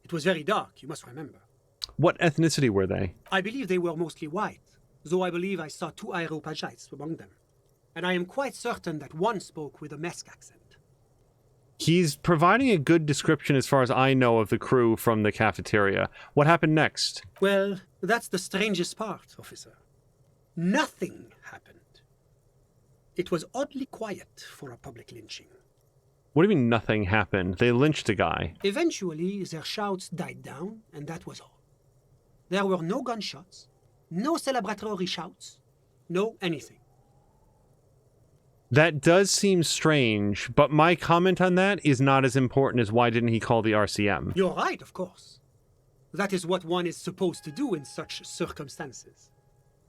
P: It was very dark, you must remember.
A: What ethnicity were they?
P: I believe they were mostly white, though I believe I saw 2 Areopagites among them. And I am quite certain that one spoke with a Mesk accent.
A: He's providing a good description as far as I know of the crew from the cafeteria. What happened next?
P: Well, that's the strangest part, officer. Nothing happened. It was oddly quiet for a public lynching.
A: What do you mean nothing happened? They lynched a guy.
P: Eventually, their shouts died down, and that was all. There were no gunshots, no celebratory shouts, no anything.
A: That does seem strange, but my comment on that is not as important as why didn't he call the RCM?
P: You're right, of course. That is what one is supposed to do in such circumstances.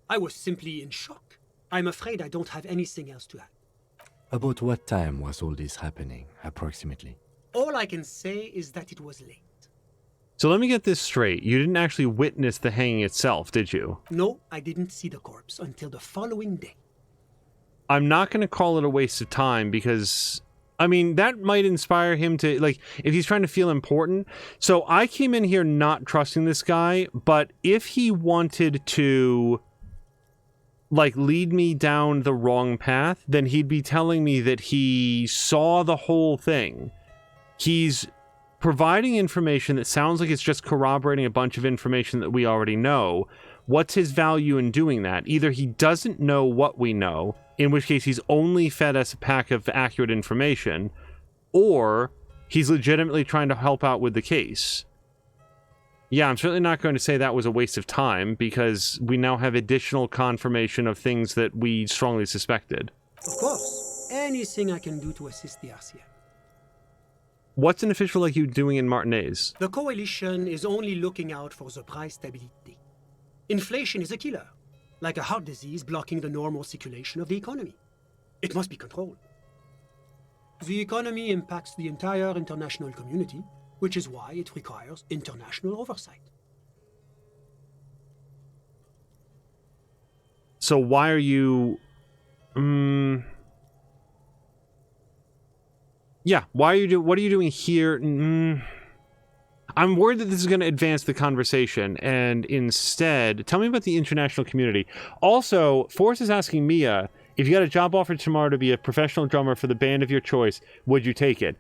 P: I was simply in shock. I'm afraid I don't have anything else to add.
D: About what time was all this happening, approximately?
P: All I can say is that it was late.
A: So let me get this straight. You didn't actually witness the hanging itself, did you?
P: No, I didn't see the corpse until the following day.
A: I'm not going to call it a waste of time because, I mean, that might inspire him to, like, if he's trying to feel important. So I came in here not trusting this guy, but if he wanted to, like, lead me down the wrong path, then he'd be telling me that he saw the whole thing. He's providing information that sounds like it's just corroborating a bunch of information that we already know. What's his value in doing that? Either he doesn't know what we know, in which case he's only fed us a pack of accurate information, or he's legitimately trying to help out with the case. Yeah, I'm certainly not going to say that was a waste of time, because we now have additional confirmation of things that we strongly suspected.
P: Of course, anything I can do to assist the RCM.
A: What's an official like you doing in Martinez?
P: The Coalition is only looking out for the price stability. Inflation is a killer, like a heart disease blocking the normal circulation of the economy. It must be controlled. The economy impacts the entire international community, which is why it requires international oversight.
A: So why are you... Yeah, why are you what are you doing here? I'm worried that this is going to advance the conversation, and instead, tell me about the international community. Also, Forrest is asking Mia, if you got a job offer tomorrow to be a professional drummer for the band of your choice, would you take it?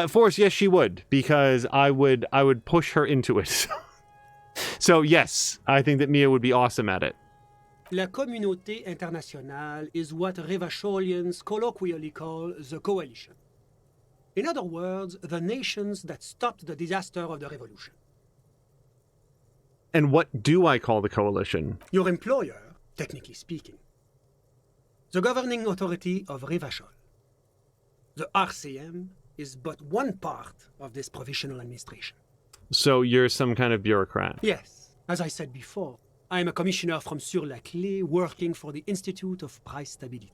A: Forrest, yes, she would, because I would push her into it. So yes, I think that Mia would be awesome at it.
P: La communauté internationale is what Revacholians colloquially call the Coalition. In other words, the nations that stopped the disaster of the revolution.
A: And what do I call the Coalition?
P: Your employer, technically speaking. The governing authority of Revachol. The RCM is but one part of this provisional administration.
A: So you're some kind of bureaucrat?
P: Yes. As I said before, I am a commissioner from Sur-la-Clé working for the Institute of Price Stabilité.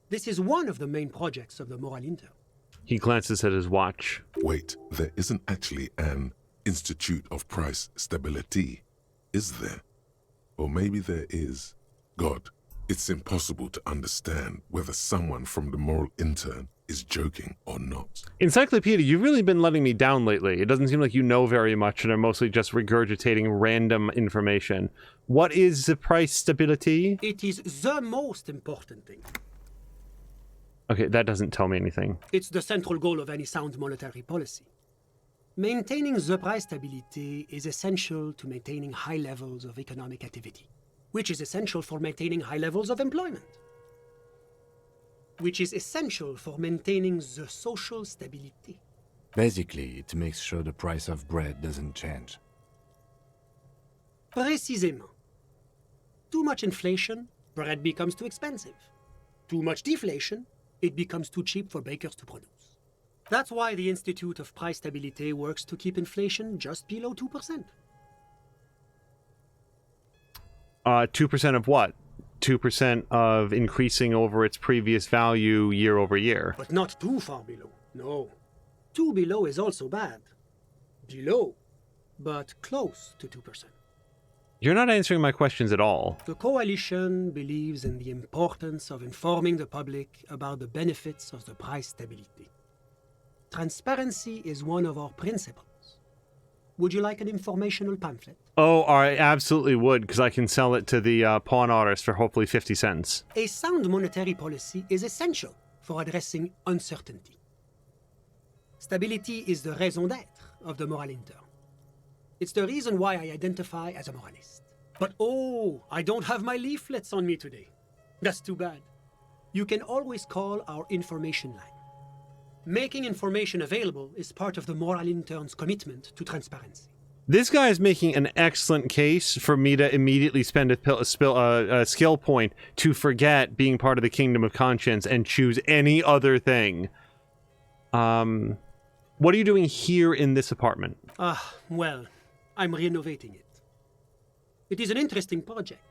P: This is one of the main projects of the Moral Inter.
A: He glances at his watch.
C: Wait, there isn't actually an Institute of Price Stability, is there? Or maybe there is. God, it's impossible to understand whether someone from the Moral Intern is joking or not.
A: Encyclopedia, you've really been letting me down lately. It doesn't seem like you know very much and are mostly just regurgitating random information. What is the price stability?
P: It is the most important thing.
A: Okay, that doesn't tell me anything.
P: It's the central goal of any sound monetary policy. Maintaining the price stability is essential to maintaining high levels of economic activity, which is essential for maintaining high levels of employment, which is essential for maintaining the social stability.
D: Basically, it makes sure the price of bread doesn't change.
P: Précisément. Too much inflation, bread becomes too expensive. Too much deflation, it becomes too cheap for bakers to produce. That's why the Institute of Price Stabilité works to keep inflation just below 2%.
A: 2% of what? 2% of increasing over its previous value year over year.
P: But not too far below, no. Too below is also bad. Below, but close to 2%.
A: You're not answering my questions at all.
P: The Coalition believes in the importance of informing the public about the benefits of the price stability. Transparency is one of our principles. Would you like an informational pamphlet?
A: Oh, I absolutely would, because I can sell it to the pawn artist for hopefully 50 cents.
P: A sound monetary policy is essential for addressing uncertainty. Stability is the raison d'être of the moral intern. It's the reason why I identify as a moralist. But oh, I don't have my leaflets on me today. That's too bad. You can always call our information line. Making information available is part of the moral intern's commitment to transparency.
A: This guy is making an excellent case for me to immediately spend a skill point to forget being part of the Kingdom of Conscience and choose any other thing. What are you doing here in this apartment?
P: Well, I'm renovating it. It is an interesting project.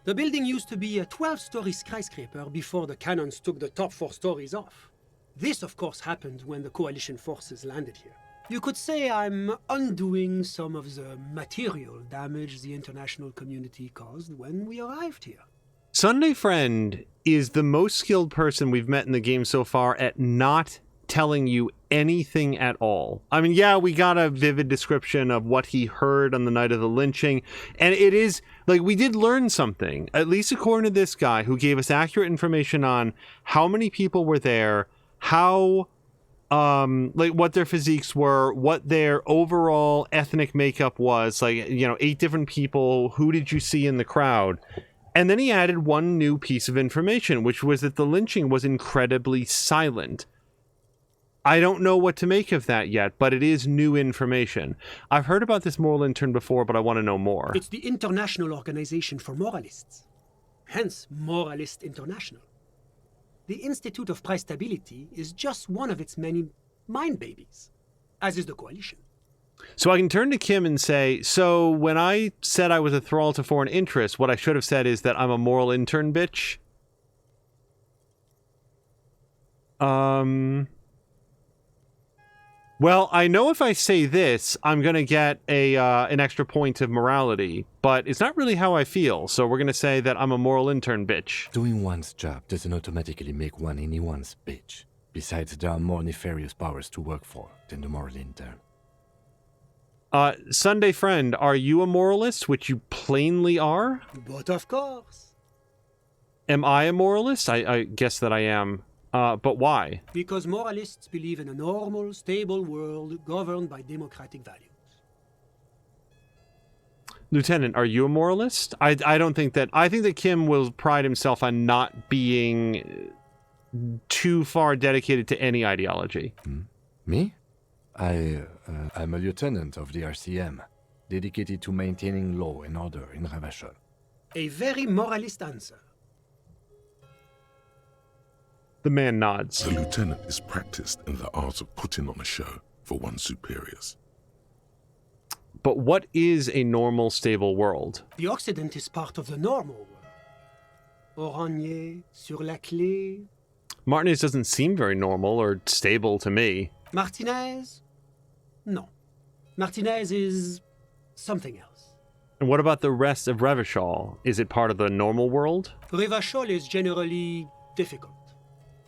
P: The building used to be a 12-story skyscraper before the cannons took the top 4 stories off. This, of course, happened when the Coalition forces landed here. You could say I'm undoing some of the material damage the international community caused when we arrived here.
A: Sunday Friend is the most skilled person we've met in the game so far at not telling you anything at all. I mean, yeah, we got a vivid description of what he heard on the night of the lynching, and it is, like, we did learn something, at least according to this guy, who gave us accurate information on how many people were there, how, like, what their physiques were, what their overall ethnic makeup was, like, you know, 8 different people, who did you see in the crowd? And then he added one new piece of information, which was that the lynching was incredibly silent. I don't know what to make of that yet, but it is new information. I've heard about this moral intern before, but I want to know more.
P: It's the International Organization for Moralists, hence Moralist International. The Institute of Price Stability is just one of its many mind babies, as is the Coalition.
A: So I can turn to Kim and say, so when I said I was a thrall to foreign interests, what I should have said is that I'm a moral intern, bitch. Well, I know if I say this, I'm going to get an extra point of morality, but it's not really how I feel, so we're going to say that I'm a moral intern, bitch.
D: Doing one's job doesn't automatically make one anyone's bitch. Besides, there are more nefarious powers to work for than the moral intern.
A: Sunday Friend, are you a moralist, which you plainly are?
P: But of course.
A: Am I a moralist? I guess that I am. But why?
P: Because moralists believe in a normal, stable world governed by democratic values.
A: Lieutenant, are you a moralist? I don't think that... I think that Kim will pride himself on not being too far dedicated to any ideology.
D: Me? I'm a lieutenant of the RCM, dedicated to maintaining law and order in Ravachol.
P: A very moralist answer.
A: The man nods.
C: The lieutenant is practiced in the art of putting on a show for one's superiors.
A: But what is a normal, stable world?
P: The Occident is part of the normal world. Oranje, sur la clé.
A: Martinez doesn't seem very normal or stable to me.
P: Martinez? No. Martinez is something else.
A: And what about the rest of Revachol? Is it part of the normal world?
P: Revachol is generally difficult.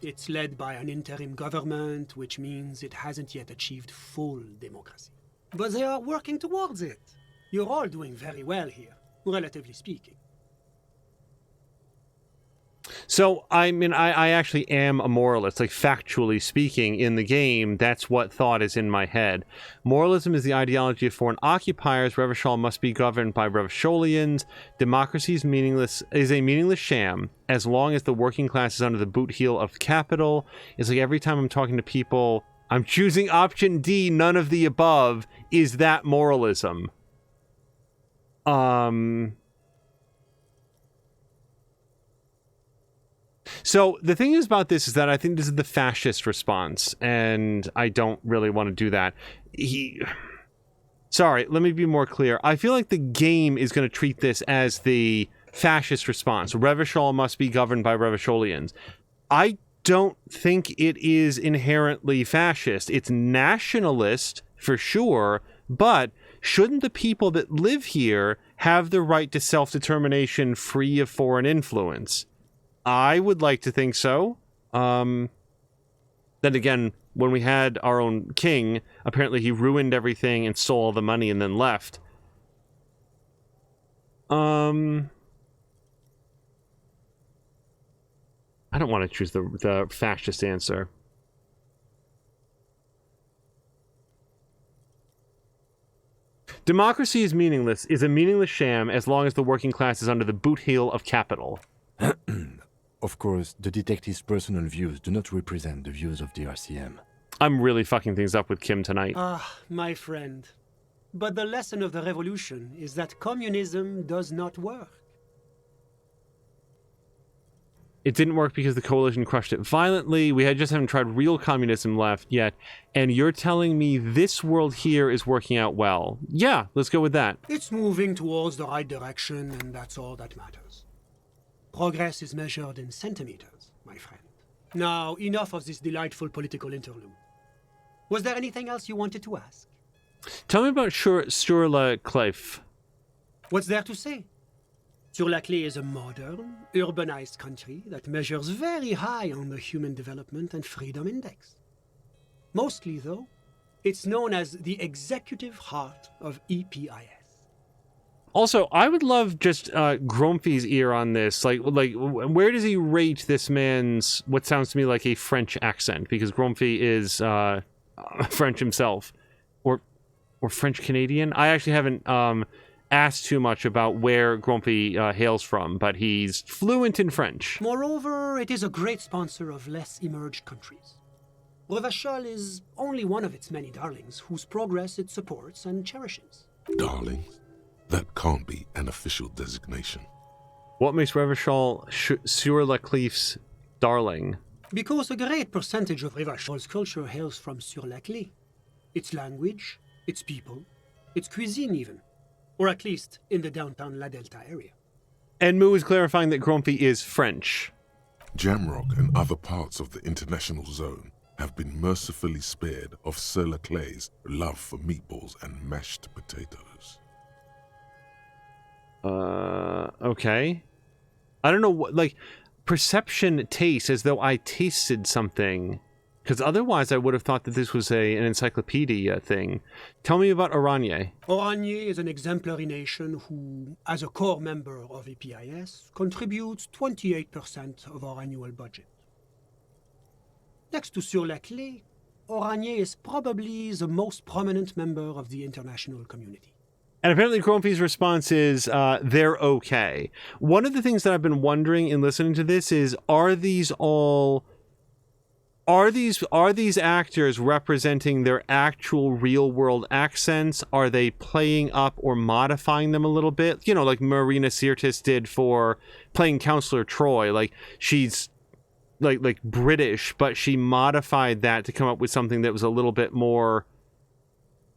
P: It's led by an interim government, which means it hasn't yet achieved full democracy. But they are working towards it. You're all doing very well here, relatively speaking.
A: So, I mean, I actually am a moralist. Like, factually speaking, in the game, that's what thought is in my head. Moralism is the ideology of foreign occupiers. Revachol must be governed by Revacholians. Democracy is a meaningless sham as long as the working class is under the boot heel of capital. It's like every time I'm talking to people, I'm choosing option D, none of the above. Is that moralism? So the thing is about this is that I think this is the fascist response, and I don't really want to do that. Sorry, let me be more clear. I feel like the game is going to treat this as the fascist response. Revachol must be governed by Revacholians. I don't think it is inherently fascist. It's nationalist, for sure, but shouldn't the people that live here have the right to self-determination free of foreign influence? I would like to think so. Then again, when we had our own king, apparently he ruined everything and stole all the money and then left. I don't want to choose the fascist answer. Democracy is a meaningless sham as long as the working class is under the boot heel of capital.
D: Of course, the detective's personal views do not represent the views of the RCM.
A: I'm really fucking things up with Kim tonight.
P: Ah, my friend. But the lesson of the revolution is that communism does not work.
A: It didn't work because the coalition crushed it violently. We just haven't tried real communism left yet. And you're telling me this world here is working out well. Yeah, let's go with that.
P: It's moving towards the right direction, and that's all that matters. Progress is measured in centimeters, my friend. Now, enough of this delightful political interlude. Was there anything else you wanted to ask?
A: Tell me about Sur-la-Clef.
P: What's there to say? Sur-la-Clef is a modern, urbanized country that measures very high on the Human Development and Freedom Index. Mostly, though, it's known as the executive heart of EPIS.
A: Also, I would love just Grumpy's ear on this. Like, where does he rate this man's what sounds to me like a French accent? Because Grumpy is French himself, or French Canadian. I actually haven't asked too much about where Grumpy hails from, but he's fluent in French.
P: Moreover, it is a great sponsor of less emerged countries. Revachol is only one of its many darlings whose progress it supports and cherishes.
C: Darlings? That can't be an official designation.
A: What makes Revachol Sur-la-Clef's darling?
P: Because a great percentage of Revachol's culture hails from Sur-la-Clef. Its language, its people, its cuisine even. Or at least in the downtown La Delta area.
A: And Moo is clarifying that Grumpy is French.
C: Jamrock and other parts of the international zone have been mercifully spared of Sur-la-Clef's love for meatballs and mashed potatoes.
A: Okay. I don't know what, like, perception tastes as though I tasted something. Because otherwise I would have thought that this was an encyclopedia thing. Tell me about Oranje.
P: Oranje is an exemplary nation who, as a core member of EPIS, contributes 28% of our annual budget. Next to Sur-la-Clef, Oranje is probably the most prominent member of the international community.
A: And apparently Grumpy's response is, they're okay. One of the things that I've been wondering in listening to this is, are these actors representing their actual real world accents? Are they playing up or modifying them a little bit? You know, like Marina Sirtis did for playing Counselor Troy. Like, she's like British, but she modified that to come up with something that was a little bit more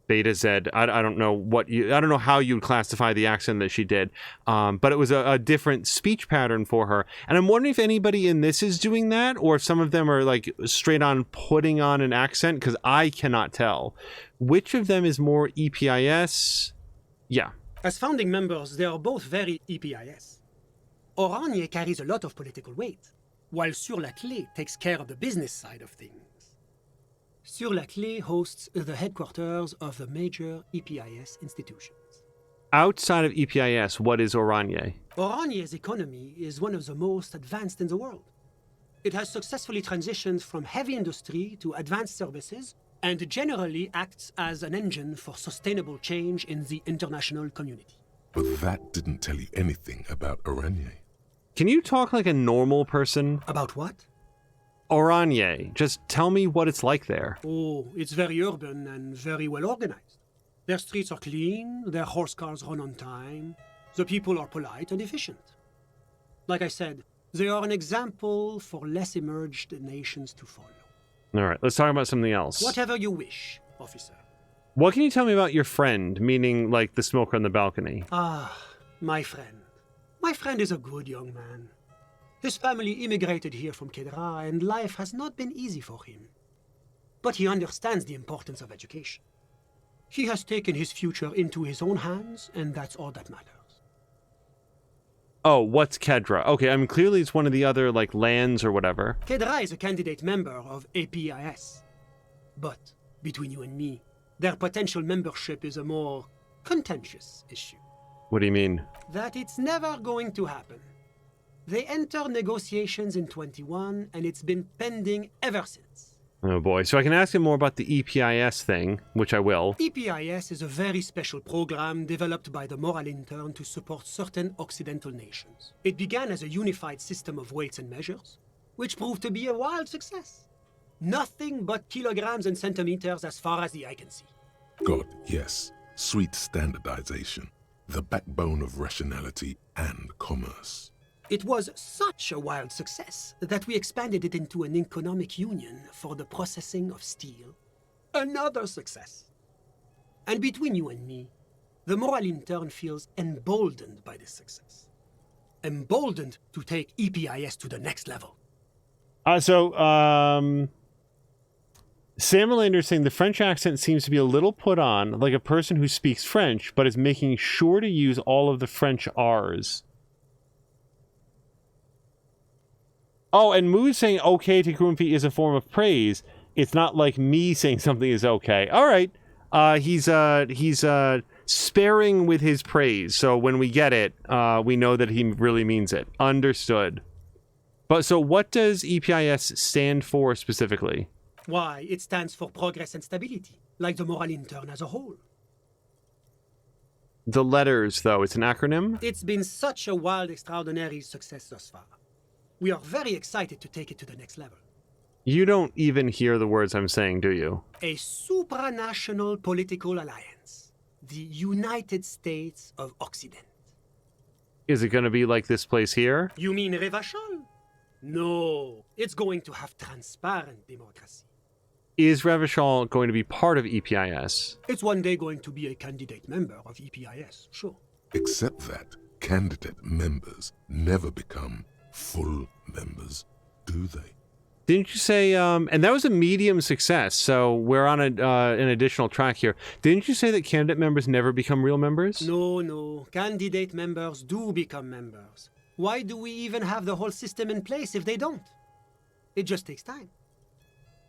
A: Beta Z. I don't know how you'd classify the accent that she did, but it was a different speech pattern for her. And I'm wondering if anybody in this is doing that, or if some of them are like straight on putting on an accent, because I cannot tell. Which of them is more EPIS? Yeah.
P: As founding members, they are both very EPIS. Oranje carries a lot of political weight, while Sur-la-Clef takes care of the business side of things. Sur-la-Clef hosts the headquarters of the major EPIS institutions.
A: Outside of EPIS, what is Oranje?
P: Oranje's economy is one of the most advanced in the world. It has successfully transitioned from heavy industry to advanced services and generally acts as an engine for sustainable change in the international community.
C: But that didn't tell you anything about Oranje.
A: Can you talk like a normal person?
P: About what?
A: Oranje. Just tell me what it's like there.
P: Oh, it's very urban and very well organized. Their streets are clean, their horse cars run on time, the people are polite and efficient. Like I said, they are an example for less emerged nations to follow.
A: All right, let's talk about something else.
P: Whatever you wish, officer.
A: What can you tell me about your friend, meaning like the smoker on the balcony?
P: Ah, my friend. My friend is a good young man. His family immigrated here from Kedra, and life has not been easy for him. But he understands the importance of education. He has taken his future into his own hands, and that's all that matters.
A: Oh, what's Kedra? Okay, I mean, clearly it's one of the other, like, lands or whatever.
P: Kedra is a candidate member of APIS. But, between you and me, their potential membership is a more contentious issue.
A: What do you mean?
P: That it's never going to happen. They entered negotiations in 21, and it's been pending ever since.
A: Oh boy. So I can ask him more about the EPIS thing, which I will.
P: EPIS is a very special program developed by the Moral Intern to support certain Occidental nations. It began as a unified system of weights and measures, which proved to be a wild success. Nothing but kilograms and centimeters as far as the eye can see.
C: God, yes. Sweet standardization. The backbone of rationality and commerce.
P: It was such a wild success that we expanded it into an economic union for the processing of steel. Another success. And between you and me, the Moral Intern feels emboldened by this success. Emboldened to take EPIS to the next level.
A: Sam Melander's saying the French accent seems to be a little put on, like a person who speaks French, but is making sure to use all of the French R's. Oh, and Moo's saying okay to Grumpy is a form of praise. It's not like me saying something is okay. All right. He's sparing with his praise. So when we get it, we know that he really means it. Understood. But so what does EPIS stand for specifically?
P: Why, it stands for progress and stability, like the Moral Intern as a whole.
A: The letters, though, it's an acronym?
P: It's been such a wild, extraordinary success thus far. We are very excited to take it to the next level.
A: You don't even hear the words I'm saying, do you?
P: A supranational political alliance. The United States of Occident.
A: Is it going to be like this place here?
P: You mean Revachol? No, it's going to have transparent democracy.
A: Is Revachol going to be part of EPIS?
P: It's one day going to be a candidate member of EPIS, sure.
C: Except that candidate members never become full members, do they?
A: Didn't you say, and that was a medium success, so we're on an additional track here. Didn't you say that candidate members never become real members?
P: No. Candidate members do become members. Why do we even have the whole system in place if they don't? It just takes time.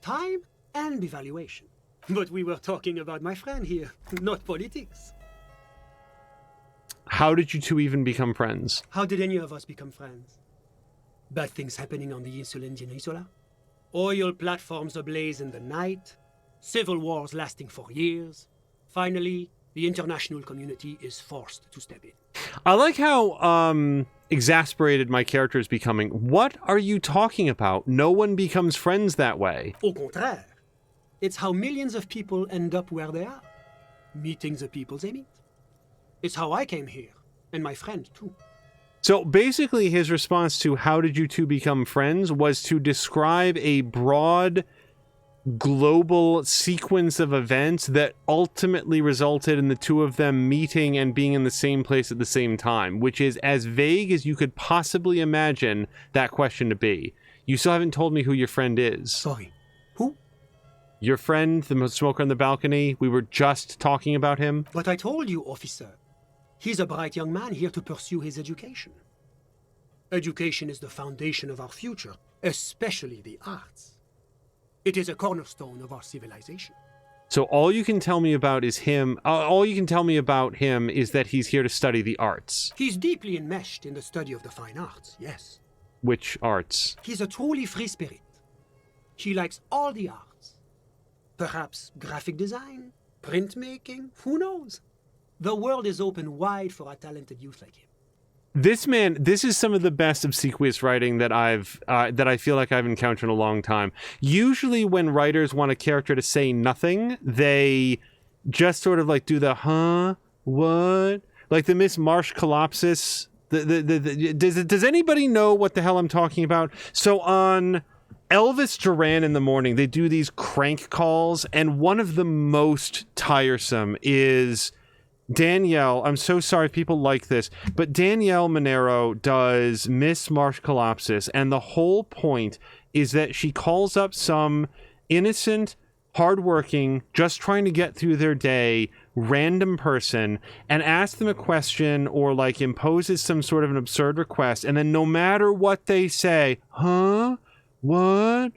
P: Time and evaluation. But we were talking about my friend here, not politics.
A: How did you two even become friends?
P: How did any of us become friends? Bad things happening on the Indian Isola? Oil platforms ablaze in the night? Civil wars lasting for years? Finally, the international community is forced to step in.
A: I like how exasperated my character is becoming. What are you talking about? No one becomes friends that way.
P: Au contraire. It's how millions of people end up where they are. Meeting the people they meet. It's how I came here, and my friend too.
A: So basically his response to how did you two become friends was to describe a broad global sequence of events that ultimately resulted in the two of them meeting and being in the same place at the same time, which is as vague as you could possibly imagine that question to be. You still haven't told me who your friend is.
P: Sorry. Who?
A: Your friend, the smoker on the balcony. We were just talking about him.
P: But I told you, officer. He's a bright young man here to pursue his education. Education is the foundation of our future, especially the arts. It is a cornerstone of our civilization.
A: So all you can tell me about is him. All you can tell me about him is that he's here to study the arts.
P: He's deeply enmeshed in the study of the fine arts, yes.
A: Which arts?
P: He's a truly free spirit. He likes all the arts. Perhaps graphic design, printmaking, who knows? The world is open wide for a talented youth like him.
A: This is some of the best obsequious writing that I feel like I've encountered in a long time. Usually when writers want a character to say nothing, they just sort of like do the, huh? What? Like the Miss Marsh Collapsis. Does anybody know what the hell I'm talking about? So on Elvis Duran in the morning, they do these crank calls, and one of the most tiresome is Danielle. I'm so sorry if people like this, but Danielle Monero does Miss Marsh Collapsis, and the whole point is that she calls up some innocent, hardworking, just trying to get through their day, random person and asks them a question or like imposes some sort of an absurd request, and then no matter what they say, huh? What?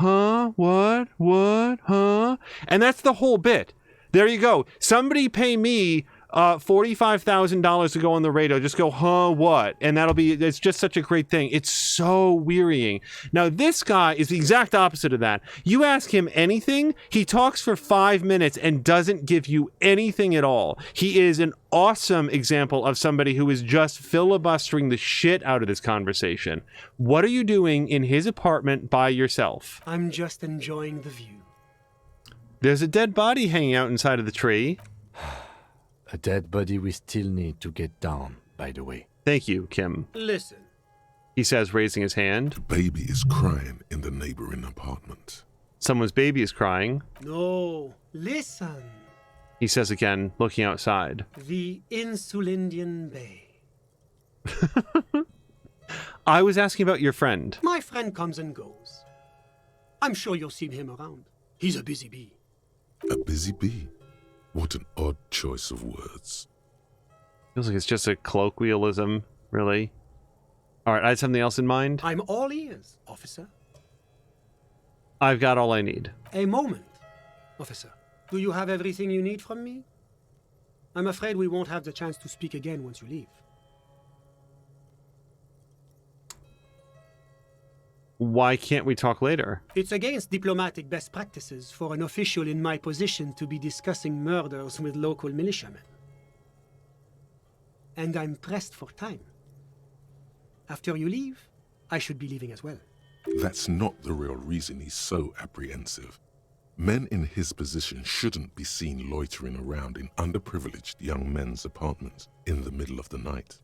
A: huh? What? Huh? And that's the whole bit. There you go. Somebody pay me $45,000 to go on the radio. Just go, huh, what? And it's just such a great thing. It's so wearying. Now, this guy is the exact opposite of that. You ask him anything, he talks for 5 minutes and doesn't give you anything at all. He is an awesome example of somebody who is just filibustering the shit out of this conversation. What are you doing in his apartment by yourself?
P: I'm just enjoying the view.
A: There's a dead body hanging out inside of the tree.
D: A dead body we still need to get down, by the way.
A: Thank you, Kim.
P: Listen.
A: He says, raising his hand.
C: The baby is crying in the neighboring apartment.
A: Someone's baby is crying.
P: No, listen.
A: He says again, looking outside.
P: The Insulindian Bay.
A: I was asking about your friend.
P: My friend comes and goes. I'm sure you'll see him around. He's a busy bee.
C: A busy bee? What an odd choice of words.
A: Feels like it's just a colloquialism, really. All right, I had something else in mind.
P: I'm all ears, officer.
A: I've got all I need.
P: A moment, officer. Do you have everything you need from me? I'm afraid we won't have the chance to speak again once you leave.
A: Why can't we talk later?
P: It's against diplomatic best practices for an official in my position to be discussing murders with local militiamen. And I'm pressed for time. After you leave, I should be leaving as well.
C: That's not the real reason he's so apprehensive. Men in his position shouldn't be seen loitering around in underprivileged young men's apartments in the middle of the night.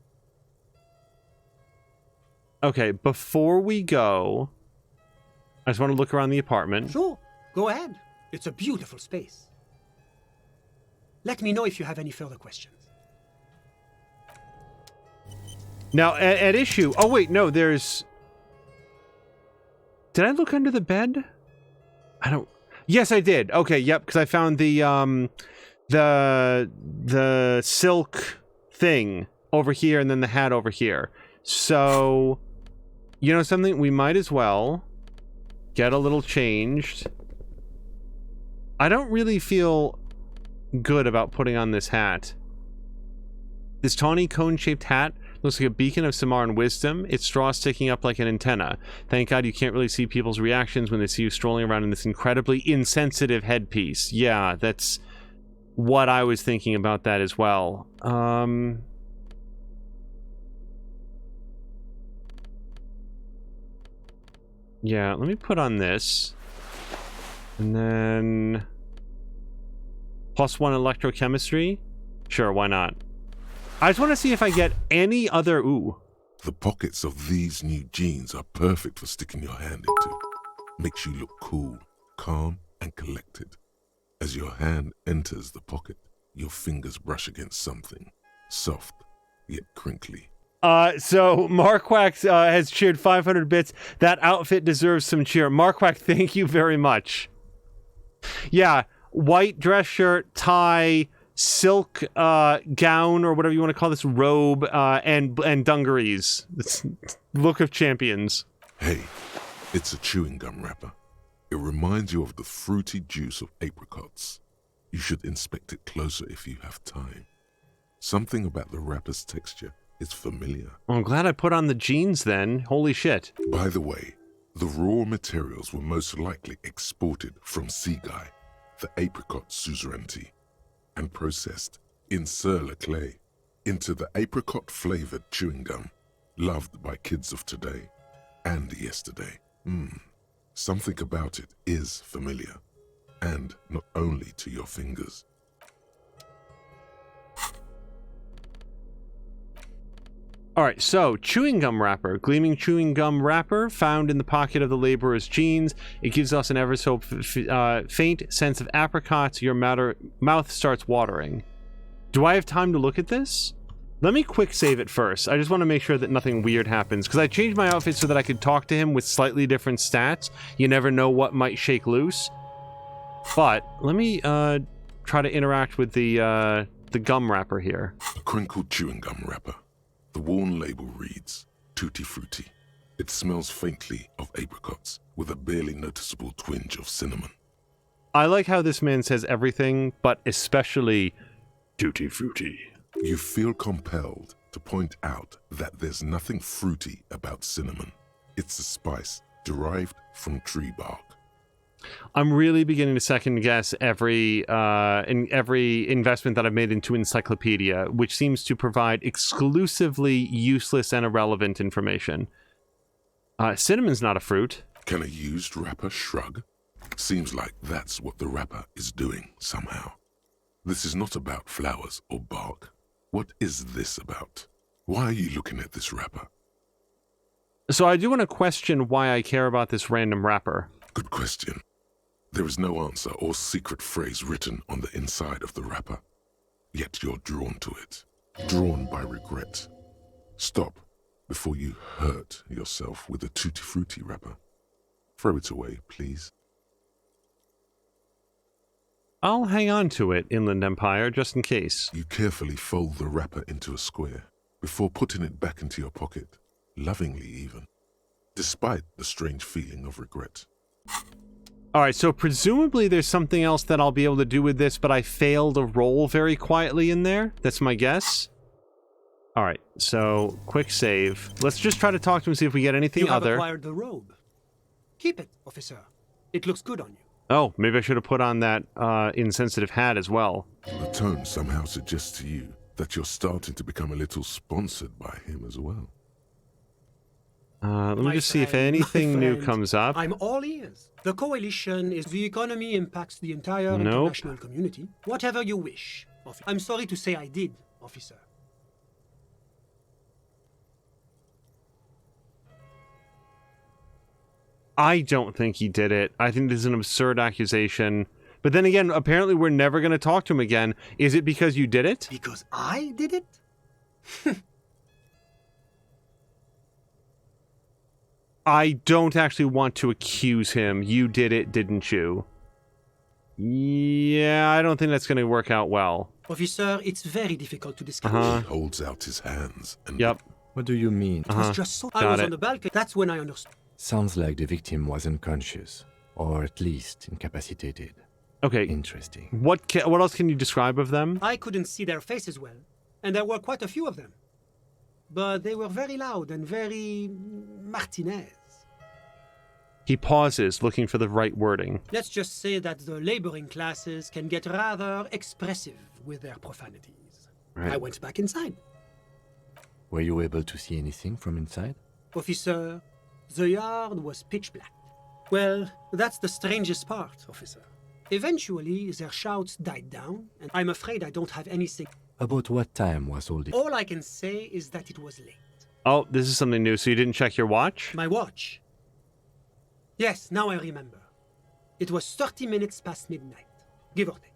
A: Okay, before we go, I just want to look around the apartment.
P: Sure, go ahead. It's a beautiful space. Let me know if you have any further questions.
A: Now, at issue... Oh, wait, no, there's... Did I look under the bed? I don't... Yes, I did. Okay, yep, because I found the silk thing over here and then the hat over here. So... You know something? We might as well get a little changed. I don't really feel good about putting on this hat. This tawny cone-shaped hat looks like a beacon of Samaran wisdom, its straw sticking up like an antenna. Thank God you can't really see people's reactions when they see you strolling around in this incredibly insensitive headpiece. Yeah, that's what I was thinking about that as well. Yeah, let me put on this. And then... +1 electrochemistry? Sure, why not? I just want to see if I get any other... Ooh.
C: The pockets of these new jeans are perfect for sticking your hand into. Makes you look cool, calm, and collected. As your hand enters the pocket, your fingers brush against something. Soft, yet crinkly.
A: So Marquack has cheered 500 bits. That outfit deserves some cheer. Marquack, thank you very much. Yeah, white dress shirt, tie, silk gown, or whatever you want to call this, robe, and dungarees. It's look of champions.
C: Hey, it's a chewing gum wrapper. It reminds you of the fruity juice of apricots. You should inspect it closer if you have time. Something about the wrapper's texture is familiar.
A: Well, I'm glad I put on the jeans then. Holy shit.
C: By the way, the raw materials were most likely exported from Seaguy, the apricot suzerainty, and processed in Sur-le-Clay into the apricot-flavored chewing gum loved by kids of today and yesterday. Something about it is familiar, and not only to your fingers.
A: Alright, so, chewing gum wrapper. Gleaming chewing gum wrapper found in the pocket of the laborer's jeans. It gives us an ever so faint sense of apricots. Your mouth starts watering. Do I have time to look at this? Let me quick save it first. I just want to make sure that nothing weird happens, because I changed my outfit so that I could talk to him with slightly different stats. You never know what might shake loose. But, let me try to interact with the gum wrapper here.
C: A crinkled chewing gum wrapper. The worn label reads, Tutti Frutti. It smells faintly of apricots, with a barely noticeable twinge of cinnamon.
A: I like how this man says everything, but especially tutti frutti.
C: You feel compelled to point out that there's nothing fruity about cinnamon. It's a spice derived from tree bark.
A: I'm really beginning to second guess every investment that I've made into Encyclopedia, which seems to provide exclusively useless and irrelevant information. Cinnamon's not a fruit.
C: Can a used wrapper shrug? Seems like that's what the wrapper is doing somehow. This is not about flowers or bark. What is this about? Why are you looking at this wrapper?
A: So I do want to question why I care about this random wrapper.
C: Good question. There is no answer or secret phrase written on the inside of the wrapper. Yet you're drawn to it. Drawn by regret. Stop before you hurt yourself with a tutti frutti wrapper. Throw it away, please.
A: I'll hang on to it, Inland Empire, just in case.
C: You carefully fold the wrapper into a square before putting it back into your pocket, lovingly even, despite the strange feeling of regret.
A: Alright, so presumably there's something else that I'll be able to do with this, but I failed a roll very quietly in there. That's my guess. Alright, so quick save. Let's just try to talk to him, see if we get anything other.
P: You have acquired the robe. Keep it, officer. It looks good on you.
A: Oh, maybe I should have put on that insensitive hat as well.
C: The tone somehow suggests to you that you're starting to become a little sponsored by him as well.
A: Let me just see if anything new comes up.
P: I'm all ears. The coalition is the economy impacts the entire international community. Whatever you wish. I'm sorry to say I did, officer.
A: I don't think he did it. I think this is an absurd accusation. But then again, apparently we're never going to talk to him again. Is it because you did it?
P: Because I did it?
A: I don't actually want to accuse him. You did it, didn't you? Yeah, I don't think that's going to work out well.
P: Officer, it's very difficult to discuss.
C: He holds out his hands and...
A: Yep.
D: What do you mean?
P: It was just so... I was on the balcony. That's when I understood.
D: Sounds like the victim was unconscious, or at least incapacitated.
A: Okay.
D: Interesting.
A: What else can you describe of them?
P: I couldn't see their faces well, and there were quite a few of them. But they were very loud and very... Martinez.
A: He pauses, looking for the right wording.
P: Let's just say that the laboring classes can get rather expressive with their profanities.
D: Right.
P: I went back inside.
D: Were you able to see anything from inside?
P: Officer, the yard was pitch black. Well, that's the strangest part, officer. Eventually, their shouts died down, and I'm afraid I don't have anything.
D: About what time was all this?
P: All I can say is that it was late.
A: Oh, this is something new. So you didn't check your watch?
P: My watch? Yes, now I remember. It was 30 minutes past midnight, give or take.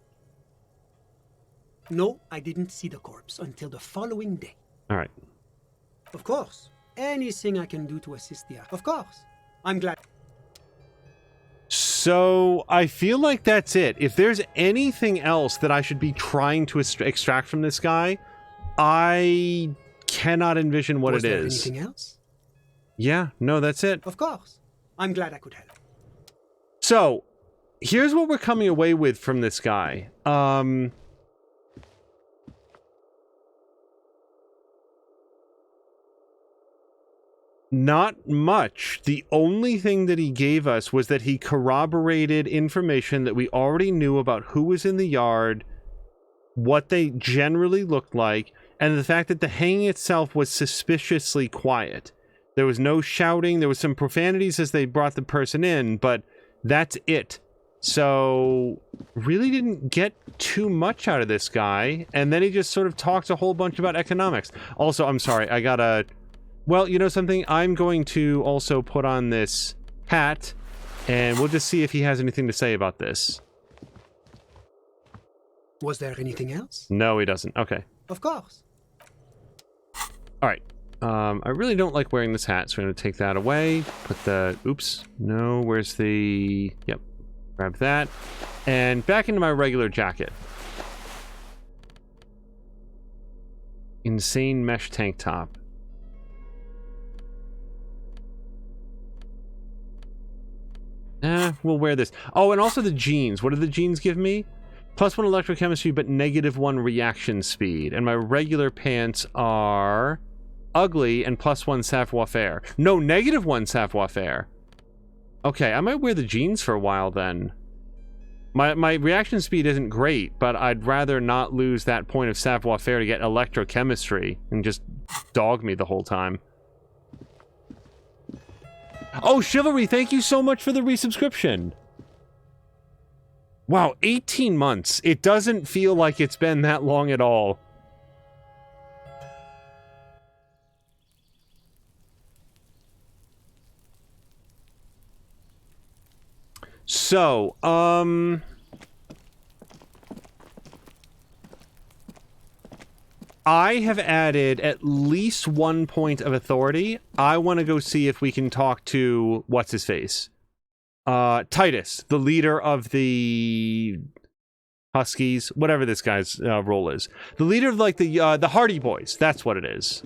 P: No, I didn't see the corpse until the following day.
A: All right.
P: Of course. Anything I can do to assist the... Of course. I'm glad...
A: So, I feel like that's it. If there's anything else that I should be trying to extract from this guy, I cannot envision what it is.
P: Was there anything else?
A: Yeah, no, that's it.
P: Of course. I'm glad I could help.
A: So, here's what we're coming away with from this guy. Not much. The only thing that he gave us was that he corroborated information that we already knew about who was in the yard, what they generally looked like, and the fact that the hanging itself was suspiciously quiet. There was no shouting. There was some profanities as they brought the person in, but that's it. So, really didn't get too much out of this guy. And then he just sort of talks a whole bunch about economics. Also, I'm sorry, I gotta... Well, you know something? I'm going to also put on this hat, and we'll just see if he has anything to say about this.
P: Was there anything else?
A: No, he doesn't. Okay.
P: Of course.
A: All right. I really don't like wearing this hat, so I'm going to take that away. Put the... Oops. No, where's the... Yep. Grab that. And back into my regular jacket. Insane mesh tank top. We'll wear this. Oh, and also the jeans. What do the jeans give me? +1 electrochemistry, but -1 reaction speed. And my regular pants are ugly and +1 savoir-faire. No, -1 savoir-faire. Okay, I might wear the jeans for a while then. My reaction speed isn't great, but I'd rather not lose that point of savoir-faire to get electrochemistry and just dog me the whole time. Oh, Chivalry, thank you so much for the resubscription. Wow, 18 months. It doesn't feel like it's been that long at all. So, I have added at least 1 point of authority. I want to go see if we can talk to what's-his-face. Titus, the leader of the Huskies, whatever this guy's role is. The leader of, like, the Hardy Boys. That's what it is.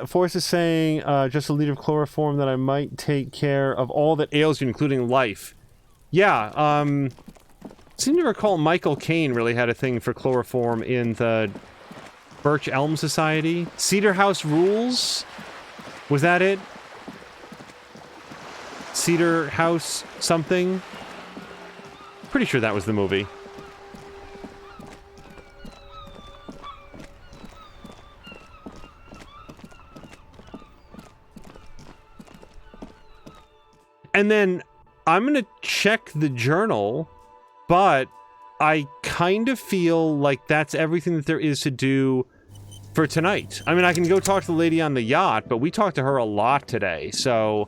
A: Forrest is saying, just a leader of chloroform, that I might take care of all that ails you, including life. Yeah, I seem to recall Michael Caine really had a thing for chloroform in the Birch Elm Society. Cedar House Rules? Was that it? Cedar House something? Pretty sure that was the movie. And then I'm gonna check the journal, but I kind of feel like that's everything that there is to do for tonight. I mean, I can go talk to the lady on the yacht, but we talked to her a lot today, so...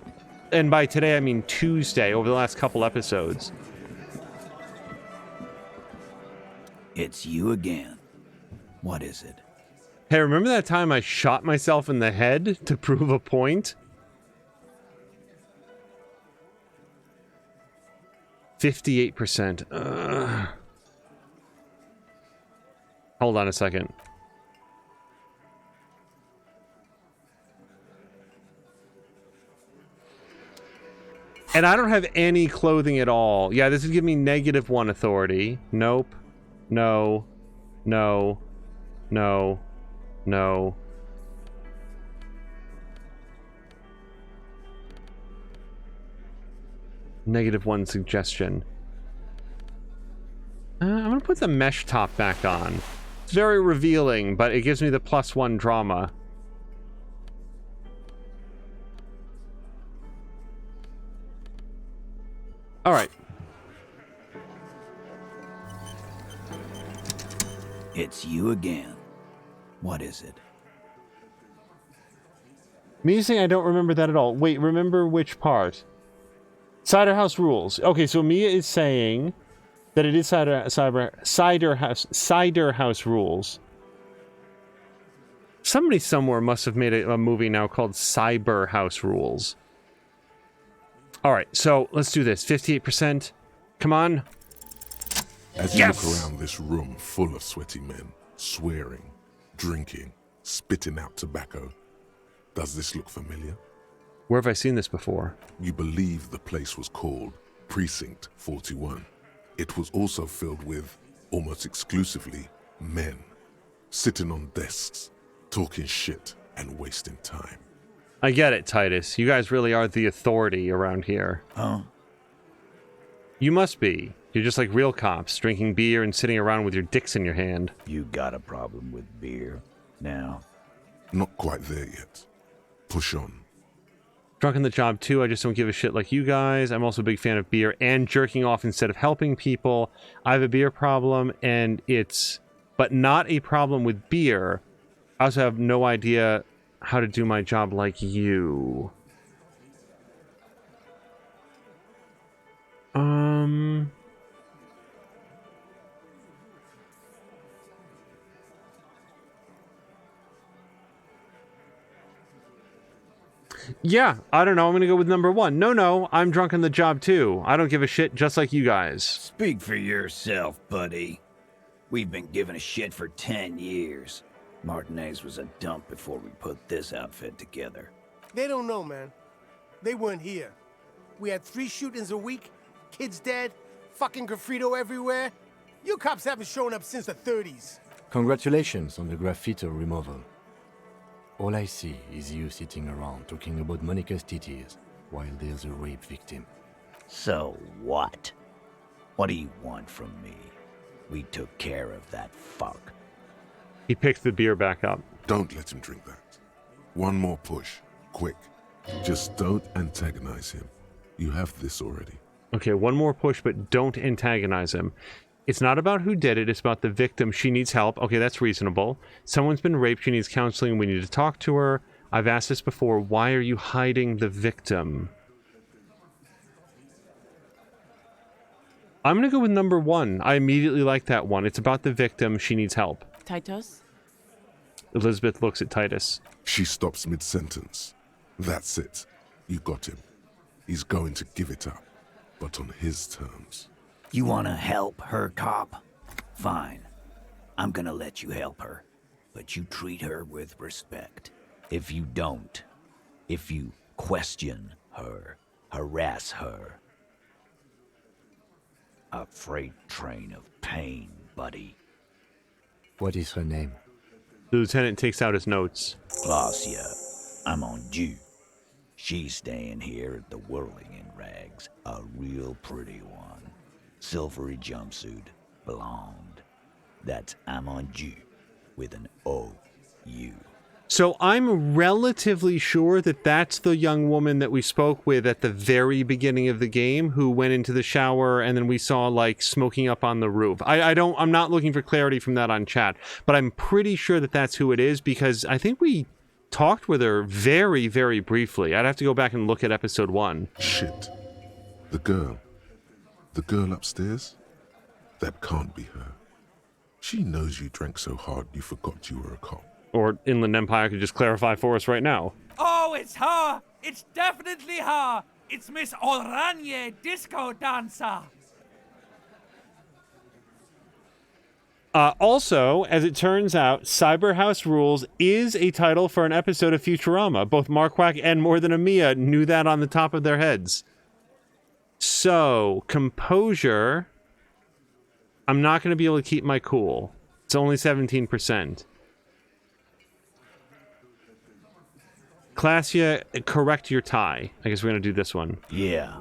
A: And by today, I mean Tuesday, over the last couple episodes.
I: It's you again. What is it?
A: Hey, remember that time I shot myself in the head to prove a point? 58%. Hold on a second. And I don't have any clothing at all. Yeah, this would give me -1 authority. Nope. No. No. No. No. -1 suggestion. I'm gonna put the mesh top back on. It's very revealing, but it gives me the +1 drama. Alright.
I: It's you again. What is it?
A: Me saying I don't remember that at all. Wait, remember which part? Cider House Rules. Okay, so Mia is saying that it is Cider House Rules. Somebody somewhere must have made a movie now called Cyber House Rules. Alright, so let's do this. 58%. Come on.
C: As you look around this room full of sweaty men, swearing, drinking, spitting out tobacco, does this look familiar?
A: Where have I seen this before?
C: You believe the place was called Precinct 41. It was also filled with, almost exclusively, men, sitting on desks, talking shit and wasting time.
A: I get it, Titus. You guys really are the authority around here.
I: Huh?
A: You must be. You're just like real cops, drinking beer and sitting around with your dicks in your hand.
I: You got a problem with beer now?
C: Not quite there yet. Push on.
A: Drunk on the job too, I just don't give a shit like you guys. I'm also a big fan of beer and jerking off instead of helping people. I have a beer problem, and it's... but not a problem with beer. I also have no idea how to do my job like you. Yeah, I don't know. I'm gonna go with number 1. No, I'm drunk on the job too. I don't give a shit, just like you guys.
I: Speak for yourself, buddy. We've been giving a shit for 10 years. Martinez was a dump before we put this outfit together.
Q: They don't know, man. They weren't here. We had 3 shootings a week, kids dead, fucking graffito everywhere. You cops haven't shown up since the 30s.
D: Congratulations on the graffiti removal. All I see is you sitting around talking about Monica's titties while there's a rape victim.
I: So what? What do you want from me? We took care of that fuck.
A: He picked the beer back up.
C: Don't let him drink that. One more push. Quick. Just don't antagonize him. You have this already.
A: Okay, one more push, but don't antagonize him. It's not about who did it, it's about the victim. She needs help. Okay, that's reasonable. Someone's been raped, she needs counseling, we need to talk to her. I've asked this before, why are you hiding the victim? I'm gonna go with number 1. I immediately like that one. It's about the victim, she needs help.
R: Titus?
A: Elizabeth looks at Titus.
C: She stops mid-sentence. That's it. You got him. He's going to give it up, but on his terms.
I: You wanna help her, cop? Fine. I'm gonna let you help her. But you treat her with respect. If you don't, if you question her, harass her. A freight train of pain, buddy.
D: What is her name?
A: The lieutenant takes out his notes.
I: Glacia, I'm on due. She's staying here at the Whirling in Rags, a real pretty one. Silvery jumpsuit, blonde. That's Amonju with an O-U.
A: So I'm relatively sure that that's the young woman that we spoke with at the very beginning of the game who went into the shower and then we saw like smoking up on the roof. I'm not looking for clarity from that on chat, but I'm pretty sure that that's who it is because I think we talked with her very, very briefly. I'd have to go back and look at episode 1.
C: Shit. The girl. The girl upstairs? That can't be her. She knows you drank so hard you forgot you were a cop.
A: Or Inland Empire could just clarify for us right now.
N: Oh, it's her! It's definitely her! It's Miss Oranje, disco dancer!
A: Also, as it turns out, Cyberhouse Rules is a title for an episode of Futurama. Both Marquardt and More Than a Mia knew that on the top of their heads. So, composure. I'm not going to be able to keep my cool. It's only 17%. Glacia, correct your tie. I guess we're going to do this one.
I: Yeah.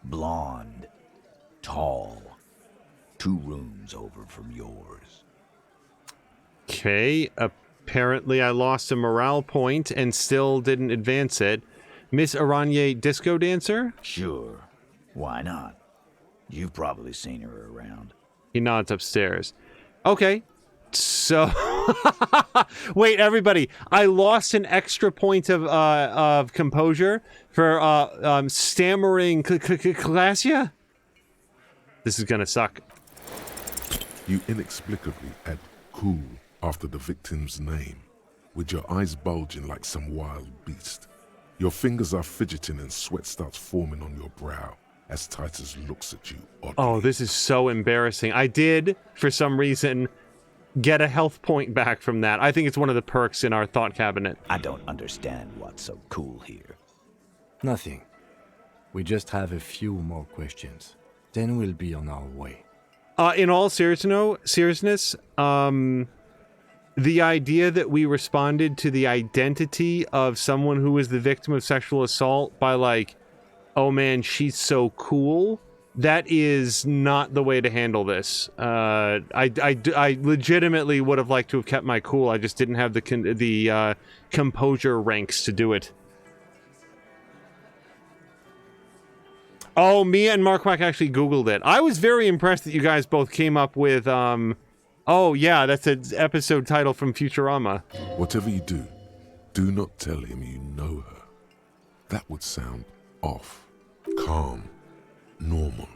I: Blonde. Tall. 2 rooms over from yours.
A: Okay, apparently I lost a morale point and still didn't advance it. Miss Oranje, disco dancer?
I: Sure. Why not? You've probably seen her around.
A: He nods upstairs. Okay, so... Wait, everybody. I lost an extra point of composure for stammering Glacia? This is gonna suck.
C: You inexplicably add cool after the victim's name, with your eyes bulging like some wild beast. Your fingers are fidgeting and sweat starts forming on your brow as Titus looks at you oddly.
A: Oh, this is so embarrassing. I did, for some reason, get a health point back from that. I think it's one of the perks in our thought cabinet.
I: I don't understand what's so cool here.
D: Nothing. We just have a few more questions. Then we'll be on our way.
A: In all seriousness, the idea that we responded to the identity of someone who was the victim of sexual assault by like, oh man, she's so cool, that is not the way to handle this. I legitimately would have liked to have kept my cool. I just didn't have the composure ranks to do it. Oh, Mia and Marquardt actually Googled it. I was very impressed that you guys both came up with, oh yeah, that's an episode title from Futurama.
C: Whatever you do, do not tell him you know her. That would sound off, calm, normal.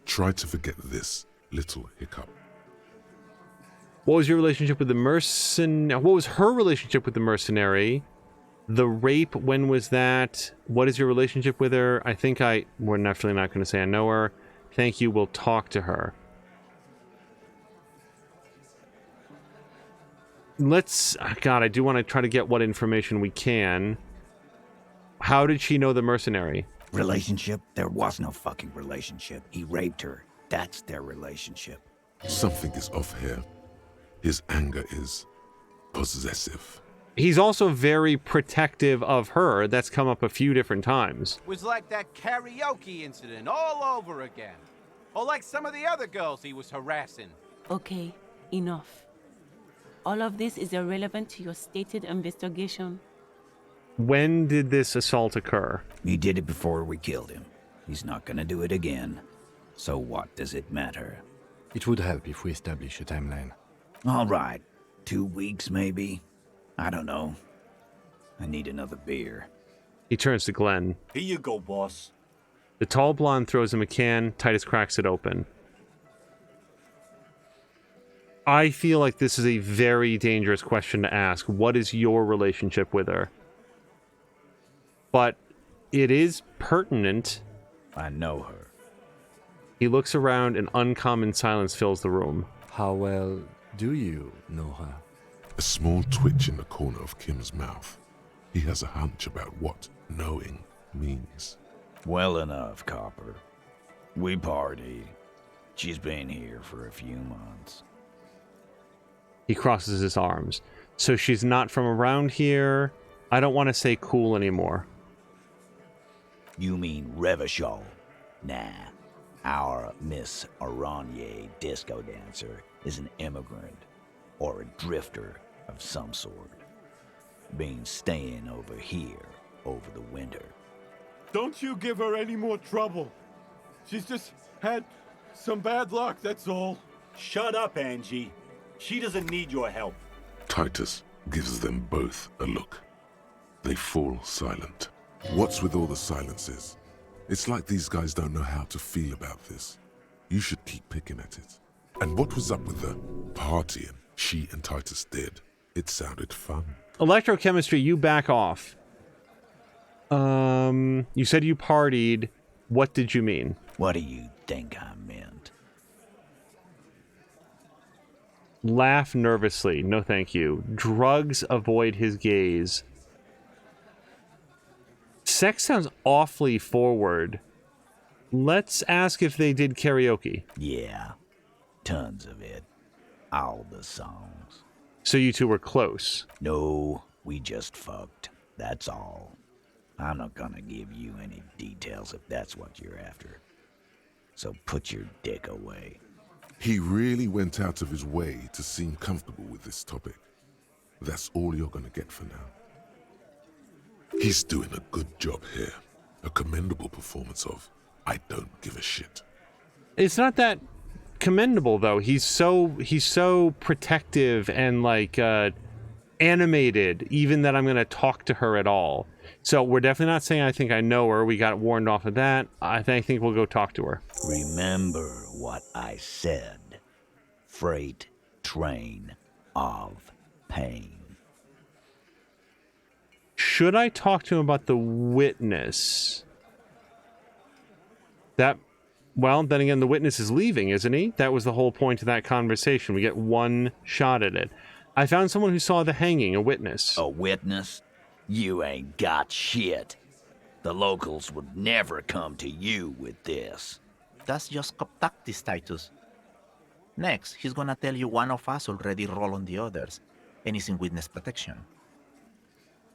C: Try to forget this little hiccup.
A: What was your relationship with the mercenary? What was her relationship with the mercenary? The rape, when was that? What is your relationship with her? We're definitely not going to say I know her. Thank you, we'll talk to her. God, I do want to try to get what information we can. How did she know the mercenary?
I: Relationship? There was no fucking relationship. He raped her. That's their relationship.
C: Something is off here. His anger is possessive.
A: He's also very protective of her. That's come up a few different times.
J: Was like that karaoke incident all over again. Or like some of the other girls he was harassing.
R: Okay, enough. All of this is irrelevant to your stated investigation.
A: When did this assault occur?
I: He did it before we killed him. He's not gonna do it again. So what does it matter?
D: It would help if we establish a timeline.
I: All right. 2 weeks, maybe? I don't know. I need another beer.
A: He turns to Glenn.
L: Here you go, boss.
A: The tall blonde throws him a can. Titus cracks it open. I feel like this is a very dangerous question to ask. What is your relationship with her? But it is pertinent.
I: I know her.
A: He looks around and uncommon silence fills the room.
D: How well do you know her?
C: A small twitch in the corner of Kim's mouth. He has a hunch about what knowing means.
I: Well enough, Copper. We party. She's been here for a few months.
A: He crosses his arms. So she's not from around here. I don't want to say cool anymore.
I: You mean Revachol? Nah. Our Miss Aranye disco dancer is an immigrant or a drifter of some sort. Been staying over here over the winter.
S: Don't you give her any more trouble. She's just had some bad luck, that's all.
L: Shut up, Angie. She doesn't need your help.
C: Titus gives them both a look. They fall silent. What's with all the silences? It's like these guys don't know how to feel about this. You should keep picking at it. And what was up with the partying she and Titus did? It sounded fun.
A: Electrochemistry, you back off. You said you partied. What did you mean?
I: What do you think I meant?
A: Laugh nervously. No thank you. Drugs avoid his gaze. Sex sounds awfully forward. Let's ask if they did karaoke.
I: Yeah. Tons of it. All the songs.
A: So you two were close?
I: No, we just fucked. That's all. I'm not gonna give you any details if that's what you're after. So put your dick away.
C: He really went out of his way to seem comfortable with this topic. That's all you're gonna get for now. He's doing a good job here. A commendable performance of I don't give a shit.
A: It's not that commendable though. He's so protective and like animated, even that I'm gonna talk to her at all. So we're definitely not saying I think I know her. We got warned off of that. I think we'll go talk to her.
I: Remember what I said. Freight train of pain.
A: Should I talk to him about the witness? Well, then again, the witness is leaving, isn't he? That was the whole point of that conversation. We get one shot at it. I found someone who saw the hanging, a witness.
I: A witness? You ain't got shit. The locals would never come to you with this.
K: That's just cop tactics, Titus. Next, he's gonna tell you one of us already rolled on the others, and is in witness protection.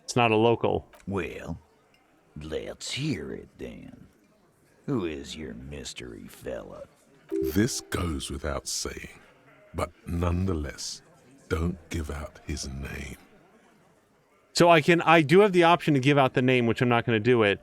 A: It's not a local.
I: Well, let's hear it then. Who is your mystery fella?
C: This goes without saying, but nonetheless, don't give out his name.
A: So I do have the option to give out the name, which I'm not going to do it.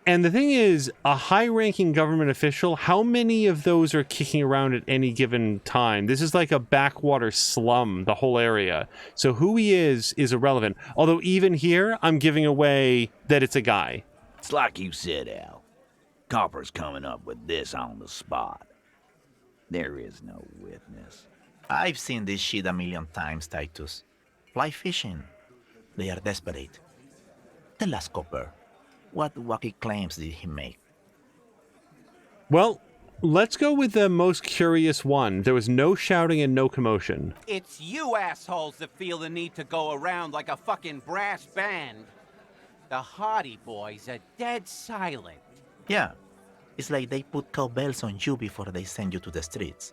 A: And the thing is, a high-ranking government official, how many of those are kicking around at any given time? This is like a backwater slum, the whole area. So who he is irrelevant. Although even here, I'm giving away that it's a guy.
I: It's like you said, Al. Copper's coming up with this on the spot. There is no witness.
K: I've seen this shit a million times, Titus. Fly fishing. They are desperate. Tell us, Copper, what wacky claims did he make?
A: Well, let's go with the most curious one. There was no shouting and no commotion.
J: It's you assholes that feel the need to go around like a fucking brass band. The Hardy Boys are dead silent.
K: Yeah, it's like they put cowbells on you before they send you to the streets.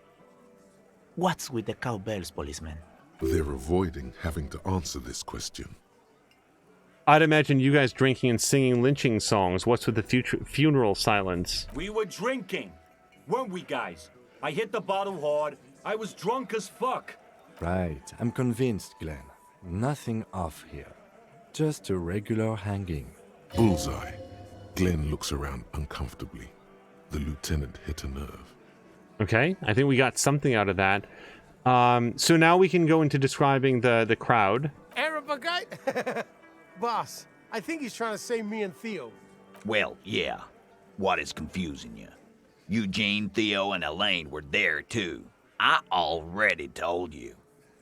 K: What's with the cowbells, policeman?
C: They're avoiding having to answer this question.
A: I'd imagine you guys drinking and singing lynching songs. What's with the funeral silence?
L: We were drinking, weren't we, guys? I hit the bottle hard. I was drunk as fuck.
D: Right, I'm convinced, Glenn. Nothing off here. Just a regular hanging.
C: Bullseye. Glenn looks around uncomfortably. The lieutenant hit a nerve.
A: Okay, I think we got something out of that. So now we can go into describing the crowd.
Q: Arab guy? Boss, I think he's trying to say me and Theo.
I: Well, yeah. What is confusing you? Eugene, Theo, and Elaine were there too. I already told you.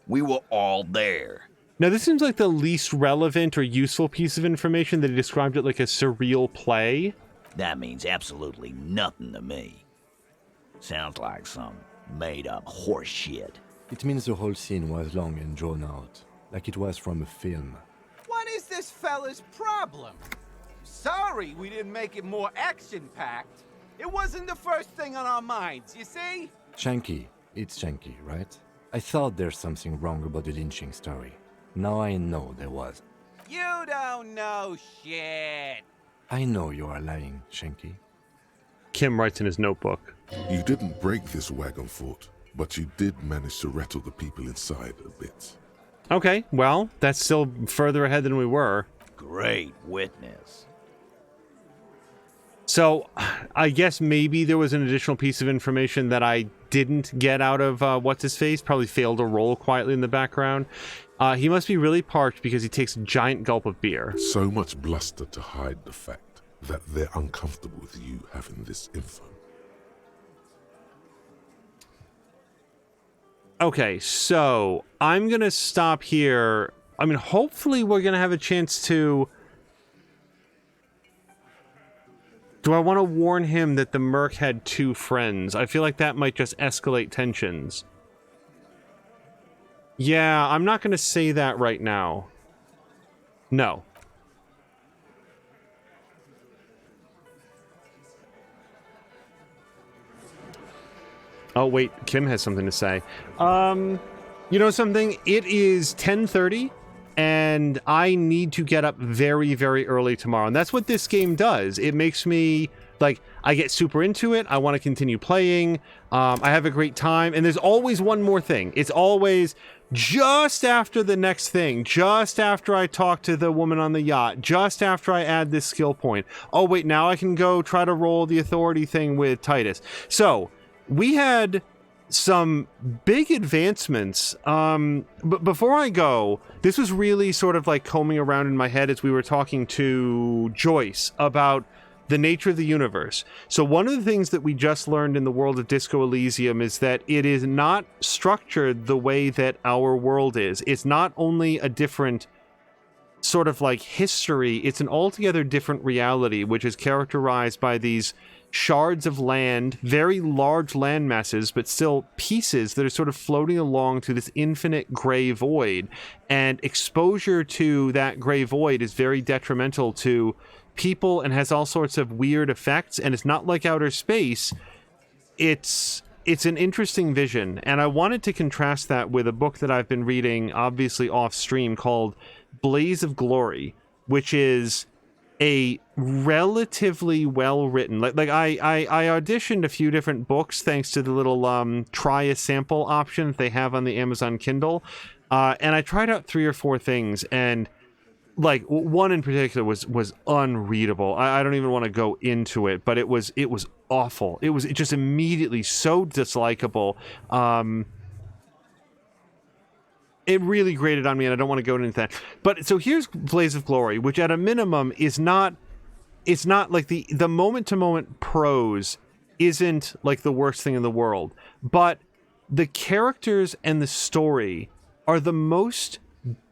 I: We were all there.
A: Now, this seems like the least relevant or useful piece of information that he described it like a surreal play.
I: That means absolutely nothing to me. Sounds like some made-up horse shit.
D: It means the whole scene was long and drawn out, like it was from a film.
J: What is this fella's problem? Sorry we didn't make it more action-packed. It wasn't the first thing on our minds, you see?
D: Shanky. It's Shanky, right? I thought there's something wrong about the lynching story. Now I know there was.
J: You don't know shit.
D: I know you are lying, Shanky.
A: Kim writes in his notebook.
C: You didn't break this wagon fort, but you did manage to rattle the people inside a bit.
A: Okay, well, that's still further ahead than we were.
I: Great witness.
A: So, I guess maybe there was an additional piece of information that I didn't get out of What's-His-Face. Probably failed to roll quietly in the background. He must be really parched because he takes a giant gulp of beer.
C: So much bluster to hide the fact that they're uncomfortable with you having this info.
A: Okay, so I'm going to stop here. I mean, hopefully we're going to have a chance to... Do I want to warn him that the Merc had two friends? I feel like that might just escalate tensions. Yeah, I'm not going to say that right now. No. Oh, wait, Kim has something to say. You know something? It is 10:30, and I need to get up very, very early tomorrow. And that's what this game does. It makes me, like, I get super into it. I want to continue playing. I have a great time. And there's always one more thing. It's always just after the next thing. Just after I talk to the woman on the yacht. Just after I add this skill point. Oh, wait, now I can go try to roll the authority thing with Titus. So... we had some big advancements. But before I go, this was really sort of like combing around in my head as we were talking to Joyce about the nature of the universe. So one of the things that we just learned in the world of Disco Elysium is that it is not structured the way that our world is. It's not only a different sort of like history, it's an altogether different reality, which is characterized by these shards of land, very large land masses, but still pieces that are sort of floating along through this infinite gray void. And exposure to that gray void is very detrimental to people and has all sorts of weird effects. And it's not like outer space. It's an interesting vision. And I wanted to contrast that with a book that I've been reading, obviously off stream, called Blaze of Glory, which is a relatively well-written, like I auditioned a few different books thanks to the little try a sample option that they have on the Amazon Kindle, and I tried out 3 or 4 things, and like one in particular was unreadable. I don't even want to go into it, but it was awful. It was just immediately so dislikable. It really grated on me, and I don't want to go into that. But so here's Blaze of Glory, which at a minimum is not... it's not like the moment-to-moment prose isn't like the worst thing in the world. But the characters and the story are the most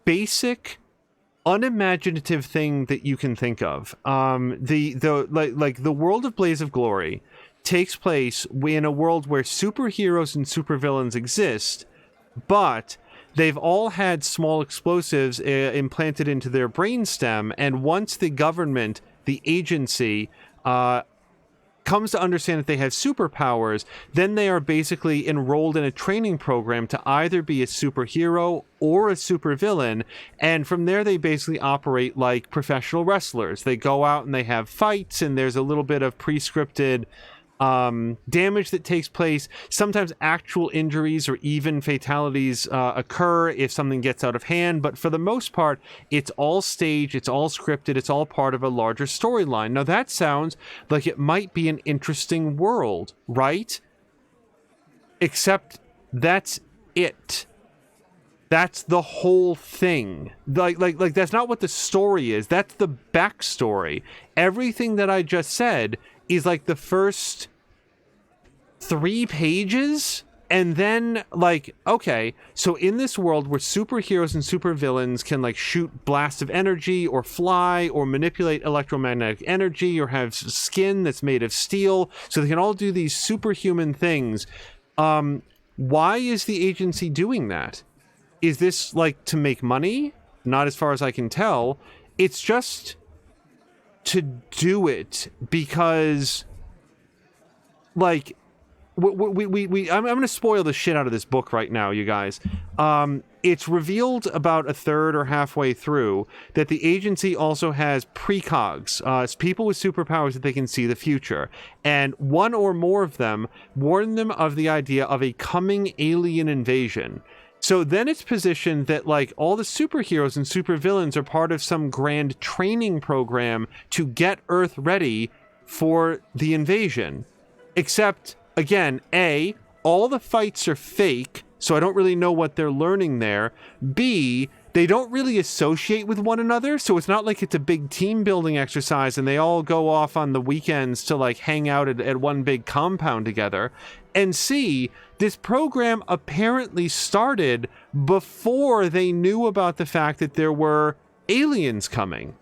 A: basic, unimaginative thing that you can think of. The world of Blaze of Glory takes place in a world where superheroes and supervillains exist, but they've all had small explosives implanted into their brainstem, and once the government, the agency, comes to understand that they have superpowers, then they are basically enrolled in a training program to either be a superhero or a supervillain, and from there they basically operate like professional wrestlers. They go out and they have fights, and there's a little bit of pre-scripted damage that takes place. Sometimes actual injuries or even fatalities occur if something gets out of hand, but for the most part, it's all staged, it's all scripted, it's all part of a larger storyline. Now that sounds like it might be an interesting world, right? Except that's it. That's the whole thing. Like that's not what the story is. That's the backstory. Everything that I just said is like the first 3 pages, and then like, okay, so in this world where superheroes and supervillains can like shoot blasts of energy or fly or manipulate electromagnetic energy or have skin that's made of steel, so they can all do these superhuman things. Why is the agency doing that? Is this like to make money? Not as far as I can tell. It's just to do it because, like, I'm going to spoil the shit out of this book right now, you guys. It's revealed about a third or halfway through that the agency also has precogs, it's people with superpowers that they can see the future, and one or more of them warn them of the idea of a coming alien invasion. So then it's positioned that like all the superheroes and supervillains are part of some grand training program to get Earth ready for the invasion. Except, again, A, all the fights are fake, so I don't really know what they're learning there. B, they don't really associate with one another, so it's not like it's a big team building exercise and they all go off on the weekends to like hang out at one big compound together. And C, this program apparently started before they knew about the fact that there were aliens coming.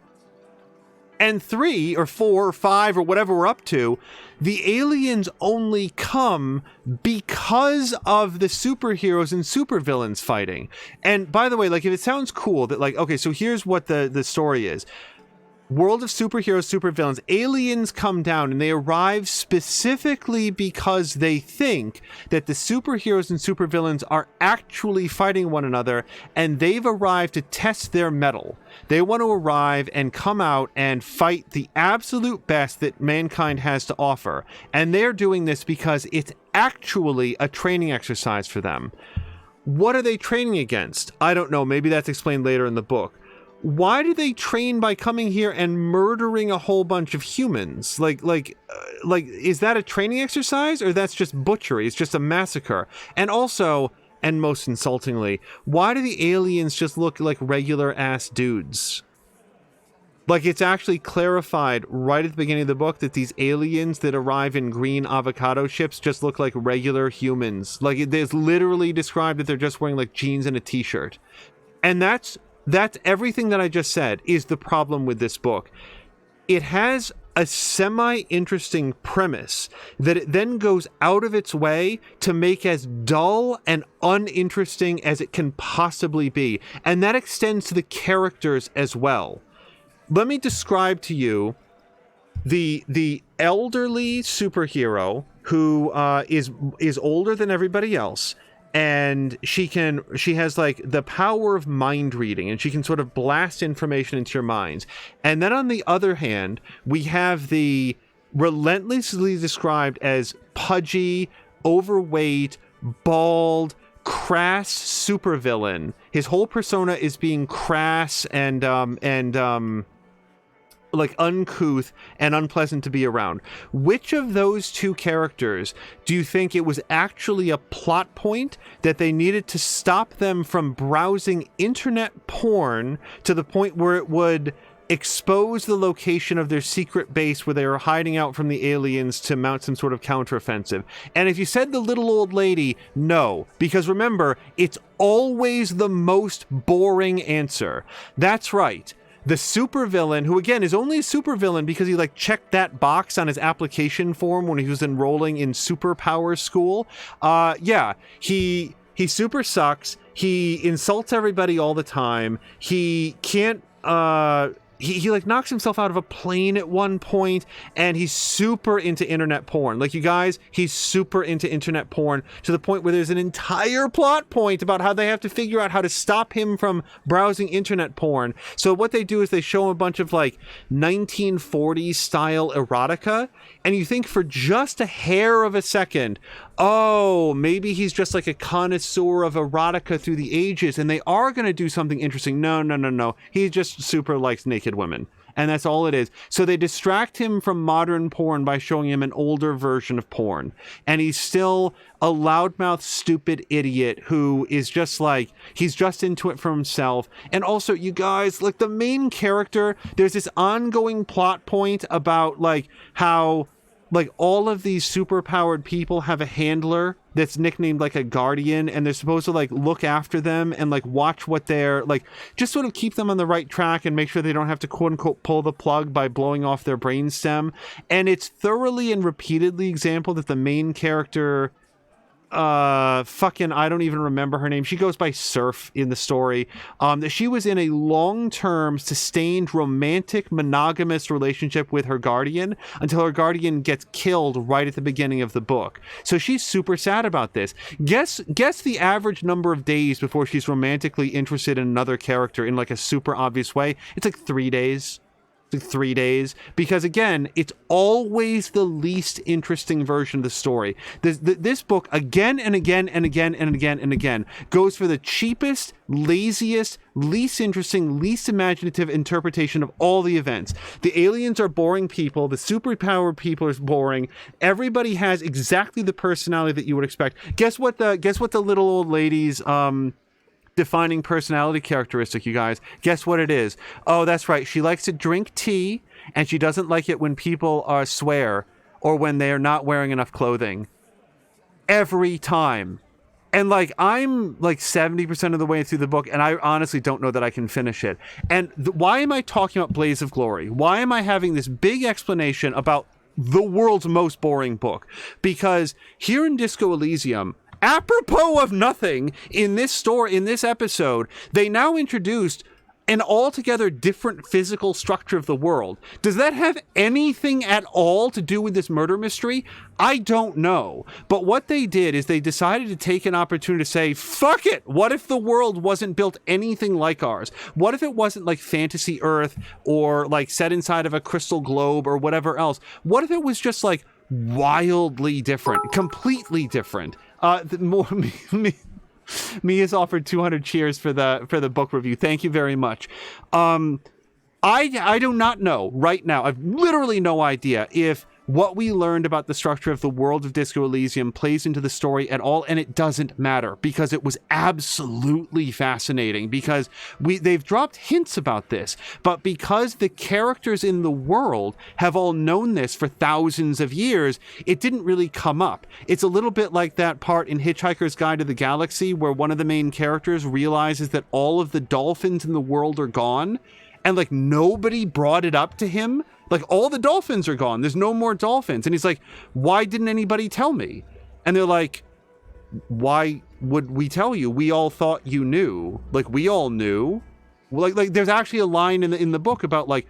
A: And 3 or 4 or 5 or whatever we're up to, the aliens only come because of the superheroes and supervillains fighting. And by the way, like, if it sounds cool that like, okay, so here's what the story is. World of superheroes, supervillains, aliens come down and they arrive specifically because they think that the superheroes and supervillains are actually fighting one another, and they've arrived to test their mettle. They want to arrive and come out and fight the absolute best that mankind has to offer. And they're doing this because it's actually a training exercise for them. What are they training against? I don't know. Maybe that's explained later in the book. Why do they train by coming here and murdering a whole bunch of humans? Like, is that a training exercise, or that's just butchery? It's just a massacre. And also, and most insultingly, why do the aliens just look like regular ass dudes? Like, it's actually clarified right at the beginning of the book that these aliens that arrive in green avocado ships just look like regular humans. Like, it is literally described that they're just wearing like jeans and a t-shirt. And that's everything that I just said is the problem with this book. It has a semi-interesting premise that it then goes out of its way to make as dull and uninteresting as it can possibly be. And that extends to the characters as well. Let me describe to you the elderly superhero who is older than everybody else. And she has like the power of mind reading, and she can sort of blast information into your minds. And then on the other hand, we have the relentlessly described as pudgy, overweight, bald, crass supervillain. His whole persona is being crass and like uncouth and unpleasant to be around. Which of those two characters do you think it was actually a plot point that they needed to stop them from browsing internet porn to the point where it would expose the location of their secret base where they were hiding out from the aliens to mount some sort of counteroffensive. And if you said the little old lady, no. Because remember, it's always the most boring answer. That's right. The supervillain, who again is only a supervillain because he like checked that box on his application form when he was enrolling in superpower school. Yeah, he super sucks. He insults everybody all the time. He can't he like knocks himself out of a plane at one point, and he's super into internet porn. Like, you guys, he's super into internet porn to the point where there's an entire plot point about how they have to figure out how to stop him from browsing internet porn. So what they do is they show him a bunch of like 1940s style erotica, and you think for just a hair of a second, oh, maybe he's just like a connoisseur of erotica through the ages, and they are going to do something interesting. No. He just super likes naked women. And that's all it is. So they distract him from modern porn by showing him an older version of porn. And he's still a loudmouth, stupid idiot who is just like, he's just into it for himself. And also, you guys, like the main character, there's this ongoing plot point about like how like all of these superpowered people have a handler that's nicknamed like a guardian, and they're supposed to like look after them and like watch what they're like, just sort of keep them on the right track and make sure they don't have to quote unquote pull the plug by blowing off their brainstem. And it's thoroughly and repeatedly exampled that the main character, I don't even remember her name. She goes by Surf in the story. That she was in a long-term, sustained, romantic, monogamous relationship with her guardian until her guardian gets killed right at the beginning of the book. So she's super sad about this. Guess the average number of days before she's romantically interested in another character in like a super obvious way. It's like 3 days. 3 days, because again, it's always the least interesting version of the story. This book again and again and again and again and again goes for the cheapest, laziest, least interesting, least imaginative interpretation of all the events. The aliens are boring people. The superpowered people are boring. Everybody has exactly the personality that you would expect. Guess what the little old lady's defining personality characteristic, you guys? Guess what it is? Oh, that's right. She likes to drink tea, and she doesn't like it when people swear or when they're not wearing enough clothing. Every time. And like, I'm like 70% of the way through the book, and I honestly don't know that I can finish it. And why am I talking about Blaze of Glory? Why am I having this big explanation about the world's most boring book? Because here in Disco Elysium, apropos of nothing, in this episode, they now introduced an altogether different physical structure of the world. Does that have anything at all to do with this murder mystery? I don't know. But what they did is they decided to take an opportunity to say, fuck it! What if the world wasn't built anything like ours? What if it wasn't like Fantasy Earth or like set inside of a crystal globe or whatever else? What if it was just like wildly different, completely different? Me has offered 200 cheers for the book review. Thank you very much. I do not know right now. I've literally no idea if what we learned about the structure of the world of Disco Elysium plays into the story at all, and it doesn't matter because it was absolutely fascinating, because they've dropped hints about this, but because the characters in the world have all known this for thousands of years, it didn't really come up. It's a little bit like that part in Hitchhiker's Guide to the Galaxy where one of the main characters realizes that all of the dolphins in the world are gone, and like nobody brought it up to him. Like, all the dolphins are gone. There's no more dolphins. And he's like, why didn't anybody tell me? And they're like, why would we tell you? We all thought you knew. Like, we all knew. Like there's actually a line in the book about like,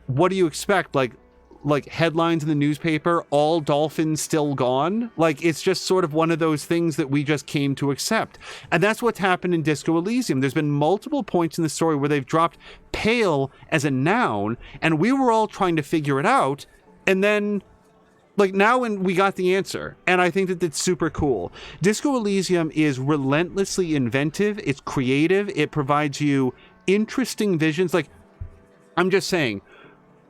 A: what do you expect? Like headlines in the newspaper, all dolphins still gone. Like, it's just sort of one of those things that we just came to accept. And that's what's happened in Disco Elysium. There's been multiple points in the story where they've dropped pale as a noun, and we were all trying to figure it out. And then like now when we got the answer, and I think that that's super cool. Disco Elysium is relentlessly inventive. It's creative. It provides you interesting visions. Like, I'm just saying,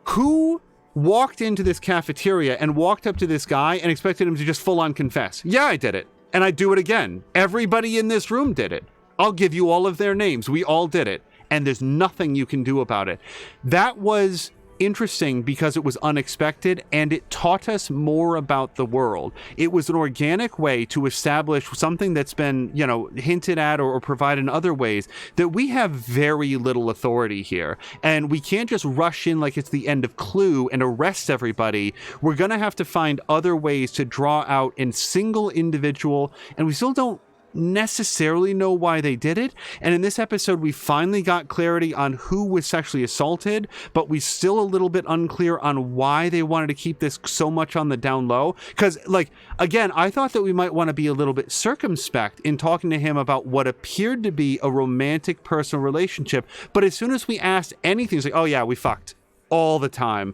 A: who walked into this cafeteria and walked up to this guy and expected him to just full on confess? Yeah, I did it. And I'd do it again. Everybody in this room did it. I'll give you all of their names. We all did it. and there's nothing you can do about it. That was interesting because it was unexpected, and it taught us more about the world. It was an organic way to establish something that's been, you know, hinted at or provided in other ways, that we have very little authority here, and we can't just rush in like it's the end of Clue and arrest everybody. We're gonna have to find other ways to draw out in single individual, and we still don't necessarily know why they did it. And in this episode, we finally got clarity on who was sexually assaulted, but we still a little bit unclear on why they wanted to keep this so much on the down low. Because, like, again, I thought that we might want to be a little bit circumspect in talking to him about what appeared to be a romantic personal relationship. But as soon as we asked anything, it's like, oh yeah, we fucked all the time.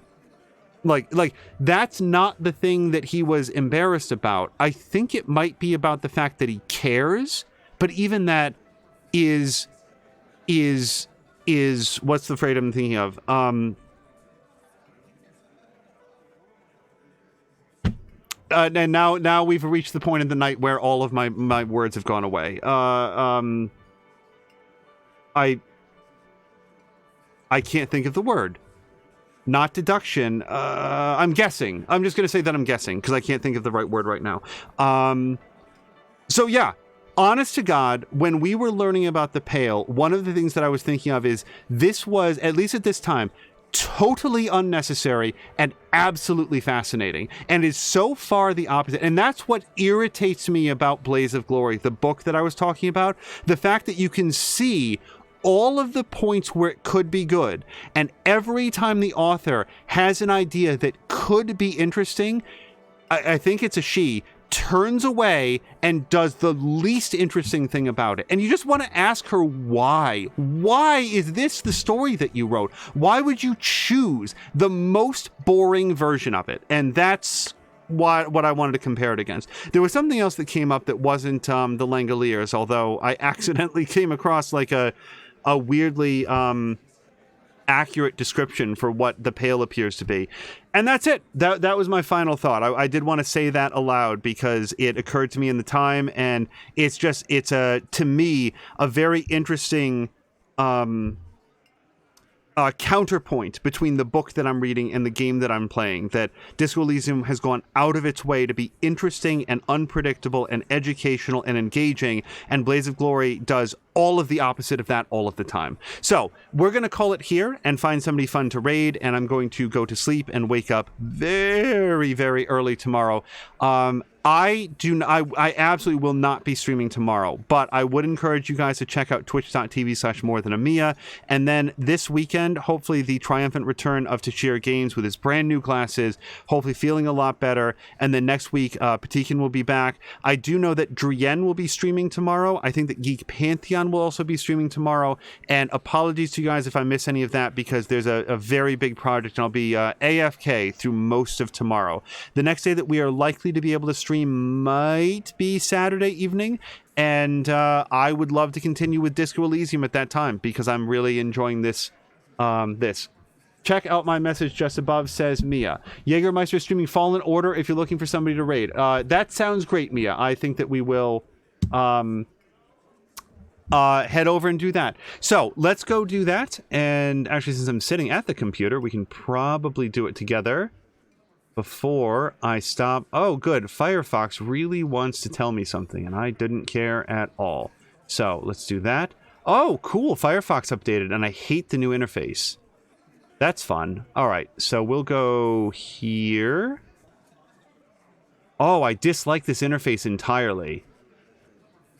A: Like that's not the thing that he was embarrassed about. I think it might be about the fact that he cares, but even that is what's the phrase I'm thinking of? And now we've reached the point in the night where all of my words have gone away. I can't think of the word. Not deduction. I'm guessing. I'm just going to say that I'm guessing because I can't think of the right word right now. So yeah, honest to God, when we were learning about the Pale, one of the things that I was thinking of is this was, at least at this time, totally unnecessary and absolutely fascinating, and is so far the opposite. And that's what irritates me about Blaze of Glory, the book that I was talking about. The fact that you can see all of the points where it could be good, and every time the author has an idea that could be interesting, I think it's a she, turns away and does the least interesting thing about it. And you just want to ask her why. Why is this the story that you wrote? Why would you choose the most boring version of it? And that's what I wanted to compare it against. There was something else that came up that wasn't the Langoliers, although I accidentally came across like a weirdly accurate description for what the Pale appears to be. And that's it. That was my final thought. I did want to say that aloud because it occurred to me in the time, and it's to me a very interesting counterpoint between the book that I'm reading and the game that I'm playing, that Disco Elysium has gone out of its way to be interesting and unpredictable and educational and engaging, and Blaze of Glory does all of the opposite of that all of the time. So we're going to call it here and find somebody fun to raid, and I'm going to go to sleep and wake up very, very early tomorrow. I absolutely will not be streaming tomorrow, but I would encourage you guys to check out twitch.tv/morethanamia. And then this weekend, hopefully the triumphant return of Tashir Games with his brand new glasses, hopefully feeling a lot better. And then next week, Patikin will be back. I do know that Drienne will be streaming tomorrow. I think that Geek Pantheon will also be streaming tomorrow. And apologies to you guys if I miss any of that, because there's a very big project, and I'll be AFK through most of tomorrow. The next day that we are likely to be able to stream might be Saturday evening, and I would love to continue with Disco Elysium at that time because I'm really enjoying this. Check out my message just above, says Mia. Jägermeister streaming Fallen Order if you're looking for somebody to raid. That sounds great, Mia. I think that we will head over and do that. So let's go do that. And actually, since I'm sitting at the computer, we can probably do it together before I stop. Oh, good. Firefox really wants to tell me something, and I didn't care at all. So let's do that. Oh, cool. Firefox updated, and I hate the new interface. That's fun. All right, so we'll go here. Oh, I dislike this interface entirely.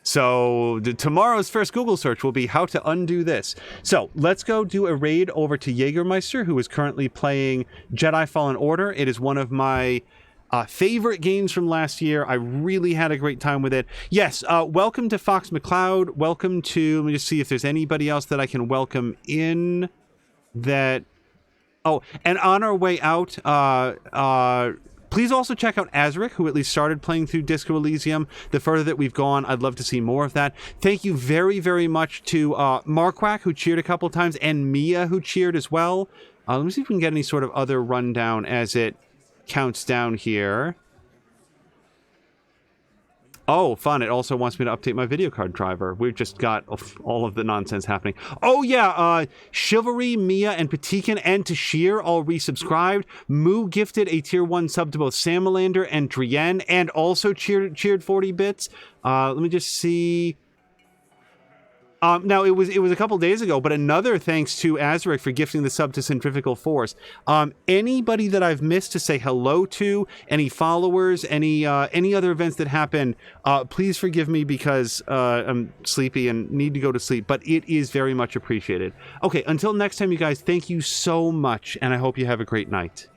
A: So tomorrow's first Google search will be how to undo this. So let's go do a raid over to Jägermeister, who is currently playing Jedi Fallen Order. It is one of my favorite games from last year. I really had a great time with it. Yes, welcome to Fox McCloud. Welcome to, let me just see if there's anybody else that I can welcome in that. Oh, and on our way out, please also check out Azric, who at least started playing through Disco Elysium. The further that we've gone, I'd love to see more of that. Thank you very, very much to Marquack, who cheered a couple times, and Mia, who cheered as well. Let me see if we can get any sort of other rundown as it counts down here. Oh, fun. It also wants me to update my video card driver. We've just got all of the nonsense happening. Oh, yeah. Chivalry, Mia, and Patikan and Tashir all resubscribed. Moo gifted a tier 1 sub to both Samalander and Drienne and also cheered 40 bits. Let me just see. Now, it was a couple days ago, but another thanks to Azaric for gifting the sub to Centrifugal Force. Anybody that I've missed to say hello to, any followers, any other events that happen, please forgive me because I'm sleepy and need to go to sleep, but it is very much appreciated. Okay, until next time, you guys, thank you so much, and I hope you have a great night.